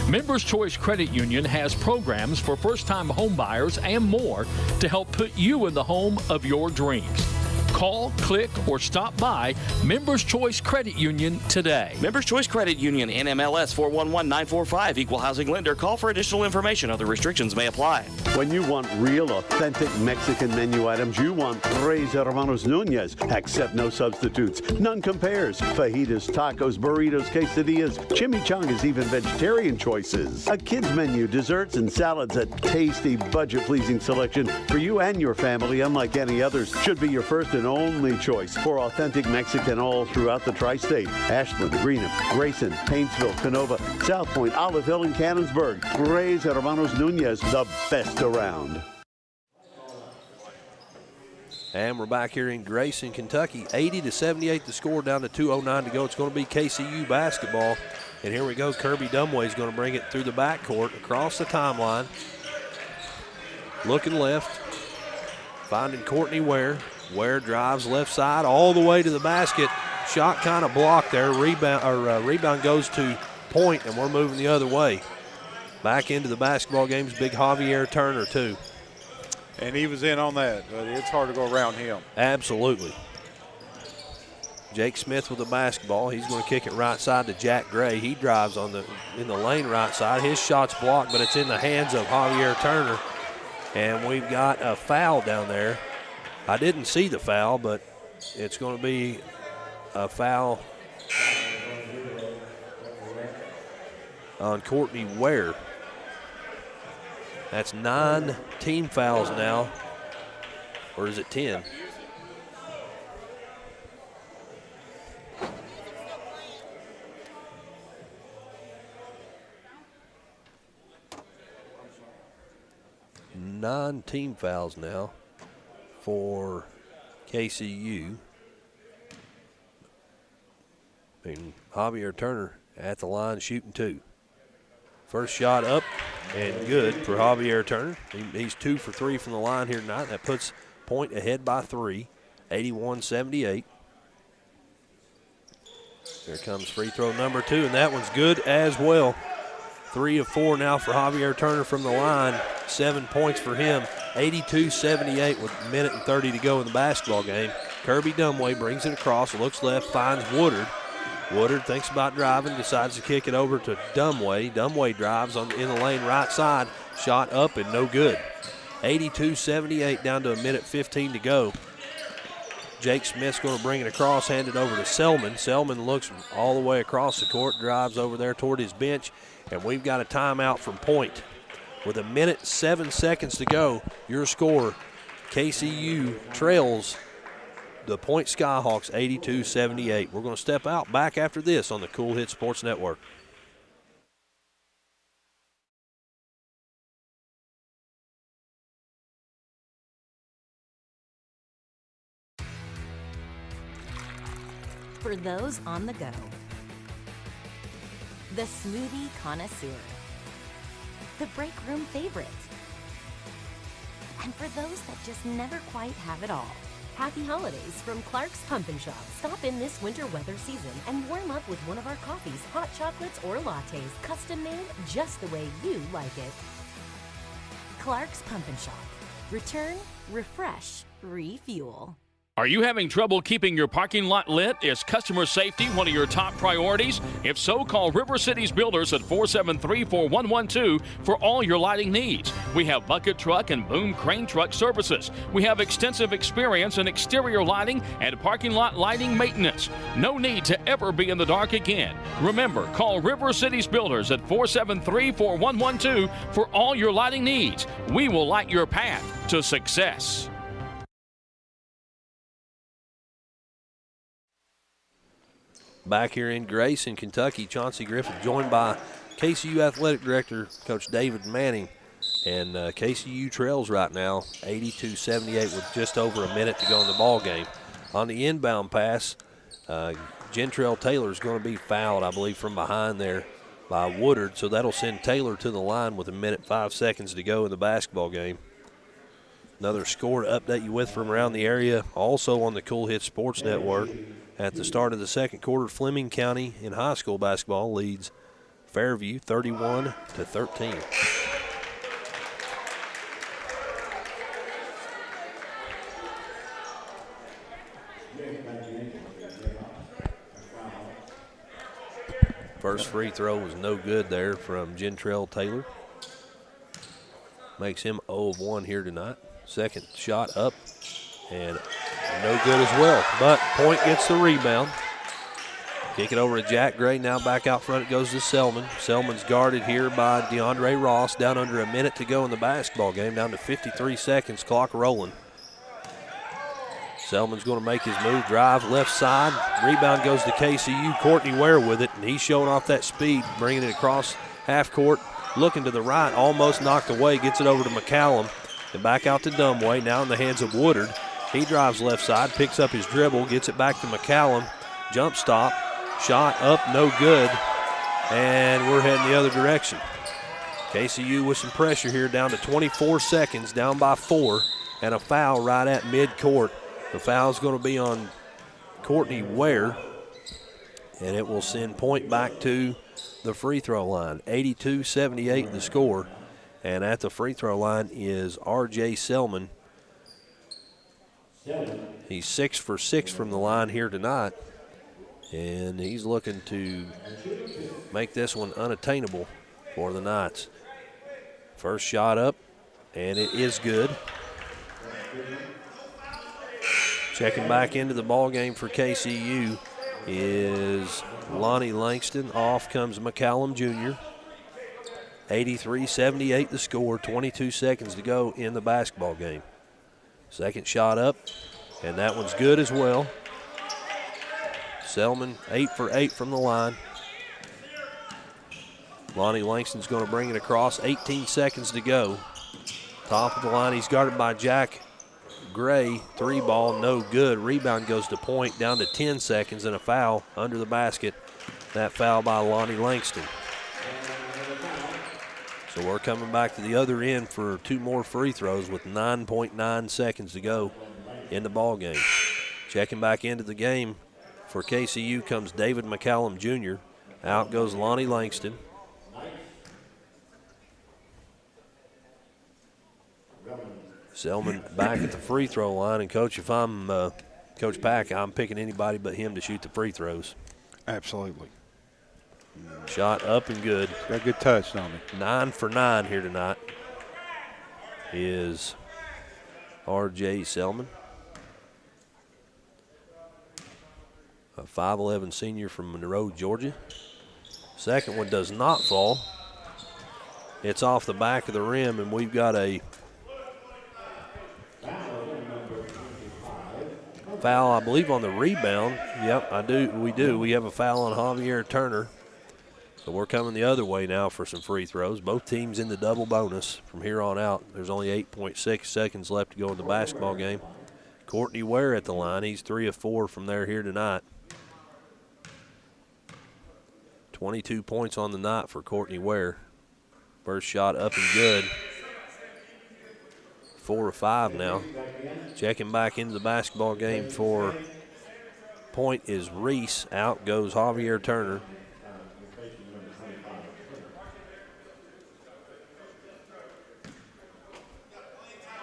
Members Choice Credit Union has programs for first-time home buyers and more to help put you in the home of your dreams. Call, click, or stop by Members Choice Credit Union today. Members Choice Credit Union, NMLS 411945, Equal Housing Lender. Call for additional information. Other restrictions may apply. When you want real, authentic Mexican menu items, you want Tres Hermanos Nunez. Accept no substitutes. None compares. Fajitas, tacos, burritos, quesadillas, chimichangas, even vegetarian choices. A kids menu, desserts and salads, a tasty, budget-pleasing selection for you and your family, unlike any others. Should be your first and only choice for authentic Mexican all throughout the tri-state. Ashland, Greenham, Grayson, Paintsville, Canova, South Point, Olive Hill, and Cannonsburg. Tres Hermanos Nunez, the best around. And we're back here in Grayson, Kentucky. 80-78 the score, down to 2:09 to go. It's going to be KCU basketball. And here we go. Kirby Dunway is going to bring it through the backcourt, across the timeline. Looking left, finding Courtney Ware. Ware drives left side all the way to the basket. Shot kind of blocked there. Rebound goes to Point, and we're moving the other way. Back into the basketball game's big Javier Turner, too. And he was in on that, but it's hard to go around him. Absolutely. Jake Smith with the basketball. He's going to kick it right side to Jack Gray. He drives in the lane right side. His shot's blocked, but it's in the hands of Javier Turner. And we've got a foul down there. I didn't see the foul, but it's going to be a foul on Courtney Ware. That's 9 team fouls now, or is it 10? Nine team fouls now for KCU. And Javier Turner at the line shooting 2. First shot up and good for Javier Turner. He's 2 for 3 from the line here tonight. That puts Point ahead by 3, 81-78. Here comes free throw number 2, and that one's good as well. 3 of 4 now for Javier Turner from the line. 7 points for him. 82-78 with a minute and 30 to go in the basketball game. Kirby Dumway brings it across, looks left, finds Woodard. Woodard thinks about driving, decides to kick it over to Dumway. Dumway drives in the lane right side. Shot up and no good. 82-78 down to a minute 15 to go. Jake Smith's going to bring it across, hand it over to Selman. Selman looks all the way across the court, drives over there toward his bench, and we've got a timeout from Point. With a minute, 7 seconds to go, your score, KCU trails the Point Skyhawks 82-78. We're going to step out back after this on the Kool Hit Sports Network. For those on the go, the smoothie connoisseur, the break room favorite, and for those that just never quite have it all, happy holidays from Clark's Pump and Shop. Stop in this winter weather season and warm up with one of our coffees, hot chocolates, or lattes, custom made just the way you like it. Clark's Pump and Shop. Return, refresh, refuel. Are you having trouble keeping your parking lot lit? Is customer safety one of your top priorities? If so, call River Cities Builders at 473-4112 for all your lighting needs. We have bucket truck and boom crane truck services. We have extensive experience in exterior lighting and parking lot lighting maintenance. No need to ever be in the dark again. Remember, call River Cities Builders at 473-4112 for all your lighting needs. We will light your path to success. Back here in Grayson, Kentucky, Chauncey Griffith joined by KCU Athletic Director Coach David Manning. And KCU trails right now 82-78 with just over a minute to go in the ball game. On the inbound pass, Gentrell Taylor is going to be fouled, I believe, from behind there by Woodard. So that'll send Taylor to the line with a minute 5 seconds to go in the basketball game. Another score to update you with from around the area, also on the Kool Hit Sports Network. At the start of the second quarter, Fleming County in high school basketball leads Fairview 31-13. First free throw was no good there from Gentrell Taylor. Makes him 0 of 1 here tonight. Second shot up and no good as well, but Point gets the rebound. Kick it over to Jack Gray. Now back out front it goes to Selman. Selman's guarded here by DeAndre Ross. Down under a minute to go in the basketball game. Down to 53 seconds, clock rolling. Selman's going to make his move, drive left side. Rebound goes to KCU. Courtney Ware with it, and he's showing off that speed, bringing it across half court. Looking to the right, almost knocked away. Gets it over to McCallum. And back out to Dumway. Now in the hands of Woodard. He drives left side, picks up his dribble, gets it back to McCallum. Jump stop, shot up, no good. And we're heading the other direction. KCU with some pressure here, down to 24 seconds, down by 4, and a foul right at midcourt. The foul's going to be on Courtney Ware, and it will send Point back to the free throw line. 82-78 the score, and at the free throw line is R.J. Selman. He's 6 for 6 from the line here tonight, and he's looking to make this one unattainable for the Knights. First shot up, and it is good. Checking back into the ball game for KCU is Lonnie Langston. Off comes McCallum Jr. 83-78 the score, 22 seconds to go in the basketball game. Second shot up, and that one's good as well. Selman 8 for 8 from the line. Lonnie Langston's going to bring it across, 18 seconds to go. Top of the line, he's guarded by Jack Gray. 3 ball, no good. Rebound goes to Point, down to 10 seconds, and a foul under the basket. That foul by Lonnie Langston. So we're coming back to the other end for 2 more free throws with 9.9 seconds to go in the ball game. Checking back into the game For KCU comes David McCallum Jr. Out goes Lonnie Langston. Selman back at the free throw line. And, Coach, if I'm Coach Pack, I'm picking anybody but him to shoot the free throws. Absolutely. Shot up and good. Got a good touch on it. 9 for 9 here tonight is R.J. Selman. A 5'11 senior from Monroe, Georgia. Second one does not fall. It's off the back of the rim, and we've got a foul, I believe, on the rebound. Yep, we do. We have a foul on Javier Turner. So we're coming the other way now for some free throws. Both teams in the double bonus from here on out. There's only 8.6 seconds left to go in the basketball game. Courtney Ware at the line. He's 3 of 4 from there here tonight. 22 points on the night for Courtney Ware. First shot up and good. 4 of 5 now. Checking back into the basketball game for Point is Reese. Out goes Javier Turner.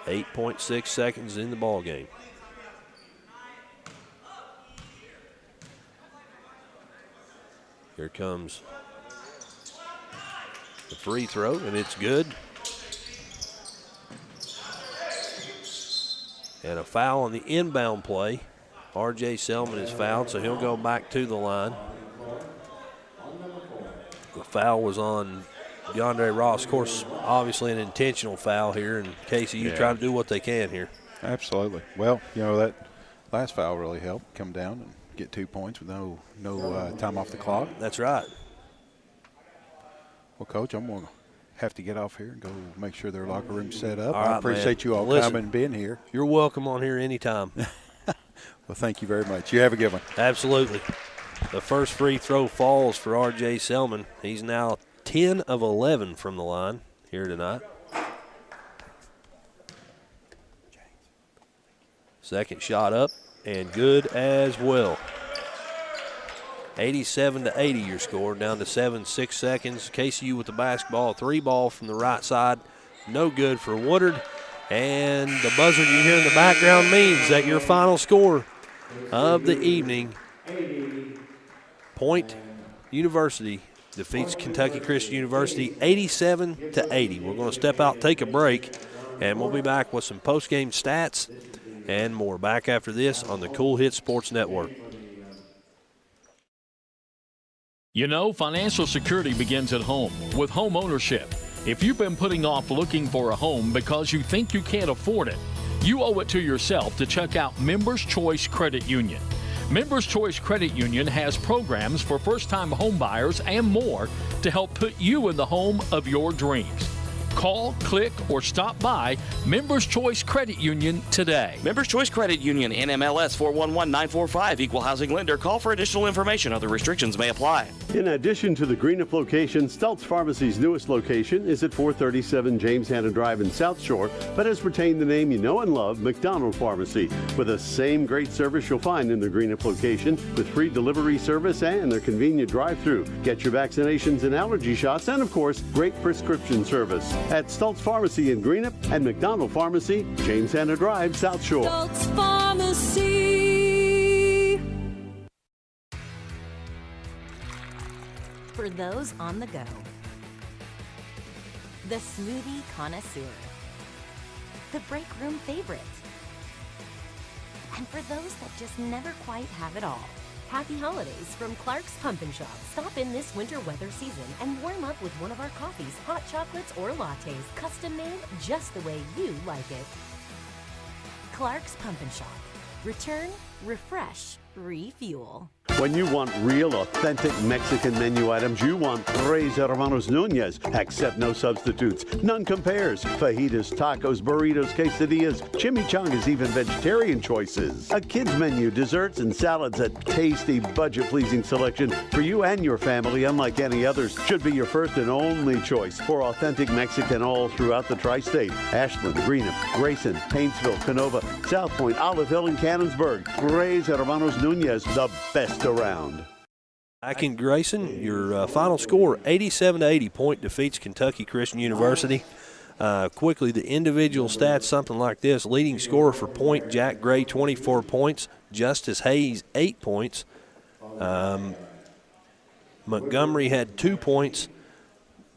.6 seconds in the ball game. Here comes the free throw, and it's good. And a foul on the inbound play. R.J. Selman is fouled, so he'll go back to the line. The foul was on DeAndre Ross. Of course, obviously an intentional foul here, and KCU trying to do what they can here. Absolutely. Well, you know, that last foul really helped come down and get 2 points with no time off the clock. That's right. Well, Coach, I'm going to have to get off here and go make sure their locker room's set up. All I right, appreciate you all coming and being here. You're welcome on here anytime. Well, thank you very much. You have a good one. Absolutely. The first free throw falls for R.J. Selman. He's now 10 of 11 from the line here tonight. Second shot up and good as well. 87-80 your score, down to 7.6 seconds. KCU with the basketball, 3 ball from the right side. No good for Woodard. And the buzzer you hear in the background means that your final score of the evening, Point University defeats Kentucky Christian University 87-80. We're going to step out, take a break, and we'll be back with some post-game stats and more. Back after this on the Kool Hit Sports Network. You know, financial security begins at home with home ownership. If you've been putting off looking for a home because you think you can't afford it, you owe it to yourself to check out Members Choice Credit Union. Members Choice Credit Union has programs for first-time home buyers and more to help put you in the home of your dreams. Call, click, or stop by Members Choice Credit Union today. Members Choice Credit Union, NMLS 411945, Equal Housing Lender. Call for additional information. Other restrictions may apply. In addition to the Greenup location, Stultz Pharmacy's newest location is at 437 James Hanna Drive in South Shore, but has retained the name you know and love, McDonald Pharmacy, with the same great service you'll find in the Greenup location, with free delivery service and their convenient drive-through. Get your vaccinations and allergy shots, and of course, great prescription service at Stultz Pharmacy in Greenup and McDonald Pharmacy, James Hanna Drive, South Shore. Stultz Pharmacy. For those on the go, the smoothie connoisseur, the break room favorite, and for those that just never quite have it all. Happy holidays from Clark's Pumpkin Shop. Stop in this winter weather season and warm up with one of our coffees, hot chocolates, or lattes, custom made just the way you like it. Clark's Pumpkin Shop. Return, refresh, refuel. When you want real, authentic Mexican menu items, you want Tres Hermanos Nunez. Accept no substitutes. None compares. Fajitas, tacos, burritos, quesadillas, chimichangas, even vegetarian choices. A kids menu, desserts and salads, a tasty, budget-pleasing selection for you and your family, unlike any others. Should be your first and only choice for authentic Mexican all throughout the tri-state. Ashland, Greenup, Grayson, Paintsville, Canova, South Point, Olive Hill, and Cannonsburg. Tres Hermanos Nunez, the best next around. Back in Grayson, your final score, 87-80. Point defeats Kentucky Christian University. Quickly, the individual stats, something like this. Leading scorer for Point, Jack Gray, 24 points. Justice Hayes, 8 points. Montgomery had 2 points.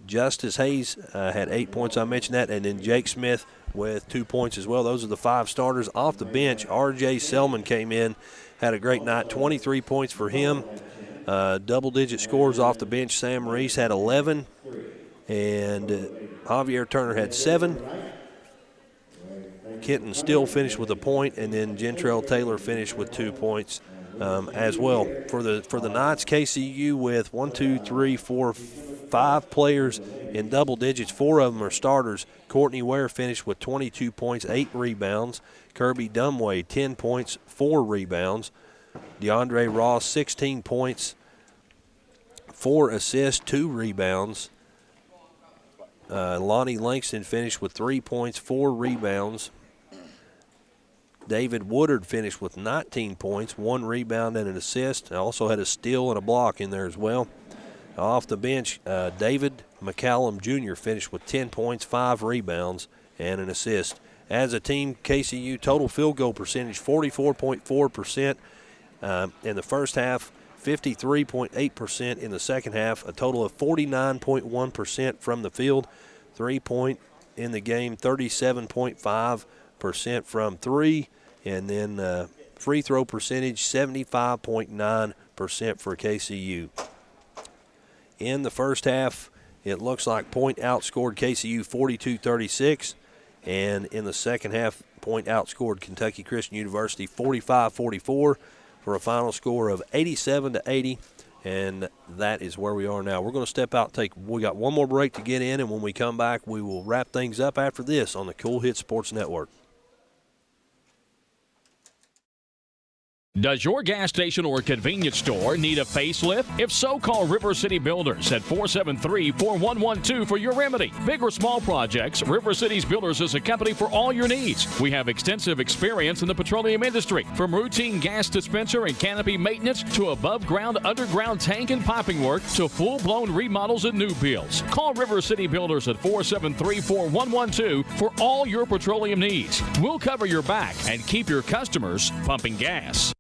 Justice Hayes had 8 points. I mentioned that. And then Jake Smith with 2 points as well. Those are the 5 starters. Off the bench, R.J. Selman came in, had a great night, 23 points for him. Double-digit scores off the bench. Sam Reese had 11, and Javier Turner had 7. Kenton Still finished with a point, and then Gentrell Taylor finished with 2 points as well. For the Knights, KCU with 5 players in double digits. 4 of them are starters. Courtney Ware finished with 22 points, 8 rebounds. Kirby Dumway, 10 points, 4 rebounds. DeAndre Ross, 16 points, 4 assists, 2 rebounds. Lonnie Langston finished with 3 points, 4 rebounds. David Woodard finished with 19 points, 1 rebound and an assist. Also had a steal and a block in there as well. Off the bench, David McCallum Jr. finished with 10 points, 5 rebounds, and an assist. As a team, KCU total field goal percentage 44.4% in the first half, 53.8% in the second half, a total of 49.1% from the field. 3-point in the game, 37.5% from 3, and then free throw percentage 75.9% for KCU. In the first half, it looks like Point outscored KCU 42-36, and in the second half, Point outscored Kentucky Christian University 45-44 for a final score of 87-80, and that is where we are now. We're going to step out, we got one more break to get in, and when we come back, we will wrap things up after this on the Kool Hit Sports Network. Does your gas station or convenience store need a facelift? If so, call River City Builders at 473-4112 for your remedy. Big or small projects, River City's Builders is a company for all your needs. We have extensive experience in the petroleum industry, from routine gas dispenser and canopy maintenance to above-ground, underground tank and piping work to full-blown remodels and new builds. Call River City Builders at 473-4112 for all your petroleum needs. We'll cover your back and keep your customers pumping gas.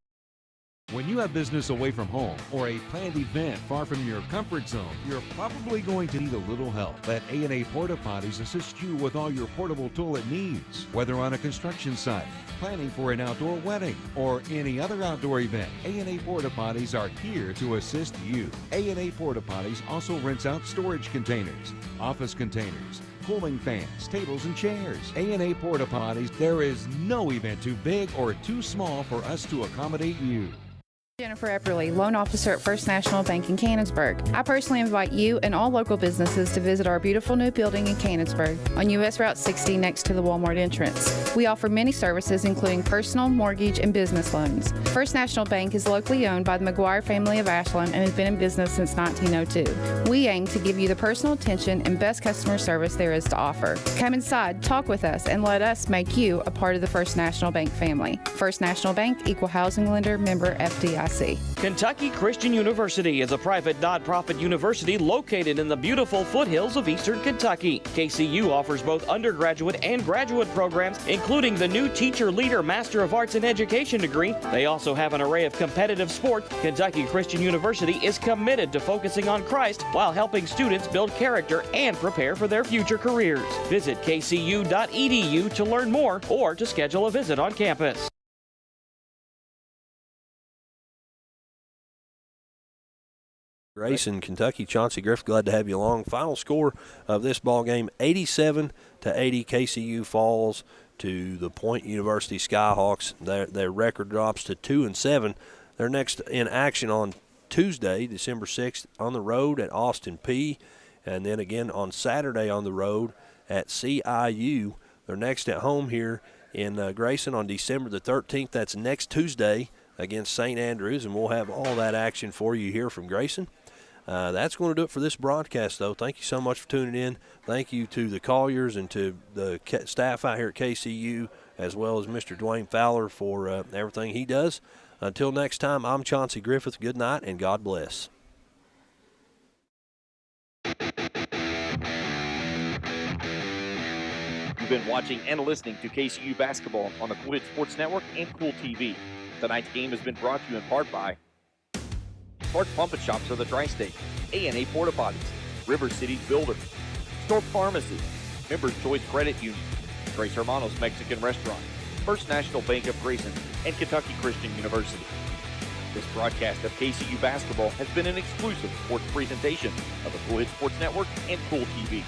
When you have business away from home or a planned event far from your comfort zone, you're probably going to need a little help. Let A&A Porta Potties assist you with all your portable toilet needs. Whether on a construction site, planning for an outdoor wedding, or any other outdoor event, A&A Porta Potties are here to assist you. A&A Porta Potties also rents out storage containers, office containers, cooling fans, tables, and chairs. A&A Porta Potties, there is no event too big or too small for us to accommodate you. Jennifer Epperly, loan officer at First National Bank in Canonsburg. I personally invite you and all local businesses to visit our beautiful new building in Canonsburg on U.S. Route 60 next to the Walmart entrance. We offer many services including personal, mortgage, and business loans. First National Bank is locally owned by the McGuire family of Ashland and has been in business since 1902. We aim to give you the personal attention and best customer service there is to offer. Come inside, talk with us, and let us make you a part of the First National Bank family. First National Bank, Equal Housing Lender, member FDIC. Kentucky Christian University is a private nonprofit university located in the beautiful foothills of eastern Kentucky. KCU offers both undergraduate and graduate programs, including the new Teacher Leader Master of Arts in Education degree. They also have an array of competitive sports. Kentucky Christian University is committed to focusing on Christ while helping students build character and prepare for their future careers. Visit kcu.edu to learn more or to schedule a visit on campus. Grayson, Kentucky. Chauncey Griffith, glad to have you along. Final score of this ball game, 87-80. KCU falls to the Point University Skyhawks. Their record drops to 2-7. They're next in action on Tuesday, December 6th, on the road at Austin Peay, and then again on Saturday on the road at CIU. They're next at home here in Grayson on December the 13th. That's next Tuesday against St. Andrews, and we'll have all that action for you here from Grayson. That's going to do it for this broadcast, though. Thank you so much for tuning in. Thank you to the Colliers and to the staff out here at KCU, as well as Mr. Dwayne Fowler for everything he does. Until next time, I'm Chauncey Griffith. Good night and God bless. You've been watching and listening to KCU basketball on the Kool Sports Network and Kool TV. Tonight's game has been brought to you in part by Clark Pump and Shops of the Tri-State, A&A Porta Potties, River Cities Builder, Stork Pharmacy, Members Choice Credit Union, Grace Hermanos Mexican Restaurant, First National Bank of Grayson, and Kentucky Christian University. This broadcast of KCU basketball has been an exclusive sports presentation of the Kool Sports Network and Kool TV.